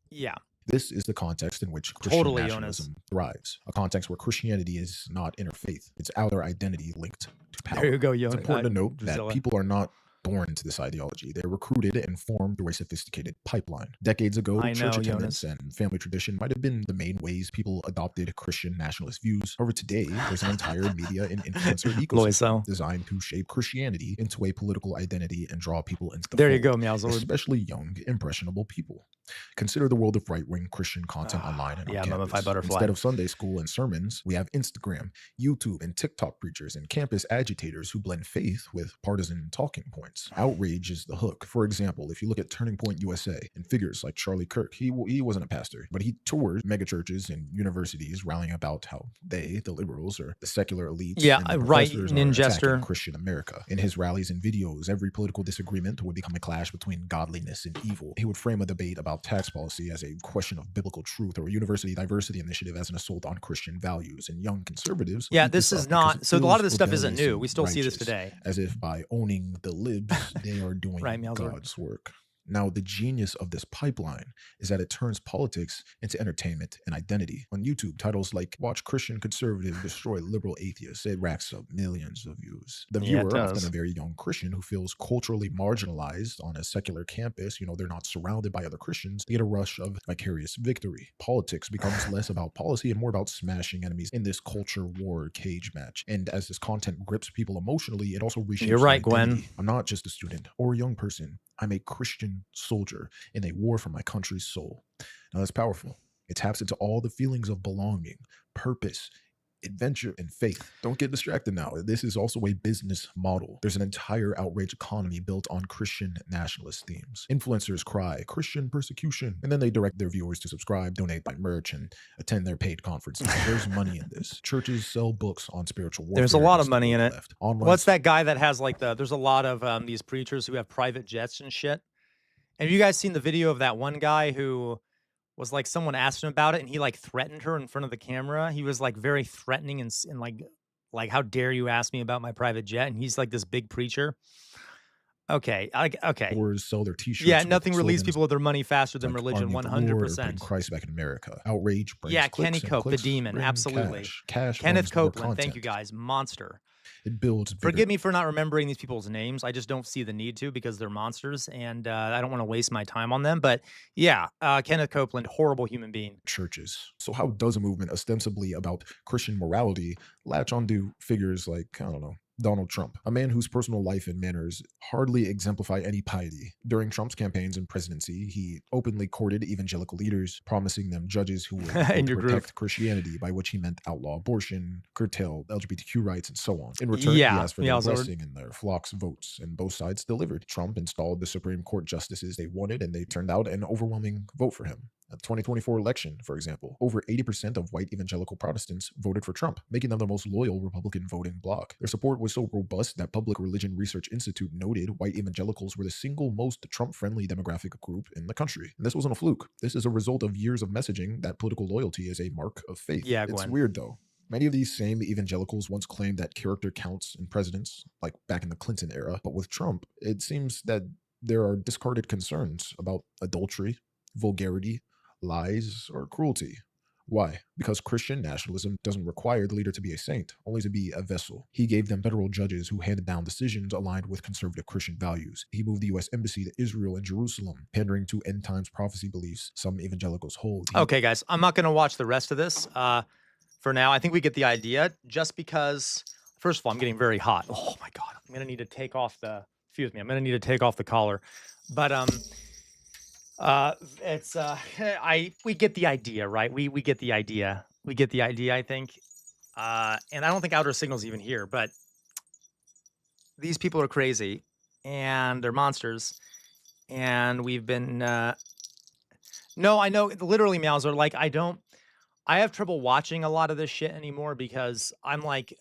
yeah. This is the context in which Christian nationalism thrives. A context where Christianity is not interfaith. It's outer identity linked to power. There you go, It's important to note that people are not born into this ideology. They're recruited and formed through a sophisticated pipeline. Decades ago, church attendance and family tradition might have been the main ways people adopted Christian nationalist views. However, today, there's an entire media and influencer ecosystem designed to shape Christianity into a political identity and draw people into the There fold, you go, Meowzord. especially young, impressionable people. Consider the world of right-wing Christian content online and on campus. Instead of Sunday school and sermons, we have Instagram, YouTube, and TikTok preachers and campus agitators who blend faith with partisan talking points. Outrage is the hook. For example, if you look at Turning Point USA and figures like Charlie Kirk, he wasn't a pastor, but he toured megachurches and universities rallying about how they, the liberals, or the secular elites, and the professors are attacking Christian America. In his rallies and videos, every political disagreement would become a clash between godliness and evil. He would frame a debate about tax policy as a question of biblical truth, or a university diversity initiative as an assault on Christian values. And young conservatives, this is not, so a lot of this stuff isn't new. We still see this today. As if by owning the libs, they are doing God's work. Now, the genius of this pipeline is that it turns politics into entertainment and identity. On YouTube, titles like "Watch Christian Conservative Destroy Liberal Atheists," it racks up millions of views. The viewer, often a very young Christian who feels culturally marginalized on a secular campus, they're not surrounded by other Christians, they get a rush of vicarious victory. Politics becomes less about policy and more about smashing enemies in this culture war cage match. And as this content grips people emotionally, it also reshapes You're right, their identity. Gwen. I'm not just a student or a young person. I'm a Christian soldier in a war for my country's soul. Now that's powerful. It taps into all the feelings of belonging, purpose, adventure, and faith. Don't get distracted now. This is also a business model. There's an entire outrage economy built on Christian nationalist themes. Influencers cry Christian persecution, and then they direct their viewers to subscribe, donate, buy merch, and attend their paid conferences. There's money in this. Churches sell books on spiritual warfare. There's a lot of money in it. Online What's that guy that has like there's a lot of these preachers who have private jets and shit. Have you guys seen the video of that one guy who was like, someone asked him about it and he like threatened her in front of the camera? He was like very threatening and like, how dare you ask me about my private jet? And he's like this big preacher. Okay. Okay. Or sell their t-shirts. Yeah, nothing relieves people with their money faster than religion. 100%. Christ back in America. Outrage brings Kenny Cope, the demon. Absolutely. Cash Kenneth Copeland. Thank you guys. Monster. It builds. Forgive me for not remembering these people's names. I just don't see the need to because they're monsters, and I don't want to waste my time on them. But yeah, Kenneth Copeland, horrible human being. Churches. So how does a movement ostensibly about Christian morality latch onto figures like, I don't know, Donald Trump, a man whose personal life and manners hardly exemplify any piety? During Trump's campaigns and presidency, he openly courted evangelical leaders, promising them judges who would protect Christianity, by which he meant outlaw abortion, curtail LGBTQ rights, and so on. In return, he asked for their blessing and their flock's votes, and both sides delivered. Trump installed the Supreme Court justices they wanted, and they turned out an overwhelming vote for him. At the 2024 election, for example, over 80% of white evangelical Protestants voted for Trump, making them the most loyal Republican voting bloc. Their support was so robust that Public Religion Research Institute noted white evangelicals were the single most Trump-friendly demographic group in the country. And this wasn't a fluke. This is a result of years of messaging that political loyalty is a mark of faith. Yeah, it's weird, though. Many of these same evangelicals once claimed that character counts in presidents, like back in the Clinton era. But with Trump, it seems that there are discarded concerns about adultery, vulgarity, lies, or cruelty. Why? Because Christian nationalism doesn't require the leader to be a saint, only to be a vessel. He gave them federal judges who handed down decisions aligned with conservative Christian values. He moved the U.S. Embassy to Israel and Jerusalem, pandering to end times prophecy beliefs some evangelicals hold. Okay, guys, I'm not going to watch the rest of this for now. I think we get the idea, just because, first of all, I'm getting very hot. Oh, my God. I'm going to need to take off the, excuse me, I'm going to need to take off the collar. But it's we get the idea, right? We get the idea. We get the idea, I think. And I don't think Outer Signal's even here, but these people are crazy and they're monsters. And we've been no, I know, literally, Meowser, like, I have trouble watching a lot of this shit anymore because I'm like,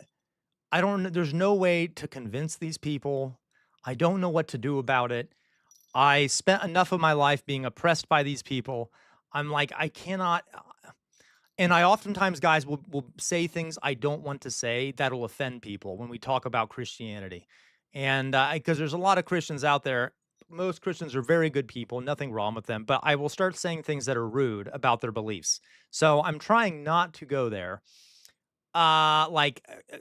there's no way to convince these people. I don't know what to do about it. I spent enough of my life being oppressed by these people. I'm like, I cannot. And I oftentimes, guys, will say things I don't want to say that'll offend people when we talk about Christianity. And because there's a lot of Christians out there. Most Christians are very good people, nothing wrong with them. But I will start saying things that are rude about their beliefs. So I'm trying not to go there.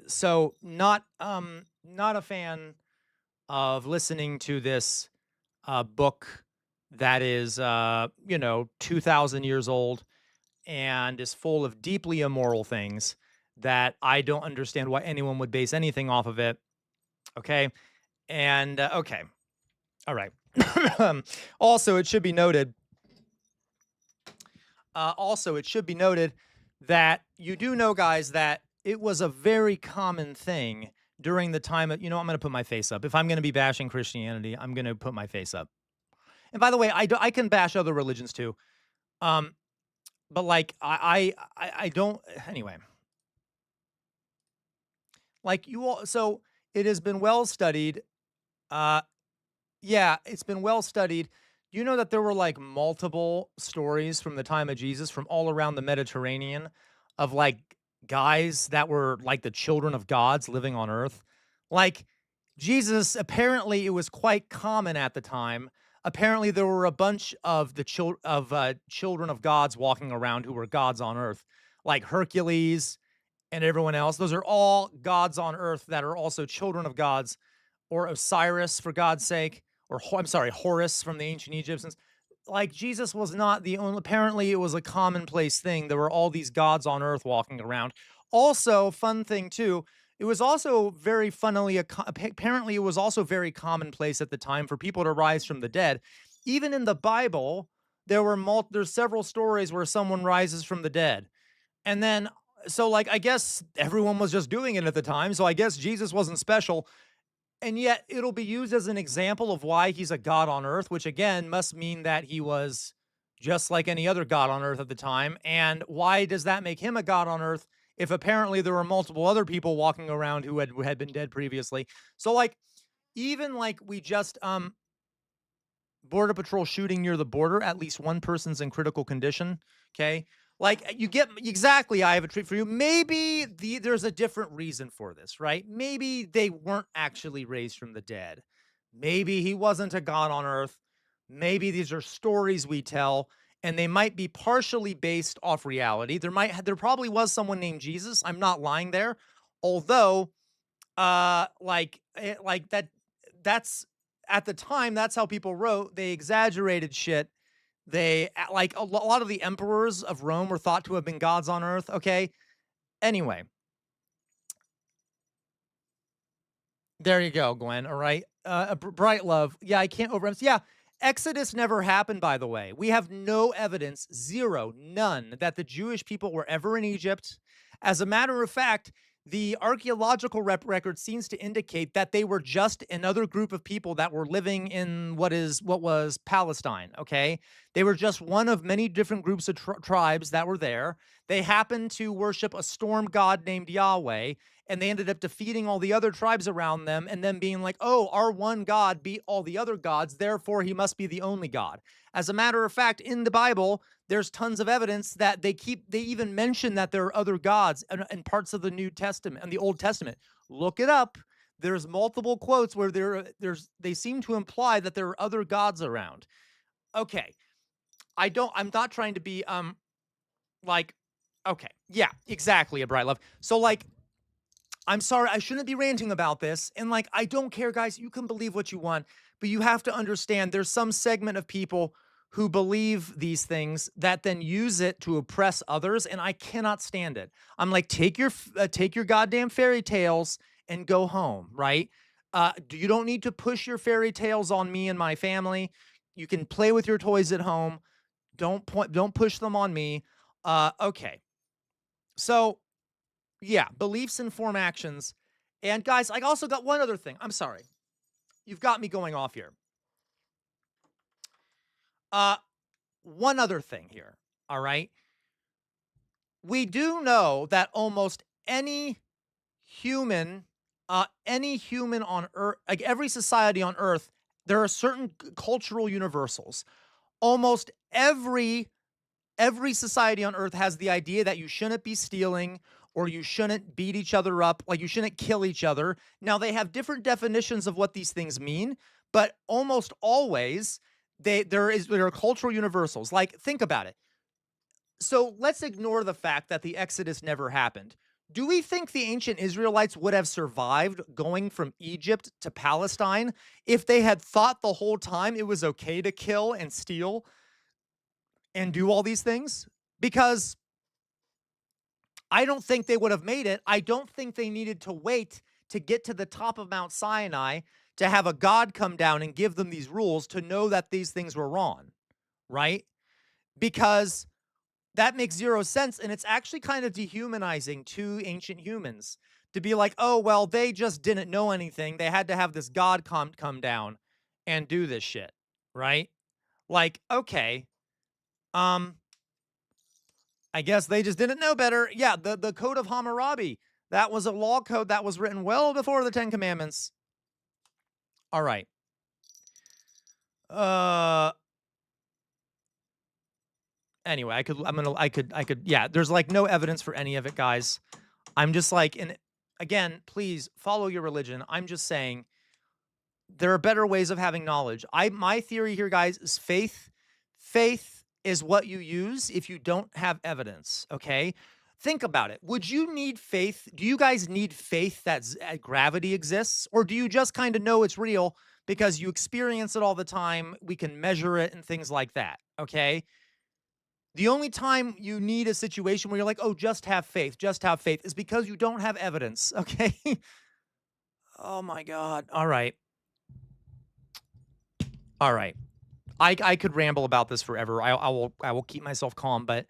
So not a fan of listening to this book that is 2,000 years old and is full of deeply immoral things that I don't understand why anyone would base anything off of it. Okay. And okay. All right. Also, it should be noted that you do know, guys, that it was a very common thing during the time of, I'm going to put my face up. If I'm going to be bashing Christianity, I'm going to put my face up. And by the way, I can bash other religions too. But like, I don't, anyway. Like you all, so it has been well studied. Yeah, it's been well studied. You know that there were like multiple stories from the time of Jesus from all around the Mediterranean of like guys that were like the children of gods living on earth. Like Jesus, apparently it was quite common at the time. Apparently there were a bunch of the children of gods walking around who were gods on earth, like Hercules and everyone else. Those are all gods on earth that are also children of gods, or Osiris, for God's sake, or I'm sorry, Horus from the ancient Egyptians. Like Jesus was not the only, apparently it was a commonplace thing. There were all these gods on earth walking around. Also, fun thing too, it was also very funnily, apparently it was also very commonplace at the time for people to rise from the dead. Even in the Bible, there's several stories where someone rises from the dead. And then, so like, I guess everyone was just doing it at the time. So I guess Jesus wasn't special. And yet it'll be used as an example of why he's a god on earth, which again must mean that he was just like any other god on earth at the time. And why does that make him a god on earth if apparently there were multiple other people walking around who had been dead previously? So like, even like we just Border Patrol shooting near the border, at least one person's in critical condition. Okay. Like you get exactly, I have a treat for you. Maybe there's a different reason for this, right? Maybe they weren't actually raised from the dead. Maybe he wasn't a god on earth. Maybe these are stories we tell, and they might be partially based off reality. There probably was someone named Jesus. I'm not lying there. Although, that's at the time, that's how people wrote. They exaggerated shit. They, like, a lot of the emperors of Rome were thought to have been gods on earth, okay? Anyway. There you go, Gwen, all right? Bright Love, yeah, I can't overemphasize. Yeah, Exodus never happened, by the way. We have no evidence, zero, none, that the Jewish people were ever in Egypt. As a matter of fact, the archaeological record seems to indicate that they were just another group of people that were living in what was Palestine, okay? They were just one of many different groups of tribes that were there. They happened to worship a storm god named Yahweh, and they ended up defeating all the other tribes around them and then being like, oh, our one God beat all the other gods, therefore he must be the only God. As a matter of fact, in the Bible, there's tons of evidence that they even mention that there are other gods in parts of the New Testament and the Old Testament. Look it up. There's multiple quotes where they seem to imply that there are other gods around. Okay. I'm not trying to be, Okay. Yeah, exactly, a bright love. So, like, I'm sorry, I shouldn't be ranting about this. And, like, I don't care, guys. You can believe what you want, but you have to understand there's some segment of people who believe these things that then use it to oppress others, and I cannot stand it. I'm like, take your goddamn fairy tales and go home, right? You don't need to push your fairy tales on me and my family. You can play with your toys at home. Don't push them on me. Okay. So, yeah, beliefs inform actions. And guys, I also got one other thing. I'm sorry. You've got me going off here. One other thing here. All right. We do know that almost any human on earth, like every society on earth, there are certain cultural universals. Almost every society on earth has the idea that you shouldn't be stealing or you shouldn't beat each other up, like you shouldn't kill each other. Now, they have different definitions of what these things mean, but almost always there are cultural universals. Like, think about it. So let's ignore the fact that the Exodus never happened. Do we think the ancient Israelites would have survived going from Egypt to Palestine if they had thought the whole time it was okay to kill and steal and do all these things? Because I don't think they would have made it. I don't think they needed to wait to get to the top of Mount Sinai to have a God come down and give them these rules to know that these things were wrong, right? Because that makes zero sense, and it's actually kind of dehumanizing to ancient humans to be like, oh, well, they just didn't know anything. They had to have this God come down and do this shit, right? Like, okay, I guess they just didn't know better. Yeah, the Code of Hammurabi, that was a law code that was written well before the Ten Commandments. All right. Anyway, I could, yeah, there's like no evidence for any of it, guys. I'm just like, and again, please follow your religion. I'm just saying there are better ways of having knowledge. My theory here, guys, is faith. Faith is what you use if you don't have evidence, okay? Think about it. Would you need faith? Do you guys need faith that gravity exists? Or do you just kind of know it's real because you experience it all the time? We can measure it and things like that, okay? The only time you need a situation where you're like, oh, just have faith is because you don't have evidence, okay? Oh my God. All right. All right. I could ramble about this forever. I will keep myself calm, but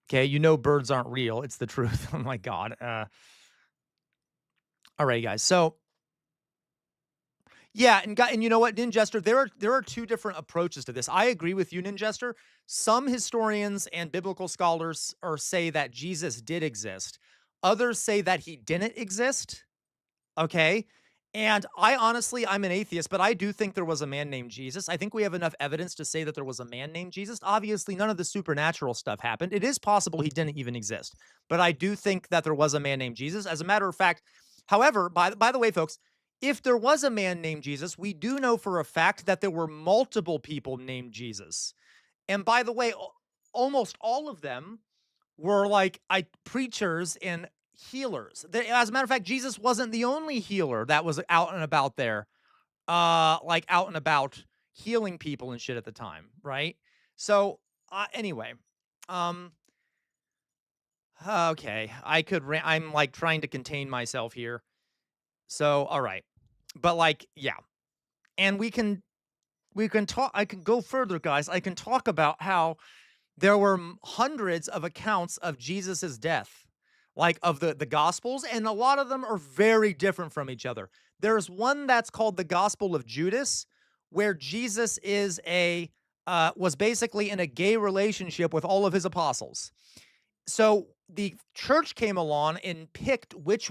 okay, you know birds aren't real. It's the truth. Oh my God. All right, guys. So yeah, and you know what, Ninjester, there are two different approaches to this. I agree with you, Ninjester. Some historians and biblical scholars say that Jesus did exist. Others say that he didn't exist. Okay? And I'm an atheist, but I do think there was a man named Jesus. I think we have enough evidence to say that there was a man named Jesus. Obviously, none of the supernatural stuff happened. It is possible he didn't even exist. But I do think that there was a man named Jesus. As a matter of fact, however, by the way, folks, if there was a man named Jesus, we do know for a fact that there were multiple people named Jesus. And by the way, almost all of them were like preachers and healers. As a matter of fact, Jesus wasn't the only healer that was out and about there, like out and about healing people and shit at the time, right? So anyway, okay, I'm like trying to contain myself here. So all right, but like yeah, and we can talk. I can go further, guys. I can talk about how there were hundreds of accounts of Jesus's death, like of the Gospels, and a lot of them are very different from each other. There's one that's called the Gospel of Judas, where Jesus was basically in a gay relationship with all of his apostles. So the church came along and picked which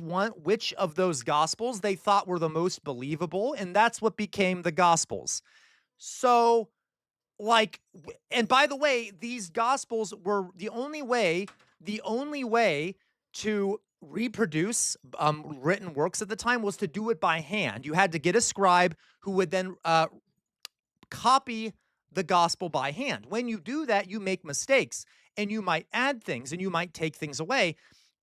of those Gospels they thought were the most believable, and that's what became the Gospels. So like, and by the way, these Gospels were the only way to reproduce written works at the time was to do it by hand. You had to get a scribe who would then copy the gospel by hand. When you do that, you make mistakes, and you might add things, and you might take things away.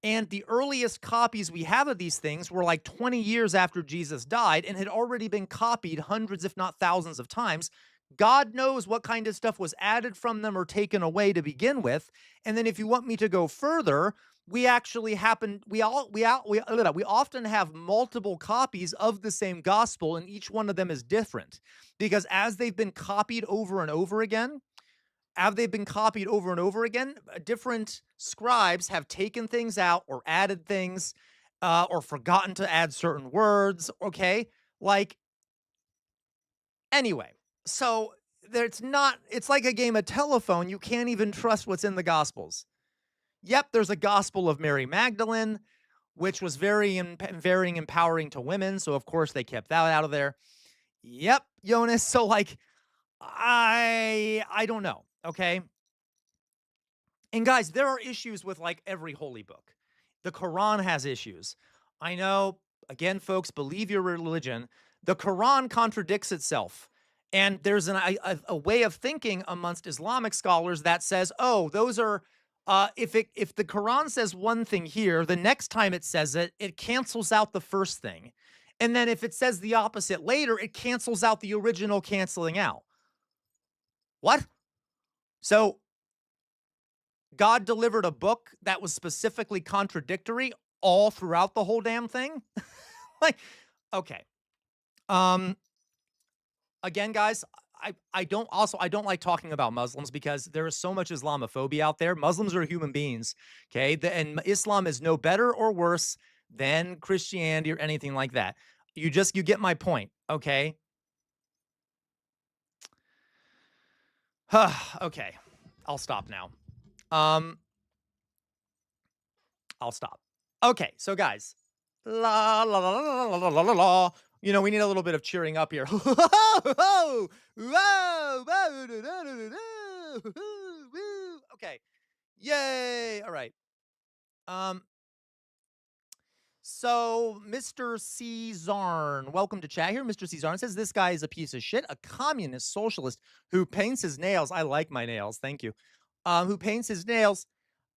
And the earliest copies we have of these things were like 20 years after Jesus died and had already been copied hundreds, if not thousands of times. God knows what kind of stuff was added from them or taken away to begin with. And then if you want me to go further, we actually we often have multiple copies of the same gospel, and each one of them is different because as they've been copied over and over again, different scribes have taken things out or added things or forgotten to add certain words, okay? Like, anyway, so it's like a game of telephone. You can't even trust what's in the Gospels. Yep, there's a Gospel of Mary Magdalene, which was very empowering to women, so of course they kept that out of there. Yep, Jonas, so like, I don't know, okay? And guys, there are issues with like every holy book. The Quran has issues. I know, again, folks, believe your religion. The Quran contradicts itself. And there's a way of thinking amongst Islamic scholars that says, oh, those are, if the Quran says one thing here, the next time it says it, it cancels out the first thing. And then if it says the opposite later, it cancels out the original canceling out. What? So God delivered a book that was specifically contradictory all throughout the whole damn thing? Like, okay. Again, guys, I don't like talking about Muslims because there is so much Islamophobia out there. Muslims are human beings, okay? And Islam is no better or worse than Christianity or anything like that. You get my point, okay? Okay, I'll stop now. I'll stop. Okay, so guys, la la la la la la la la la. You know, we need a little bit of cheering up here. Okay, yay! All right. So Mr. Cesarn, welcome to chat here. Mr. Cesarn says this guy is a piece of shit, a communist socialist who paints his nails. I like my nails, thank you. Who paints his nails.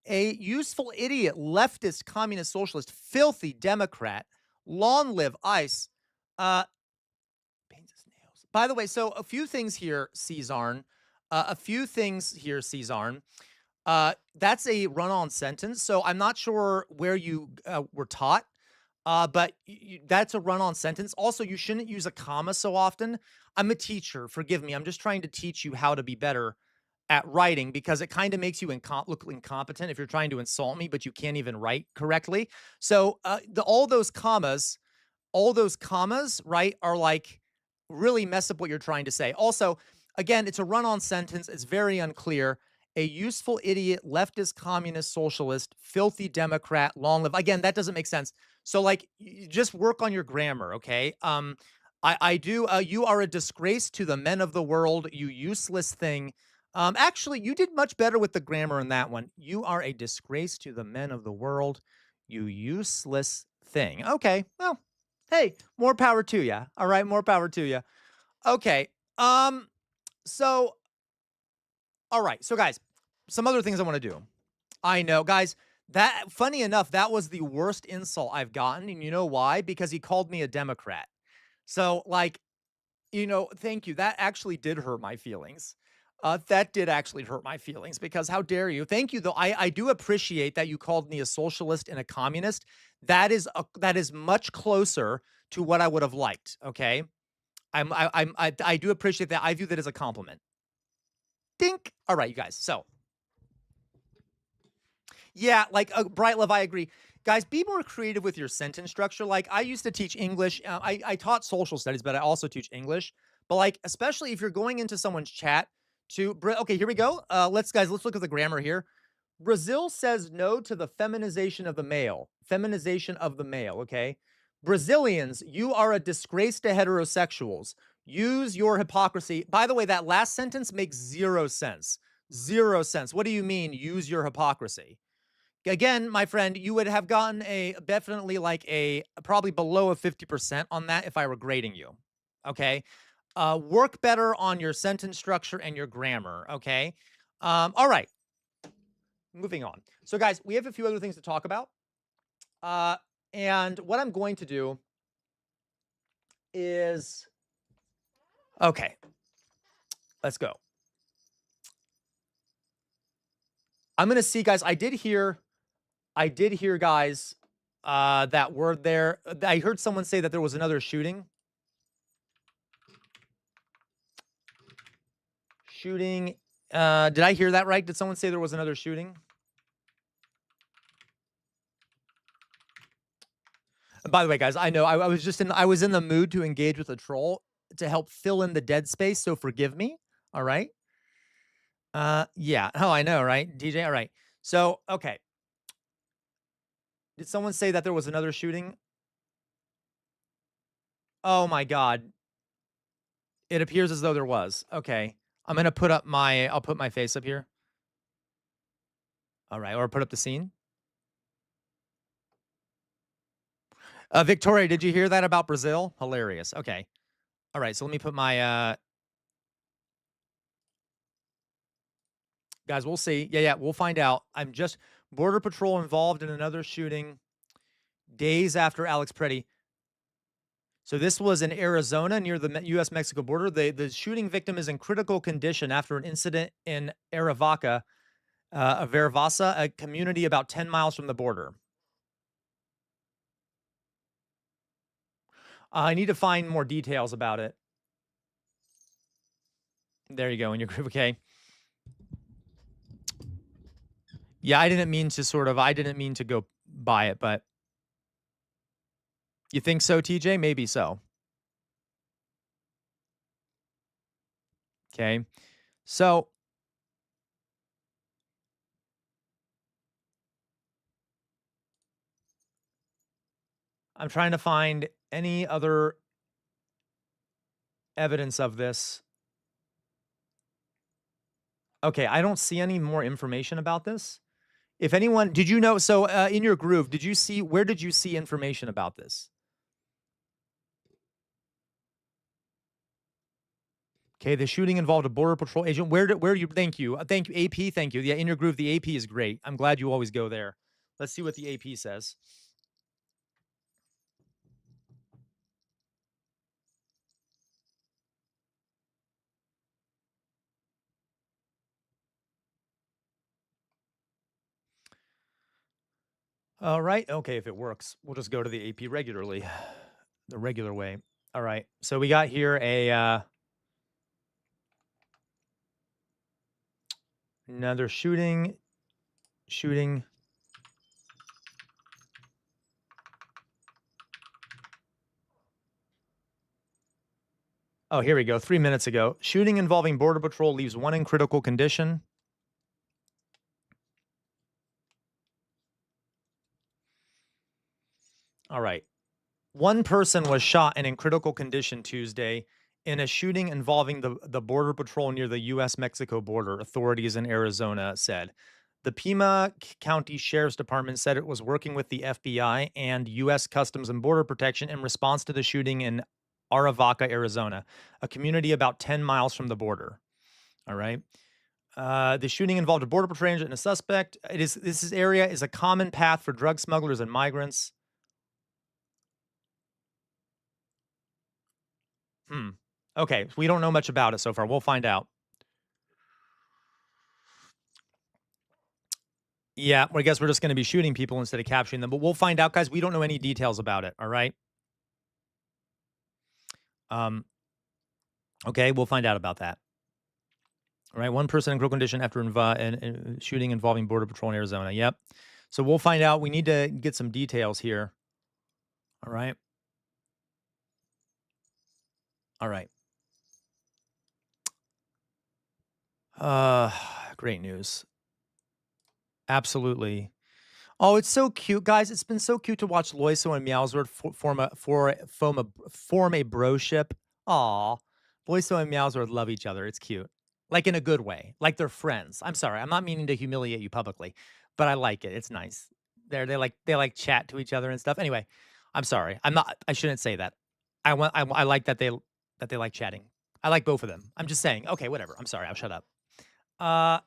A useful idiot, leftist, communist, socialist, filthy Democrat. Long live ICE. Paints his nails. By the way, so a few things here, Cesarn. That's a run-on sentence, so I'm not sure where you were taught, but that's a run-on sentence. Also, you shouldn't use a comma so often. I'm a teacher. Forgive me. I'm just trying to teach you how to be better at writing because it kind of makes you look incompetent if you're trying to insult me, but you can't even write correctly. So all those commas, right, are like really mess up what you're trying to say. Also, again, it's a run-on sentence. It's very unclear. A useful idiot, leftist, communist, socialist, filthy Democrat, long live. Again, that doesn't make sense. So like, just work on your grammar, okay? You are a disgrace to the men of the world, you useless thing. Actually, you did much better with the grammar in that one. You are a disgrace to the men of the world, you useless thing. Okay, well, hey, more power to you. All right, more power to you. Okay, so, all right, so guys, some other things I want to do. I know, guys, that, funny enough, that was the worst insult I've gotten, and you know why? Because he called me a Democrat. So, like, you know, thank you. That actually did hurt my feelings. That did actually hurt my feelings because how dare you? Thank you, though. I do appreciate that you called me a socialist and a communist. That is much closer to what I would have liked. Okay, I do appreciate that. I view that as a compliment. Dink. All right, you guys. So, yeah, like Bright Love, I agree. Guys, be more creative with your sentence structure. Like, I used to teach English. I taught social studies, but I also teach English. But like, especially if you're going into someone's chat okay, here we go. Let's look at the grammar here. Brazil says no to the feminization of the male. Feminization of the male, okay? Brazilians, you are a disgrace to heterosexuals. Use your hypocrisy. By the way, that last sentence makes 0 sense. 0 sense. What do you mean, use your hypocrisy? Again, my friend, you would have gotten definitely like probably below a 50% on that if I were grading you. Okay? work better on your sentence structure and your grammar, okay? All right. Moving on. So, guys, we have a few other things to talk about. And what I'm going to do is... Okay. Let's go. I'm going to see, guys, I did hear, guys, that word there. I heard someone say that there was another shooting. Did I hear that right? Did someone say there was another shooting? And by the way, guys, I know I was in the mood to engage with a troll to help fill in the dead space, so forgive me. All right. Yeah. Oh, I know, right? DJ. All right. So, okay. Did someone say that there was another shooting? Oh my God. It appears as though there was. Okay. I'm going to I'll put my face up here. All right. Or put up the scene. Victoria, did you hear that about Brazil? Hilarious. Okay. All right. So let me put my, guys, we'll see. Yeah, we'll find out. Border Patrol involved in another shooting days after Alex Preddy. So this was in Arizona near the U.S.-Mexico border. The shooting victim is in critical condition after an incident in Aravaca, Vervasa, a community about 10 miles from the border. I need to find more details about it. There you go in your group. Okay. Yeah, I didn't mean to go by it, but you think so, TJ? Maybe so. Okay. So I'm trying to find any other evidence of this. Okay, I don't see any more information about this. If anyone, did you know, so in your groove, where did you see information about this? Okay, the shooting involved a Border Patrol agent. Thank you, AP, thank you. Yeah, in your groove, the AP is great. I'm glad you always go there. Let's see what the AP says. All right. Okay, if it works, we'll just go to the AP regularly, the regular way. All right. So we got here another shooting. Oh, here we go. 3 minutes ago. Shooting involving Border Patrol leaves one in critical condition. All right. One person was shot and in critical condition Tuesday in a shooting involving the Border Patrol near the U.S.-Mexico border, authorities in Arizona said. The Pima County Sheriff's Department said it was working with the FBI and U.S. Customs and Border Protection in response to the shooting in Aravaca, Arizona, a community about 10 miles from the border. All right. The shooting involved a Border Patrol agent and a suspect. This area is a common path for drug smugglers and migrants. Okay, we don't know much about it so far. We'll find out. Yeah, I guess we're just going to be shooting people instead of capturing them, but we'll find out, guys. We don't know any details about it, all right? Okay, we'll find out about that. All right, one person in critical condition after shooting involving Border Patrol in Arizona. Yep. So we'll find out. We need to get some details here. All right. All right. Great news. Absolutely. Oh, it's so cute, guys. It's been so cute to watch Loiso and Meowsword form a broship. Aw. Loiso and Meowsword love each other. It's cute. Like in a good way. Like they're friends. I'm sorry. I'm not meaning to humiliate you publicly, but I like it. It's nice. They like chat to each other and stuff. Anyway, I'm sorry. I shouldn't say that. I like that they like chatting. I like both of them. I'm just saying. Okay, whatever. I'm sorry. I'll shut up.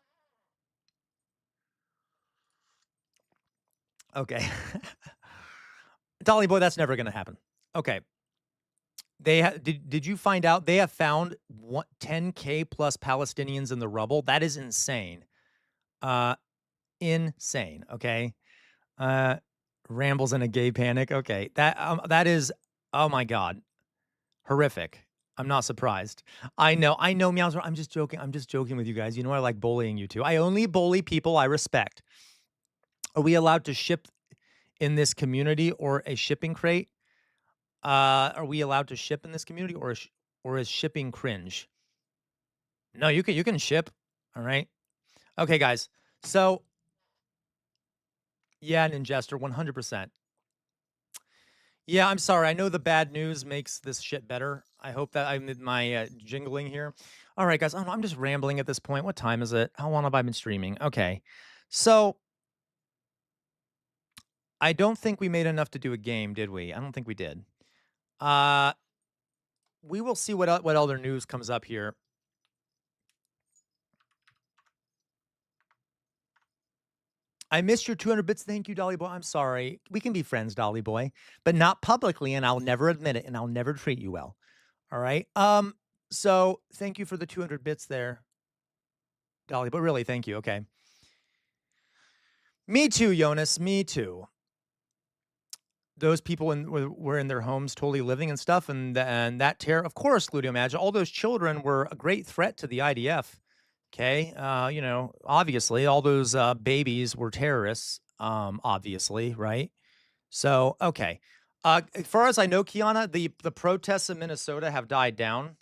Okay. Dolly boy, that's never going to happen. Okay. Did you find out they have found 10K plus Palestinians in the rubble? That is insane. Insane. Okay. Rambles in a gay panic. Okay. That is, oh my God. Horrific. I'm not surprised. I know, Meowser. I'm just joking with you guys. You know I like bullying you too. I only bully people I respect. Are we allowed to ship in this community or a shipping crate? Are we allowed to ship in this community or is shipping cringe? No, you can ship. All right. Okay, guys. So yeah, Ninjester, 100%. Yeah, I'm sorry. I know the bad news makes this shit better. I hope that I did my jingling here. All right, guys. I'm just rambling at this point. What time is it? How long have I been streaming? Okay. So I don't think we made enough to do a game, did we? I don't think we did. We will see what other news comes up here. I missed your 200 bits. Thank you, Dolly Boy. I'm sorry. We can be friends, Dolly Boy, but not publicly, and I'll never admit it, and I'll never treat you well. All right? So thank you for the 200 bits there, Dolly, but really, thank you. Okay. Me too, Jonas. Me too. Those people were in their homes totally living and stuff, and that terror, of course, Gludio Magic, all those children were a great threat to the IDF. Okay, you know, obviously, all those babies were terrorists, obviously, right? So, okay. As far as I know, Kiana, the protests in Minnesota have died down.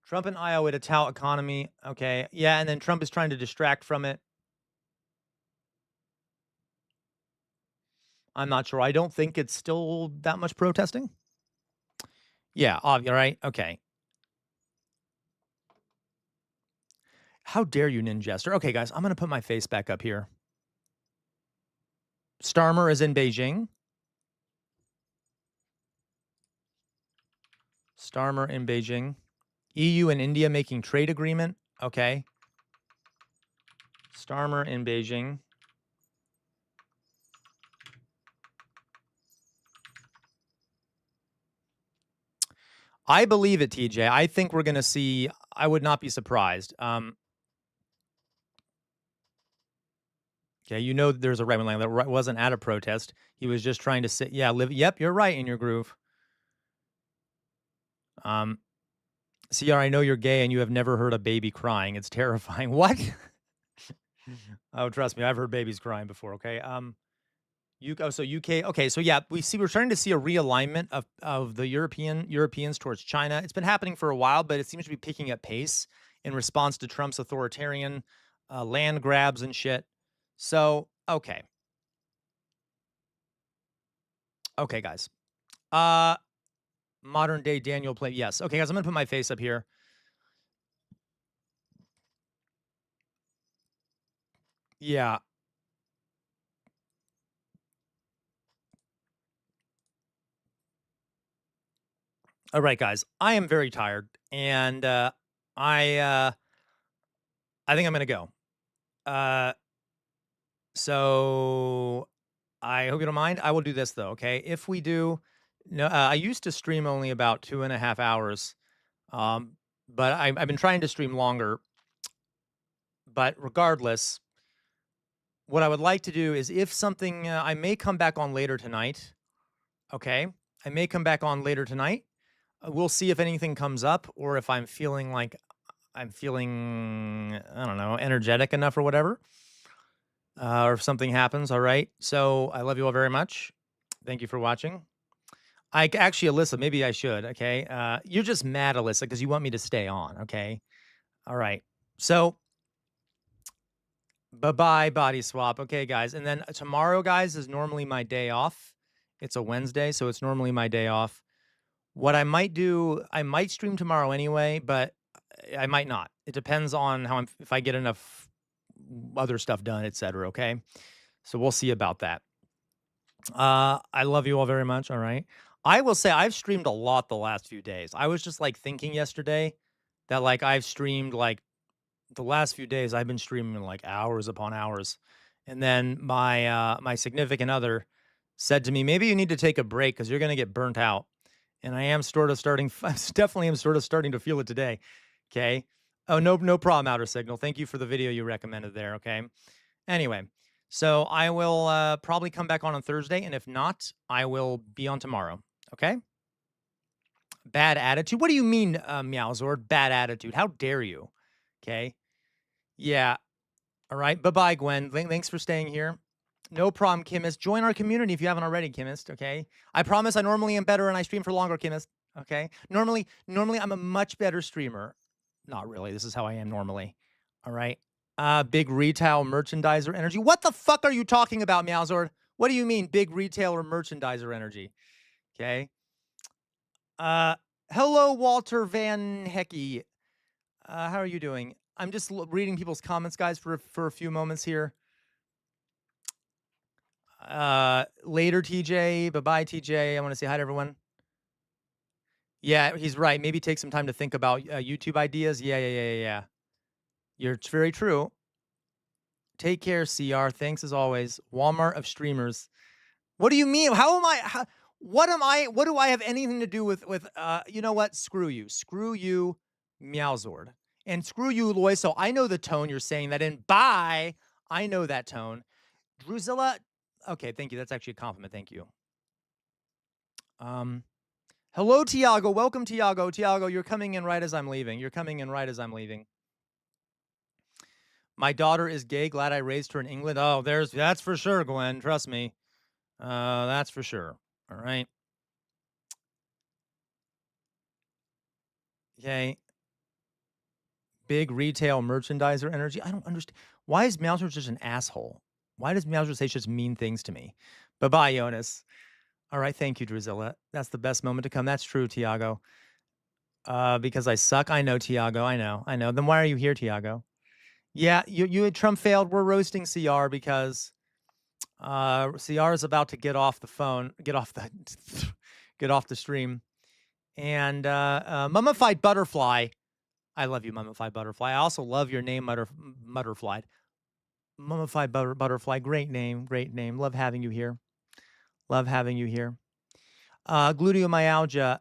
Trump in Iowa to tout economy. Okay, yeah, and then Trump is trying to distract from it. I'm not sure. I don't think it's still that much protesting. Yeah, all right, okay. How dare you, Ninjester? Okay, guys, I'm going to put my face back up here. Starmer is in Beijing. Starmer in Beijing. EU and India making trade agreement. Okay. Starmer in Beijing. I believe it, TJ. I think we're going to see, I would not be surprised. Okay, you know there's a right one that wasn't at a protest. He was just trying to sit, yeah, live. Yep, you're right in your groove. CR, I know you're gay and you have never heard a baby crying. It's terrifying. What? Oh, trust me, I've heard babies crying before, okay? So UK, okay, so yeah, we're starting to see a realignment of the Europeans towards China. It's been happening for a while, but it seems to be picking up pace in response to Trump's authoritarian land grabs and shit. So, okay. Okay, guys. Modern day Daniel play. Yes. Okay, guys, I'm going to put my face up here. Yeah. All right, guys. I am very tired, and I think I'm going to go. So I hope you don't mind. I will do this though. Okay. If we do, no, I used to stream only about 2.5 hours. But I've been trying to stream longer. But regardless, what I would like to do is if something, I may come back on later tonight. Okay. I may come back on later tonight. We'll see if anything comes up or if I'm feeling like I don't know, energetic enough or whatever. Or if something happens. All right. So I love you all very much. Thank you for watching. Actually, Alyssa, maybe I should. Okay. You're just mad, Alyssa, because you want me to stay on. Okay. All right. So bye-bye, body swap. Okay, guys. And then tomorrow, guys, is normally my day off. It's a Wednesday, so it's normally my day off. What I might do, I might stream tomorrow anyway, but I might not. It depends on if I get enough other stuff done, etc. Okay, so we'll see about that. I love you all very much. All right. I will say I've streamed a lot the last few days. I was just like thinking yesterday that like I've streamed like the last few days I've been streaming like hours upon hours. And then my significant other said to me, maybe you need to take a break because you're going to get burnt out. And I am sort of starting, I definitely am sort of starting to feel it today. Okay. Oh, no problem, Outer Signal. Thank you for the video you recommended there. Okay. Anyway, so I will probably come back on Thursday. And if not, I will be on tomorrow. Okay. Bad attitude. What do you mean, Meowzord? Bad attitude. How dare you? Okay. Yeah. All right. Bye-bye, Gwen. Thanks for staying here. No problem, Chemist. Join our community if you haven't already, Chemist, okay? I promise I normally am better and I stream for longer, Chemist, okay? Normally I'm a much better streamer. Not really. This is how I am normally. All right. Big retail merchandiser energy. What the fuck are you talking about, Meowzord? What do you mean big retailer merchandiser energy? Okay. Hello, Walter Van Hecky. How are you doing? I'm just reading people's comments, guys, for a few moments here. Later, TJ. Bye-bye, TJ. I want to say hi to everyone. Yeah, he's right. Maybe take some time to think about YouTube ideas. Yeah. It's very true. Take care, CR. Thanks as always. Walmart of streamers. What do you mean? What do I have anything to do with you know what? Screw you. Screw you, Meowzord. And screw you, Loy. So I know the tone you're saying that in. Bye. I know that tone. Druzilla. Okay, thank you. That's actually a compliment. Thank you. Hello, Tiago. Welcome, Tiago. Tiago, you're coming in right as I'm leaving. My daughter is gay. Glad I raised her in England. Oh, that's for sure, Glenn. Trust me. That's for sure. All right. Okay. Big retail merchandiser energy. I don't understand. Why is Meowser just an asshole? Why does Meowser say just mean things to me? Bye-bye, Jonas. All right. Thank you, Druzilla. That's the best moment to come. That's true, Tiago. Because I suck. I know, Tiago. I know. Then why are you here, Tiago? Yeah, you and Trump failed. We're roasting CR because CR is about to get off the phone, get off the stream. And Mummified Butterfly. I love you, Mummified Butterfly. I also love your name, Mutterfly. Mummified Butterfly. Great name. Love having you here. Gluteomyalgia.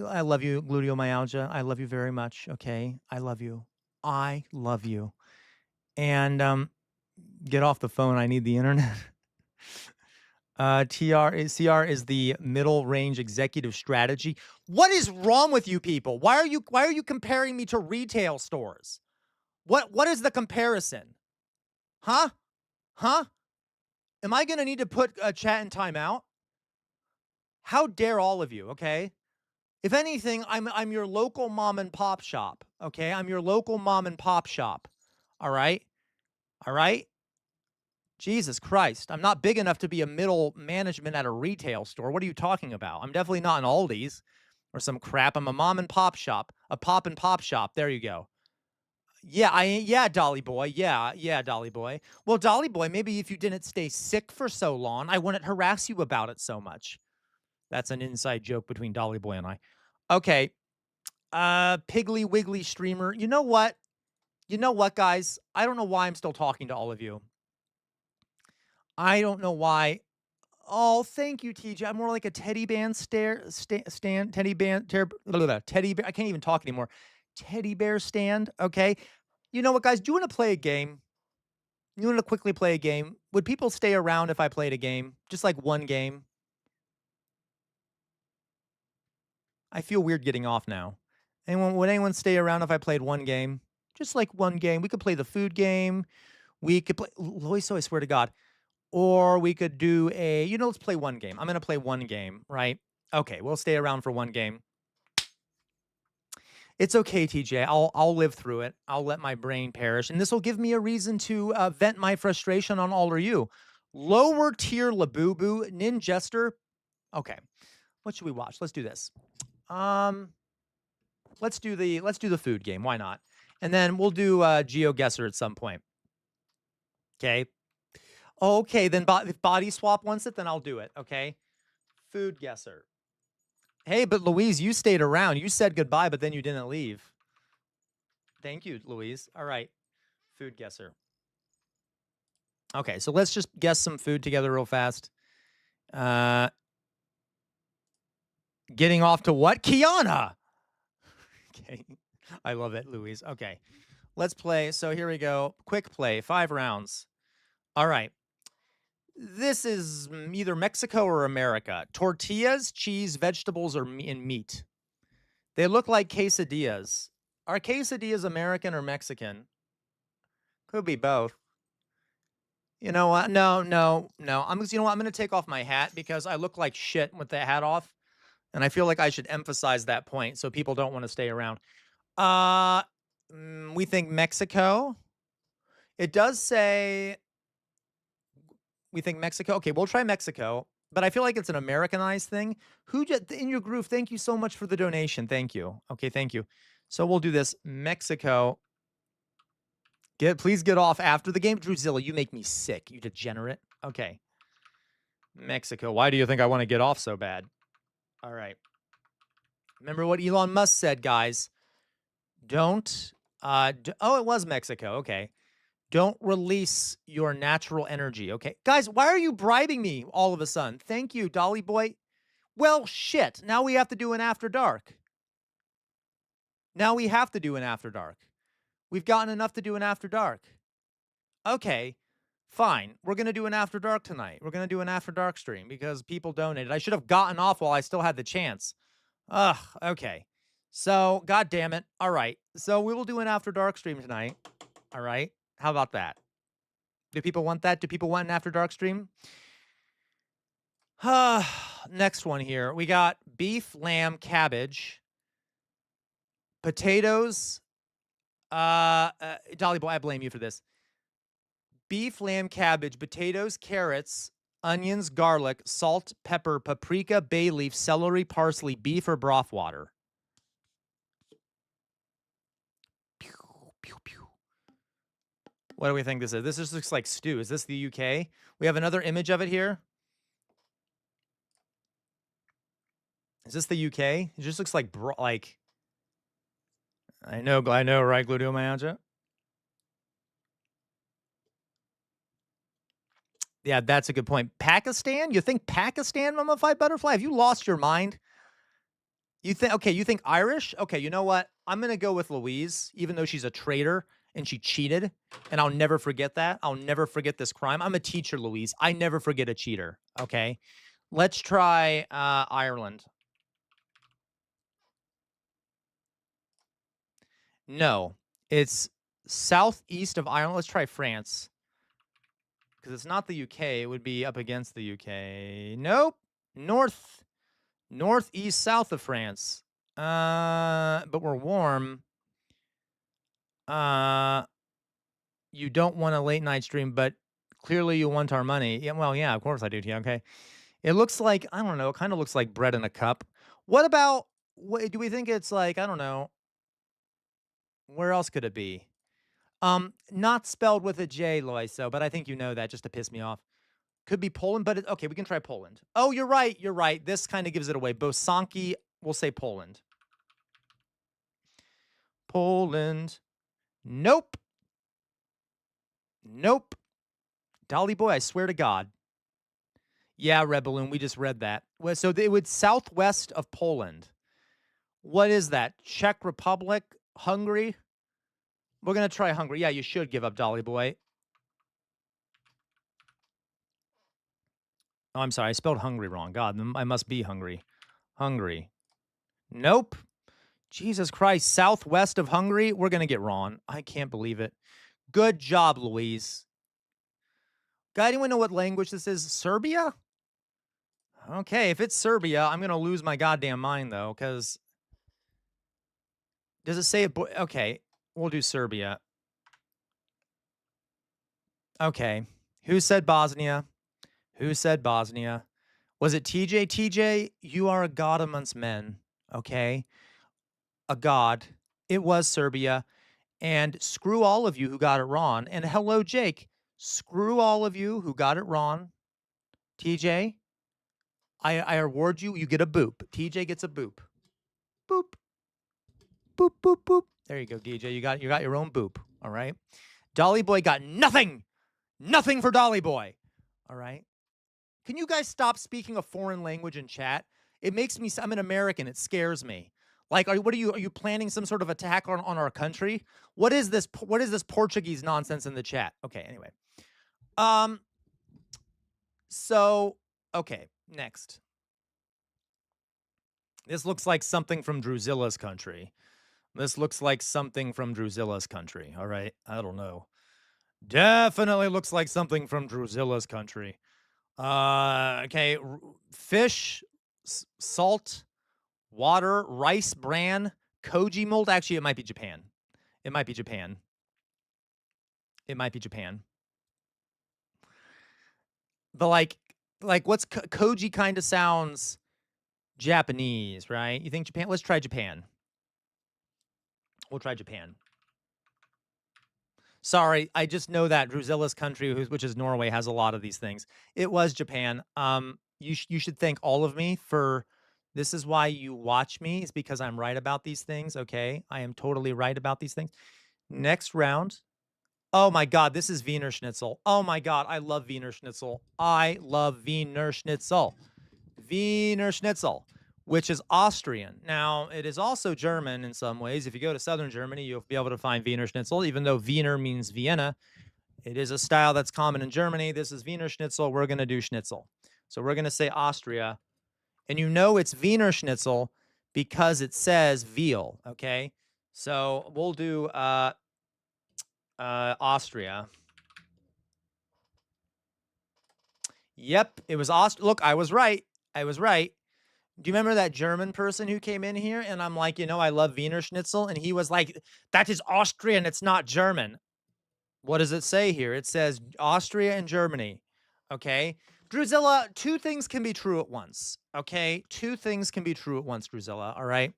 I love you, gluteomyalgia. I love you very much. Okay. I love you. And get off the phone. I need the internet. CR is the middle range executive strategy. What is wrong with you people? Why are you comparing me to retail stores? What is the comparison? Huh? Am I gonna need to put a chat in timeout? How dare all of you? Okay. If anything, I'm your local mom and pop shop. Okay, I'm your local mom and pop shop. All right. Jesus Christ. I'm not big enough to be a middle management at a retail store. What are you talking about? I'm definitely not an Aldi's or some crap. I'm a mom and pop shop, a pop and pop shop. There you go. Yeah, Dolly Boy. Yeah, Dolly Boy. Well, Dolly Boy, maybe if you didn't stay sick for so long, I wouldn't harass you about it so much. That's an inside joke between Dolly Boy and I. Okay. Piggly Wiggly streamer. You know what, guys? I don't know why I'm still talking to all of you. I don't know why. Oh, thank you, TJ. I'm more like a teddy band stand. Teddy bear. I can't even talk anymore. Teddy bear stand. Okay. You know what, guys? Do you want to play a game? You want to quickly play a game? Would people stay around if I played a game? Just like one game? I feel weird getting off now. Would anyone stay around if I played one game? Just like one game. We could play the food game. We could play Loiso, I swear to God. Or we could do let's play one game. I'm going to play one game, right? Okay, we'll stay around for one game. It's okay, TJ. I'll live through it. I'll let my brain perish. And this will give me a reason to vent my frustration on all of you. Lower tier Labubu, Nin Jester. Okay. What should we watch? Let's do this. Let's do the food game. Why not? And then we'll do GeoGuessr at some point. Okay. Okay, then if Body Swap wants it, then I'll do it, okay? Food guesser. Hey, but Louise, you stayed around. You said goodbye, but then you didn't leave. Thank you, Louise. All right, food guesser. Okay, so let's just guess some food together real fast. Getting off to what? Kiana! Okay, I love it, Louise. Okay, let's play. So here we go. Quick play, 5 rounds. All right. This is either Mexico or America. Tortillas, cheese, vegetables, and meat. They look like quesadillas. Are quesadillas American or Mexican? Could be both. You know what? No. You know what? I'm going to take off my hat because I look like shit with the hat off. And I feel like I should emphasize that point so people don't want to stay around. We think Mexico. It does say we think Mexico. Okay, we'll try Mexico. But I feel like it's an Americanized thing. Who just in your groove? Thank you so much for the donation. Thank you. Okay, thank you. So we'll do this. Mexico. Please get off after the game. Drewzilla, you make me sick, you degenerate. Okay. Mexico. Why do you think I want to get off so bad? All right. Remember what Elon Musk said, guys. Don't. Oh, it was Mexico. Okay. Don't release your natural energy. Okay. Guys, why are you bribing me all of a sudden? Thank you, Dolly Boy. Well, shit. Now we have to do an After Dark. We've gotten enough to do an After Dark. Okay. Fine. We're going to do an After Dark tonight. We're going to do an After Dark stream because people donated. I should have gotten off while I still had the chance. Ugh. Okay. So, God damn it. All right. So we will do an After Dark stream tonight. All right. How about that? Do people want that? Do people want an After Dark stream? Next one here. We got beef, lamb, cabbage, potatoes. Dolly Boy, I blame you for this. Beef, lamb, cabbage, potatoes, carrots, onions, garlic, salt, pepper, paprika, bay leaf, celery, parsley, beef, or broth water. Pew, pew, pew. What do we think this is? This just looks like stew. Is this the UK? We have another image of it here. Is this the UK? It just looks like I know, right, Gluteomyalgia? Yeah, that's a good point. Pakistan? You think Pakistan mummified butterfly? Have you lost your mind? You think Irish? Okay, you know what? I'm going to go with Louise, even though she's a traitor and she cheated, and I'll never forget that. I'll never forget this crime. I'm a teacher, Louise. I never forget a cheater, okay? Let's try Ireland. No, it's southeast of Ireland. Let's try France. Because it's not the UK. It would be up against the UK. Nope. Northeast, south of France. But we're warm. You don't want a late night stream, but clearly you want our money. Yeah, well, yeah, of course I do, Tia, okay. It looks like, I don't know, it kind of looks like bread in a cup. What about, do we think it's like, I don't know, where else could it be? Not spelled with a J, Loiso, but I think you know that just to piss me off. Could be Poland, but okay, we can try Poland. Oh, you're right. This kind of gives it away. Bosanki, we'll say Poland. Poland. Nope. Dolly Boy, I swear to God. Yeah, Red Balloon, we just read that. So it would southwest of Poland. What is that? Czech Republic? Hungary? We're going to try Hungary. Yeah, you should give up, Dolly Boy. Oh, I'm sorry. I spelled hungry wrong. God, I must be hungry. Hungary. Nope. Jesus Christ. Southwest of Hungary? We're going to get wrong. I can't believe it. Good job, Louise. Guy, anyone know what language this is? Serbia? Okay, if it's Serbia, I'm going to lose my goddamn mind, though, because... Does it say it? Okay, we'll do Serbia. Okay. Who said Bosnia? Was it TJ? TJ, you are a god amongst men, okay? A god. It was Serbia. And screw all of you who got it wrong. And hello, Jake. Screw all of you who got it wrong. TJ, I award you. You get a boop. TJ gets a boop. Boop. Boop, boop, boop. There you go, DJ. You got your own boop. All right. Dolly Boy got nothing. Nothing for Dolly Boy. All right. Can you guys stop speaking a foreign language in chat? It makes me, I'm an American. It scares me. Like, are you planning some sort of attack on our country? What is this Portuguese nonsense in the chat? Okay, anyway. So, okay, next. This looks like something from Druzilla's country. This looks like something from Druzilla's country. All right, I don't know. Definitely looks like something from Druzilla's country. Okay, fish, salt, water, rice bran, koji mold. Actually, it might be Japan. It might be Japan. It might be Japan. But like what's koji kind of sounds Japanese, right? You think Japan? Let's try Japan. We'll try Japan. Sorry, I just know that Druzilla's country, which is Norway, has a lot of these things. It was Japan. You should thank all of me for. This is why you watch me. It's because I'm right about these things. Okay, I am totally right about these things. Next round. Oh my God, this is Wiener Schnitzel. Oh my God, I love Wiener Schnitzel. I love Wiener Schnitzel. Wiener Schnitzel, which is Austrian. Now, it is also German in some ways. If you go to southern Germany, you'll be able to find Wiener Schnitzel, even though Wiener means Vienna. It is a style that's common in Germany. This is Wiener Schnitzel. We're going to do Schnitzel. So we're going to say Austria. And you know it's Wiener Schnitzel because it says veal, okay? So we'll do Austria. Yep, it was Austria. Look, I was right. I was right. Do you remember that German person who came in here? And I'm like, I love Wiener Schnitzel. And he was like, that is Austrian. It's not German. What does it say here? It says Austria and Germany. Okay. Druzilla, two things can be true at once. Okay. Two things can be true at once, Druzilla. All right.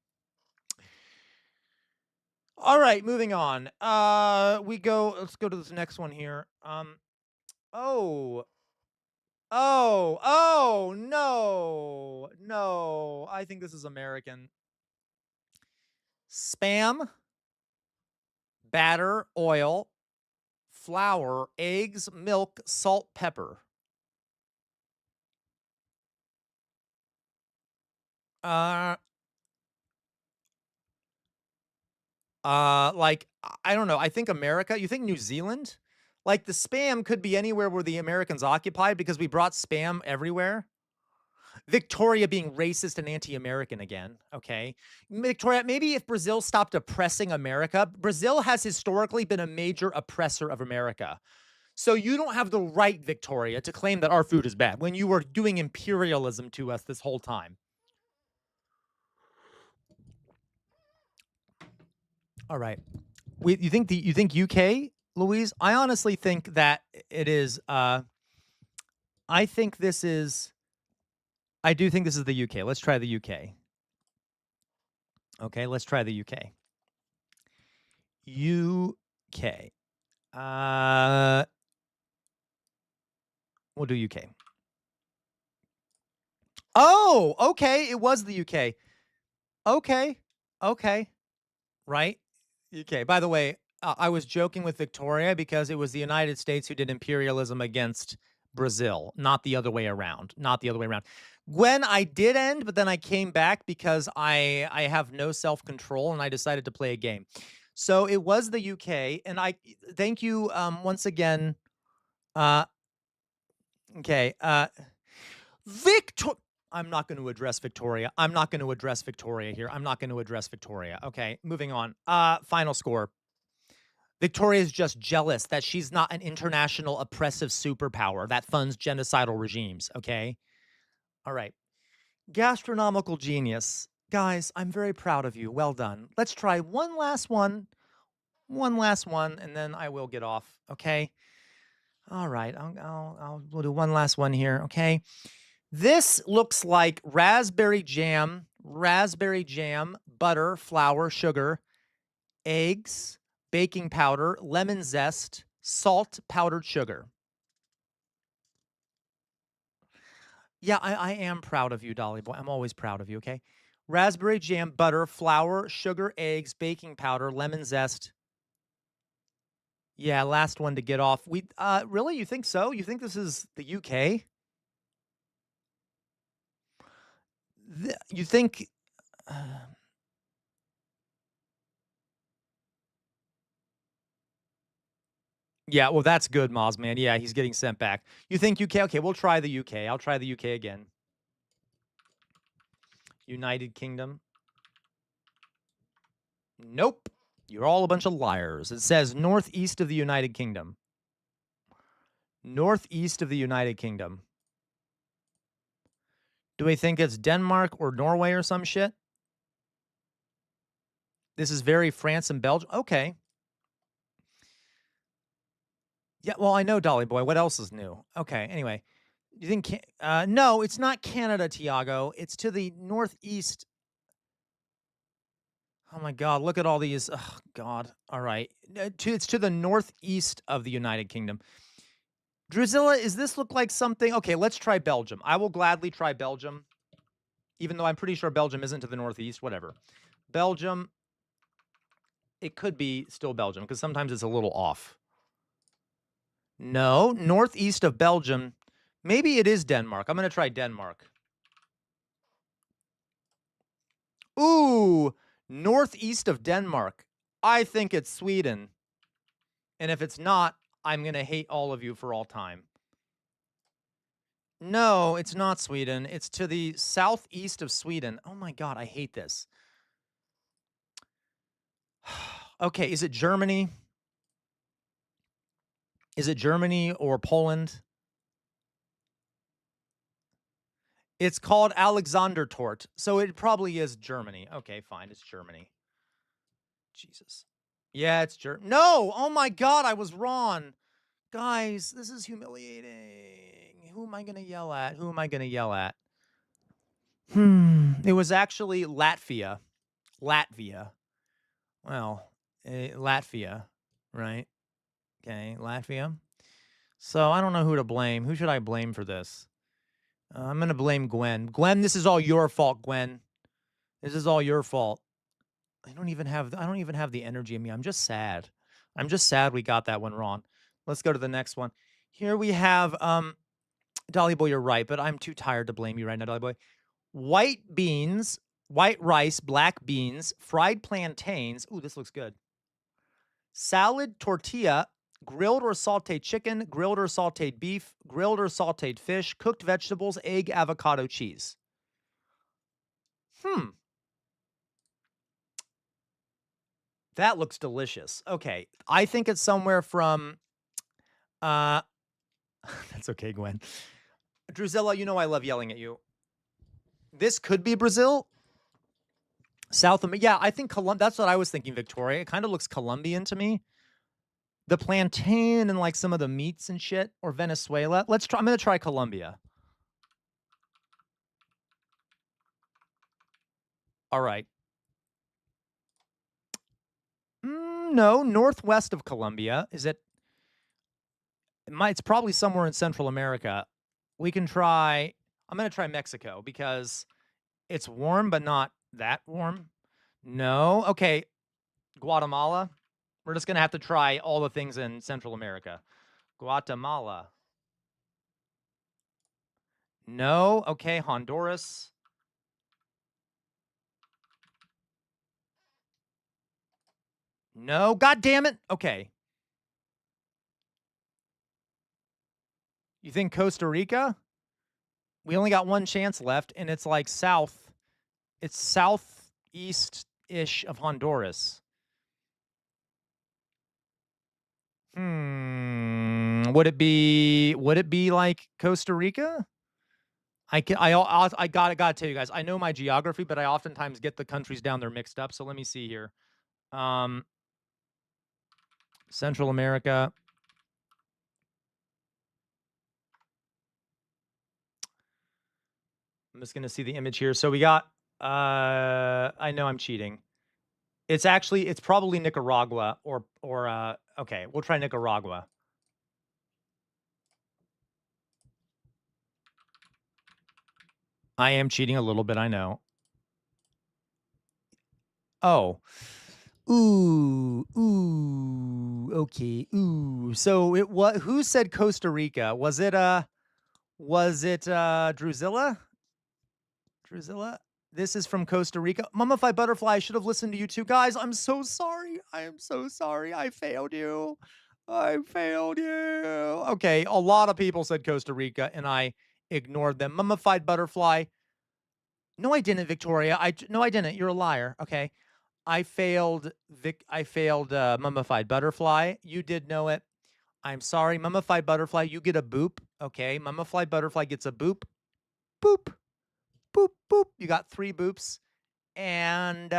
All right. Moving on. Let's go to this next one here. No. I think this is American. Spam, batter, oil, flour, eggs, milk, salt, pepper. Like, I don't know. I think America. You think New Zealand? Like, the spam could be anywhere where the Americans occupied because we brought spam everywhere. Victoria being racist and anti-American again. Okay. Victoria, maybe if Brazil stopped oppressing America, Brazil has historically been a major oppressor of America. So you don't have the right, Victoria, to claim that our food is bad when you were doing imperialism to us this whole time. All right. You think UK, Louise? I honestly think that it is I do think this is the UK. Let's try the UK. Okay, let's try the UK. UK. We'll do UK. Oh, okay. It was the UK. Okay. Right? UK. By the way, I was joking with Victoria because it was the United States who did imperialism against Brazil, not the other way around. Gwen, I did end, but then I came back because I have no self-control and I decided to play a game. So it was the UK, and I thank you once again. Okay. I'm not going to address Victoria. I'm not going to address Victoria here. Okay, moving on. Final score. Victoria is just jealous that she's not an international oppressive superpower that funds genocidal regimes, okay? All right. Gastronomical genius. Guys, I'm very proud of you. Well done. Let's try one last one. And then I will get off, okay? All right. We'll do one last one here, okay? This looks like raspberry jam, butter, flour, sugar, eggs, baking powder, lemon zest, salt, powdered sugar. Yeah, I am proud of you, Dolly Boy. I'm always proud of you, okay? Raspberry jam, butter, flour, sugar, eggs, baking powder, lemon zest. Yeah, last one to get off. Really? You think so? You think this is the UK? You think... Yeah, well, that's good, Mozman. Yeah, he's getting sent back. You think UK? Okay, we'll try the UK. I'll try the UK again. United Kingdom. Nope. You're all a bunch of liars. It says northeast of the United Kingdom. Northeast of the United Kingdom. Do we think it's Denmark or Norway or some shit? This is very France and Belgium. Okay. Yeah, well, I know, Dolly Boy. What else is new? Okay, anyway. You think... no, it's not Canada, Tiago. It's to the northeast. Oh, my God. Look at all these. Oh, God. All right. It's to the northeast of the United Kingdom. Drusilla, does this look like something? Okay, let's try Belgium. I will gladly try Belgium, even though I'm pretty sure Belgium isn't to the northeast. Whatever. Belgium. It could be still Belgium, because sometimes it's a little off. No, northeast of Belgium. Maybe it is Denmark. I'm going to try Denmark. Ooh, northeast of Denmark. I think it's Sweden. And if it's not, I'm going to hate all of you for all time. No, it's not Sweden. It's to the southeast of Sweden. Oh my God, I hate this. Okay, is it Germany? Is it Germany or Poland? It's called Alexandertort, so it probably is Germany. Okay, fine, it's Germany. Jesus. Yeah, it's Germany. No! Oh my God, I was wrong. Guys, this is humiliating. Who am I going to yell at? Who am I going to yell at? It was actually Latvia. Latvia. Well, Latvia, right? Okay, Latvia. So I don't know who to blame. Who should I blame for this? I'm going to blame Gwen. Gwen, this is all your fault, Gwen. This is all your fault. I don't even have the energy in me. I'm just sad. I'm just sad we got that one wrong. Let's go to the next one. Here we have Dolly Boy, you're right, but I'm too tired to blame you right now, Dolly Boy. White beans, white rice, black beans, fried plantains. Ooh, this looks good. Salad, tortilla, grilled or sauteed chicken, grilled or sauteed beef, grilled or sauteed fish, cooked vegetables, egg, avocado, cheese. That looks delicious. Okay, I think it's somewhere from... that's okay, Gwen. Drusilla, you know I love yelling at you. This could be Brazil. South America. Yeah, I think that's what I was thinking, Victoria. It kind of looks Colombian to me. The plantain and like some of the meats and shit. Or Venezuela. Let's try. I'm going to try Colombia. All right. No, northwest of Colombia. Is it? It's probably somewhere in Central America. We can try... I'm going to try Mexico because it's warm, but not that warm. No. Okay. Guatemala. We're just going to have to try all the things in Central America. Guatemala. No. Okay. Honduras. No. God damn it. Okay. You think Costa Rica? We only got one chance left, and it's like south. It's southeast-ish of Honduras. Would it be like Costa Rica? I gotta tell you guys, I know my geography, but I oftentimes get the countries down there mixed up. So let me see here. Central America. I'm just gonna see the image here. So we got I know I'm cheating. It's probably Nicaragua or okay, we'll try Nicaragua. I am cheating a little bit, I know. Oh. Ooh. Okay. Ooh. So who said Costa Rica? Was it Drusilla? Drusilla? This is from Costa Rica. Mummified Butterfly, I should have listened to you too. Guys, I'm so sorry. I am so sorry. I failed you. I failed you. Okay, a lot of people said Costa Rica, and I ignored them. Mummified Butterfly. No, I didn't, Victoria. No, I didn't. You're a liar. Okay. I failed Mummified Butterfly. You did know it. I'm sorry. Mummified Butterfly, you get a boop. Okay. Mummified Butterfly gets a boop. Boop. Boop, boop. You got 3 boops. And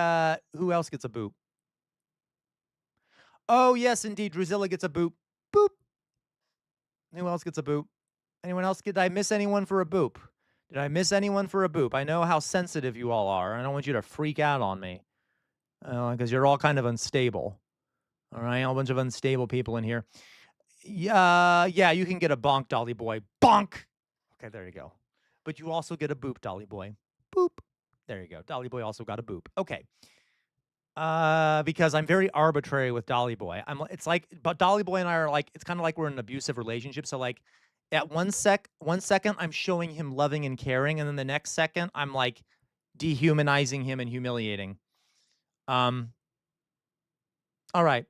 who else gets a boop? Oh, yes, indeed. Drusilla gets a boop. Boop. Who else gets a boop? Anyone else? Did I miss anyone for a boop? Did I miss anyone for a boop? I know how sensitive you all are. I don't want you to freak out on me. Because you're all kind of unstable. All right? A bunch of unstable people in here. Yeah, you can get a bonk, Dolly Boy. Bonk! Okay, there you go. But you also get a boop, Dolly Boy. Boop. There you go. Dolly Boy also got a boop. Okay. Because I'm very arbitrary with Dolly Boy. But Dolly Boy and I are like, it's kind of like we're in an abusive relationship. So like, at one second, I'm showing him loving and caring, and then the next second, I'm like dehumanizing him and humiliating. All right.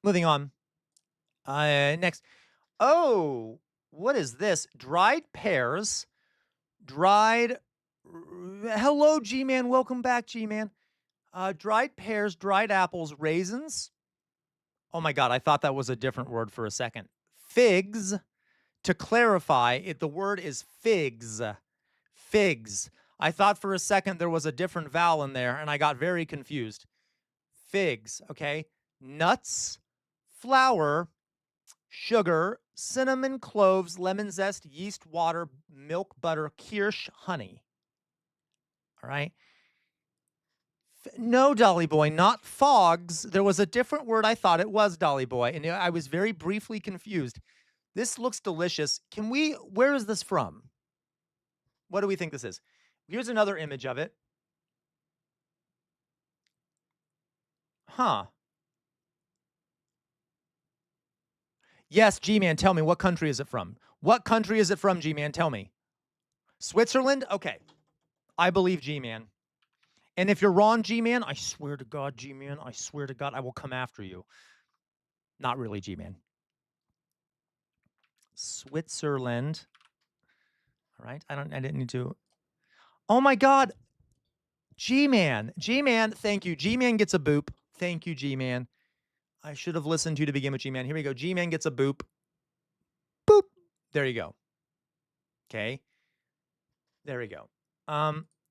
Moving on. Next. Oh, what is this? Dried pears. Hello, G-Man. Welcome back, G-Man. Dried pears, dried apples, raisins. Oh my God, I thought that was a different word for a second. Figs. To clarify, the word is figs. Figs. I thought for a second there was a different vowel in there, and I got very confused. Figs, okay? Nuts, flour, sugar, cinnamon, cloves, lemon zest, yeast, water, milk, butter, kirsch, honey. All right? No, Dolly Boy, not fogs. There was a different word I thought it was, Dolly Boy, and I was very briefly confused. This looks delicious. Where is this from? What do we think this is? Here's another image of it. Huh. Yes, G-Man, tell me, what country is it from? What country is it from, G-Man? Tell me. Switzerland? Okay. I believe G-Man. And if you're wrong, G-Man, I swear to God, G-Man, I swear to God, I will come after you. Not really, G-Man. Switzerland. All right. I didn't need to. Oh my God. G-Man. G-Man, thank you. G-Man gets a boop. Thank you, G-Man. I should have listened to you to begin with, G-Man. Here we go. G-Man gets a boop. Boop. There you go. Okay. There we go.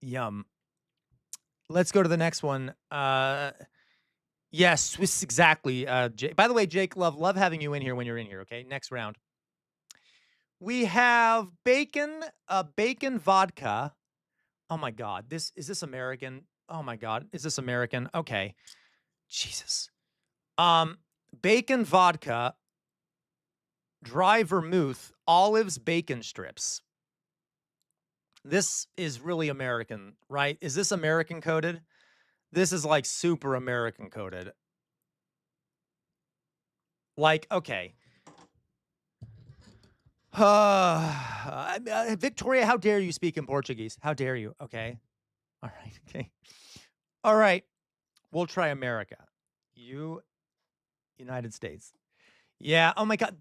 Yum. Let's go to the next one. Yes, Swiss, exactly. By the way, Jake, love having you in here when you're in here, okay? Next round. We have bacon vodka. Oh my God. Is this American? Oh my God. Is this American? Okay. Jesus. Bacon vodka, dry vermouth, olives, bacon strips. This is really American, right? Is this American coded? This is like super American coded. Like, okay. Victoria, how dare you speak in Portuguese? How dare you? Okay. All right. Okay. All right. We'll try America. United States. Yeah. Oh my God.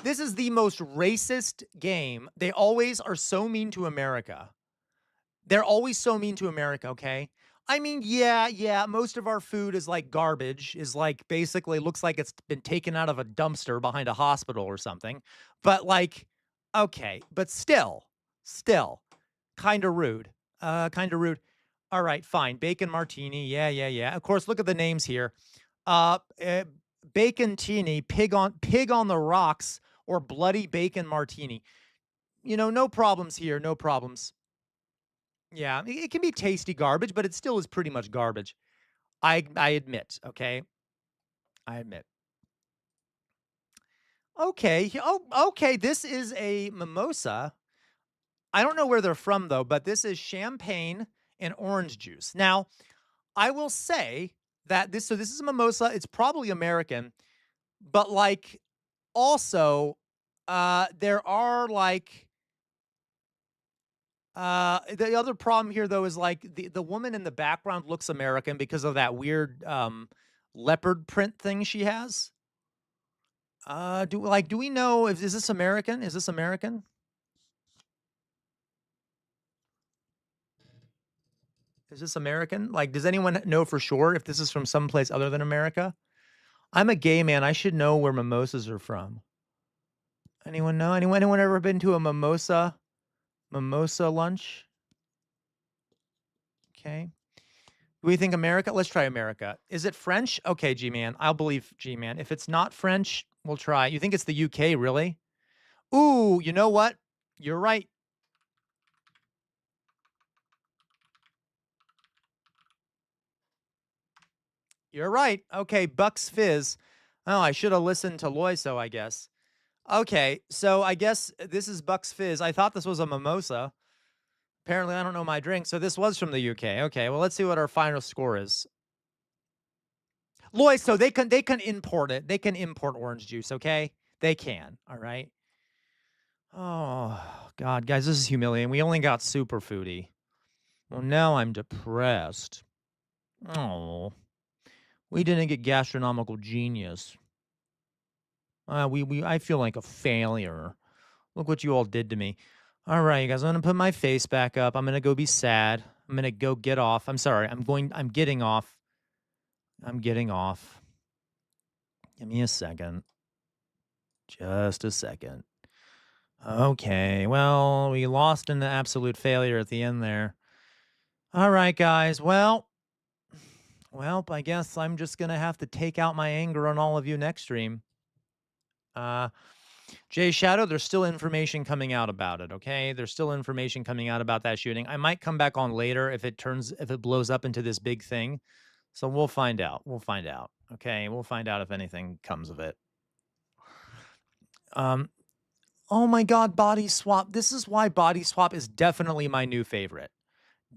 This is the most racist game. They always are so mean to America. They're always so mean to America, okay? I mean, yeah, most of our food is like garbage, is like basically looks like it's been taken out of a dumpster behind a hospital or something. But like, okay, but still, kind of rude. All right, fine. Bacon martini. Yeah. Of course, look at the names here. Bacon teeny, pig on the rocks, or bloody bacon martini. No problems here, no problems. Yeah, it can be tasty garbage, but it still is pretty much garbage. I admit, okay? I admit. Okay. Oh, okay. This is a mimosa. I don't know where they're from, though, but this is champagne and orange juice. Now, I will say that this is a mimosa. It's probably American, but, like, also, there are, like, the other problem here, though, is, like, the woman in the background looks American because of that weird, leopard print thing she has. Do we know if is this American? Is this American? Is this American? Like, does anyone know for sure if this is from someplace other than America? I'm a gay man. I should know where mimosas are from. Anyone know? Anyone ever been to a mimosa lunch? Okay. Do we think America? Let's try America. Is it French? Okay, G-Man. I'll believe G-Man. If it's not French, we'll try. You think it's the UK, really? Ooh, you know what? You're right. You're right. Okay, Bucks Fizz. Oh, I should have listened to Loiso, I guess. Okay, so I guess this is Bucks Fizz. I thought this was a mimosa. Apparently, I don't know my drink, so this was from the UK. Okay, well, let's see what our final score is. Loiso, they can import it. They can import orange juice, okay? They can, all right? Oh, God, guys, this is humiliating. We only got super foodie. Well, now I'm depressed. Oh, we didn't get gastronomical genius. I feel like a failure. Look what you all did to me. All right, you guys, I'm going to put my face back up. I'm going to go be sad. I'm going to go get off. I'm sorry. I'm getting off. I'm getting off. Give me a second. Just a second. Okay, well, we lost in the absolute failure at the end there. All right, guys. Well, I guess I'm just going to have to take out my anger on all of you next stream. Jay Shadow, there's still information coming out about it, okay? There's still information coming out about that shooting. I might come back on later if it blows up into this big thing. So we'll find out. We'll find out. Okay, we'll find out if anything comes of it. Oh my God, Body Swap. This is why Body Swap is definitely my new favorite.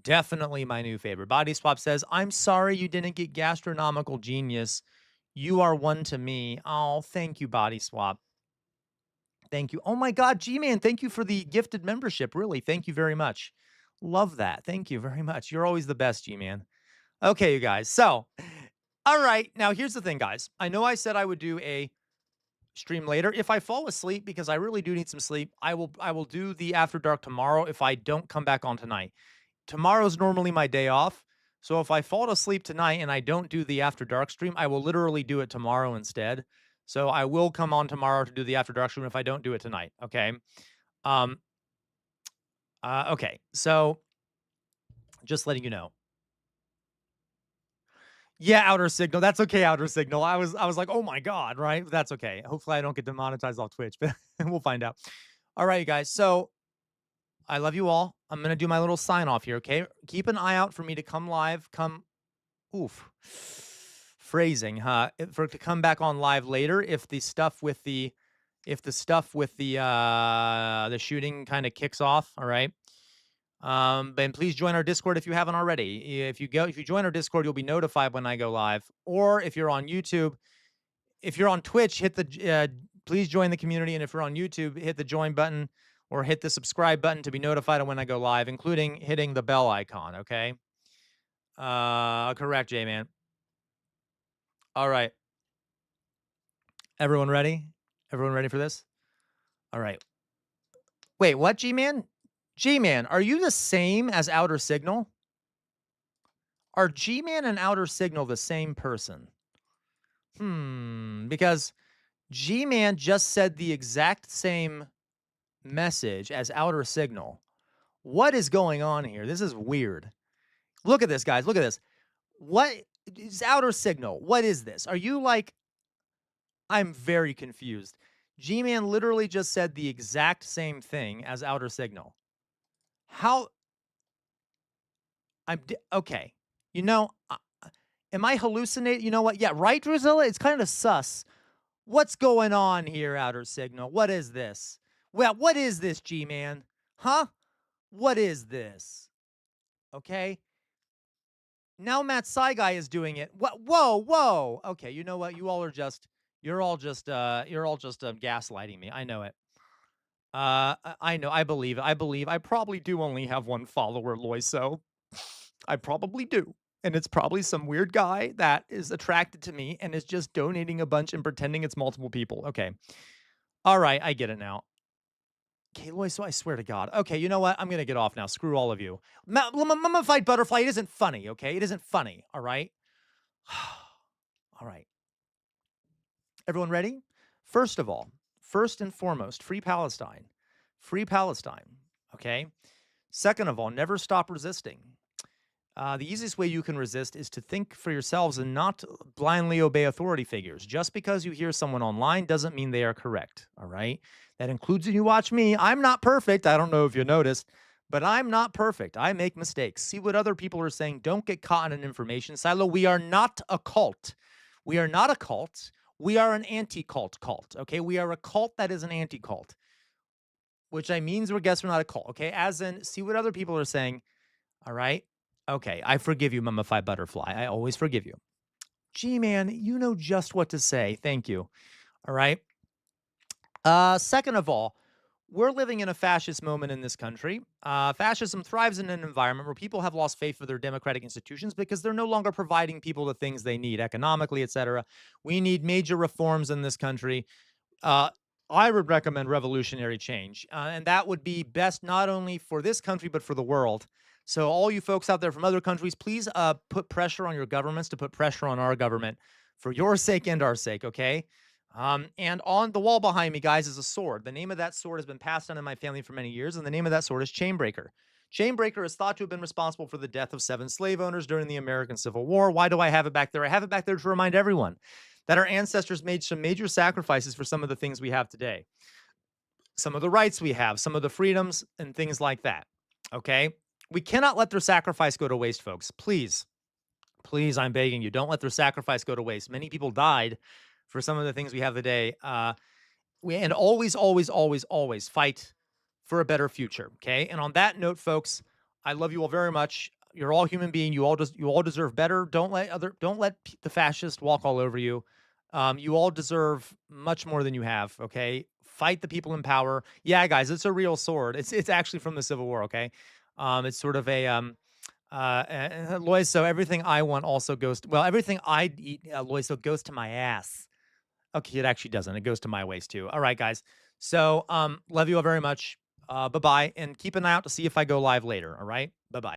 Definitely my new favorite. Body Swap says, I'm sorry you didn't get gastronomical genius. You are one to me. Oh, thank you, Body Swap. Thank you. Oh my God, G-Man, thank you for the gifted membership. Really, thank you very much. Love that. Thank you very much. You're always the best, G-Man. Okay, you guys. So, all right. Now, here's the thing, guys. I know I said I would do a stream later. If I fall asleep, because I really do need some sleep, I will do the After Dark tomorrow if I don't come back on tonight. Tomorrow's normally my day off. So if I fall asleep tonight and I don't do the After Dark stream, I will literally do it tomorrow instead. So I will come on tomorrow to do the After Dark stream if I don't do it tonight. Okay. Okay. So just letting you know. Yeah, Outer Signal. That's okay, Outer Signal. I was like, oh my God, right? That's okay. Hopefully I don't get demonetized off Twitch, but we'll find out. All right, you guys. So I love you all. I'm going to do my little sign off here, okay? Keep an eye out for me to come live. Phrasing, huh? To come back on live later if the stuff with the shooting kind of kicks off, all right? And please join our Discord if you haven't already. If you join our Discord, you'll be notified when I go live. Or if you're on YouTube, if you're on Twitch, hit the please join the community, and if you're on YouTube, hit the join button or hit the subscribe button to be notified of when I go live, including hitting the bell icon, okay? Correct, J-Man. All right. Everyone ready? Everyone ready for this? All right. Wait, what, G-Man? G-Man, are you the same as Outer Signal? Are G-Man and Outer Signal the same person? Because G-Man just said the exact same message as Outer Signal. What is going on here? This is weird. Look at this, guys. Look at this. What is Outer Signal? What is this? Are you like... I'm very confused. G-Man literally just said the exact same thing as Outer Signal. How... okay. You know, am I hallucinating? You know what? Yeah, right, Drusilla? It's kind of sus. What's going on here, Outer Signal? What is this? Well, what is this, G-Man? Huh? What is this? Okay. Now Matt Saigai is doing it. What? Whoa, whoa. Okay, you know what? You're all just gaslighting me. I know it. I know. I believe. I probably do only have one follower, Loiso. I probably do. And it's probably some weird guy that is attracted to me and is just donating a bunch and pretending it's multiple people. Okay. All right. I get it now. Okay, Loiso, I swear to God. Okay, you know what? I'm going to get off now. Screw all of you. Mummified butterfly, it isn't funny, okay? It isn't funny, all right? All right. Everyone ready? First of all, first and foremost, free Palestine. Free Palestine, okay? Second of all, never stop resisting. The easiest way you can resist is to think for yourselves and not blindly obey authority figures. Just because you hear someone online doesn't mean they are correct, all right? That includes when you watch me. I'm not perfect. I don't know if you noticed, but I'm not perfect. I make mistakes. See what other people are saying. Don't get caught in an information silo. We are not a cult. We are not a cult. We are an anti-cult cult, okay? We are a cult that is an anti-cult, which I means we're not a cult, okay? As in, see what other people are saying, all right? Okay, I forgive you, Mummified Butterfly. I always forgive you. Gee, man, you know just what to say. Thank you. All right. Second of all, we're living in a fascist moment in this country. Fascism thrives in an environment where people have lost faith for their democratic institutions because they're no longer providing people the things they need economically, etc. We need major reforms in this country. I would recommend revolutionary change, and that would be best not only for this country, but for the world. So all you folks out there from other countries, please put pressure on your governments to put pressure on our government for your sake and our sake, okay? And on the wall behind me, guys, is a sword. The name of that sword has been passed on in my family for many years, and the name of that sword is Chainbreaker. Chainbreaker is thought to have been responsible for the death of 7 slave owners during the American Civil War. Why do I have it back there? I have it back there to remind everyone that our ancestors made some major sacrifices for some of the things we have today. Some of the rights we have, some of the freedoms, and things like that, okay? We cannot let their sacrifice go to waste, folks. Please, please, I'm begging you, don't let their sacrifice go to waste. Many people died for some of the things we have today. And always, always, always, always fight for a better future, okay? And on that note, folks, I love you all very much. You're all human beings. You all deserve better. Don't let the fascists walk all over you. You all deserve much more than you have, okay? Fight the people in power. Yeah, guys, it's a real sword. It's actually from the Civil War, okay? It's sort of a Loiso, everything I want also goes to, well, everything I eat, Loiso, goes to my ass. Okay, it actually doesn't. It goes to my waist too. All right, guys. So love you all very much. Bye-bye. And keep an eye out to see if I go live later. All right? Bye-bye.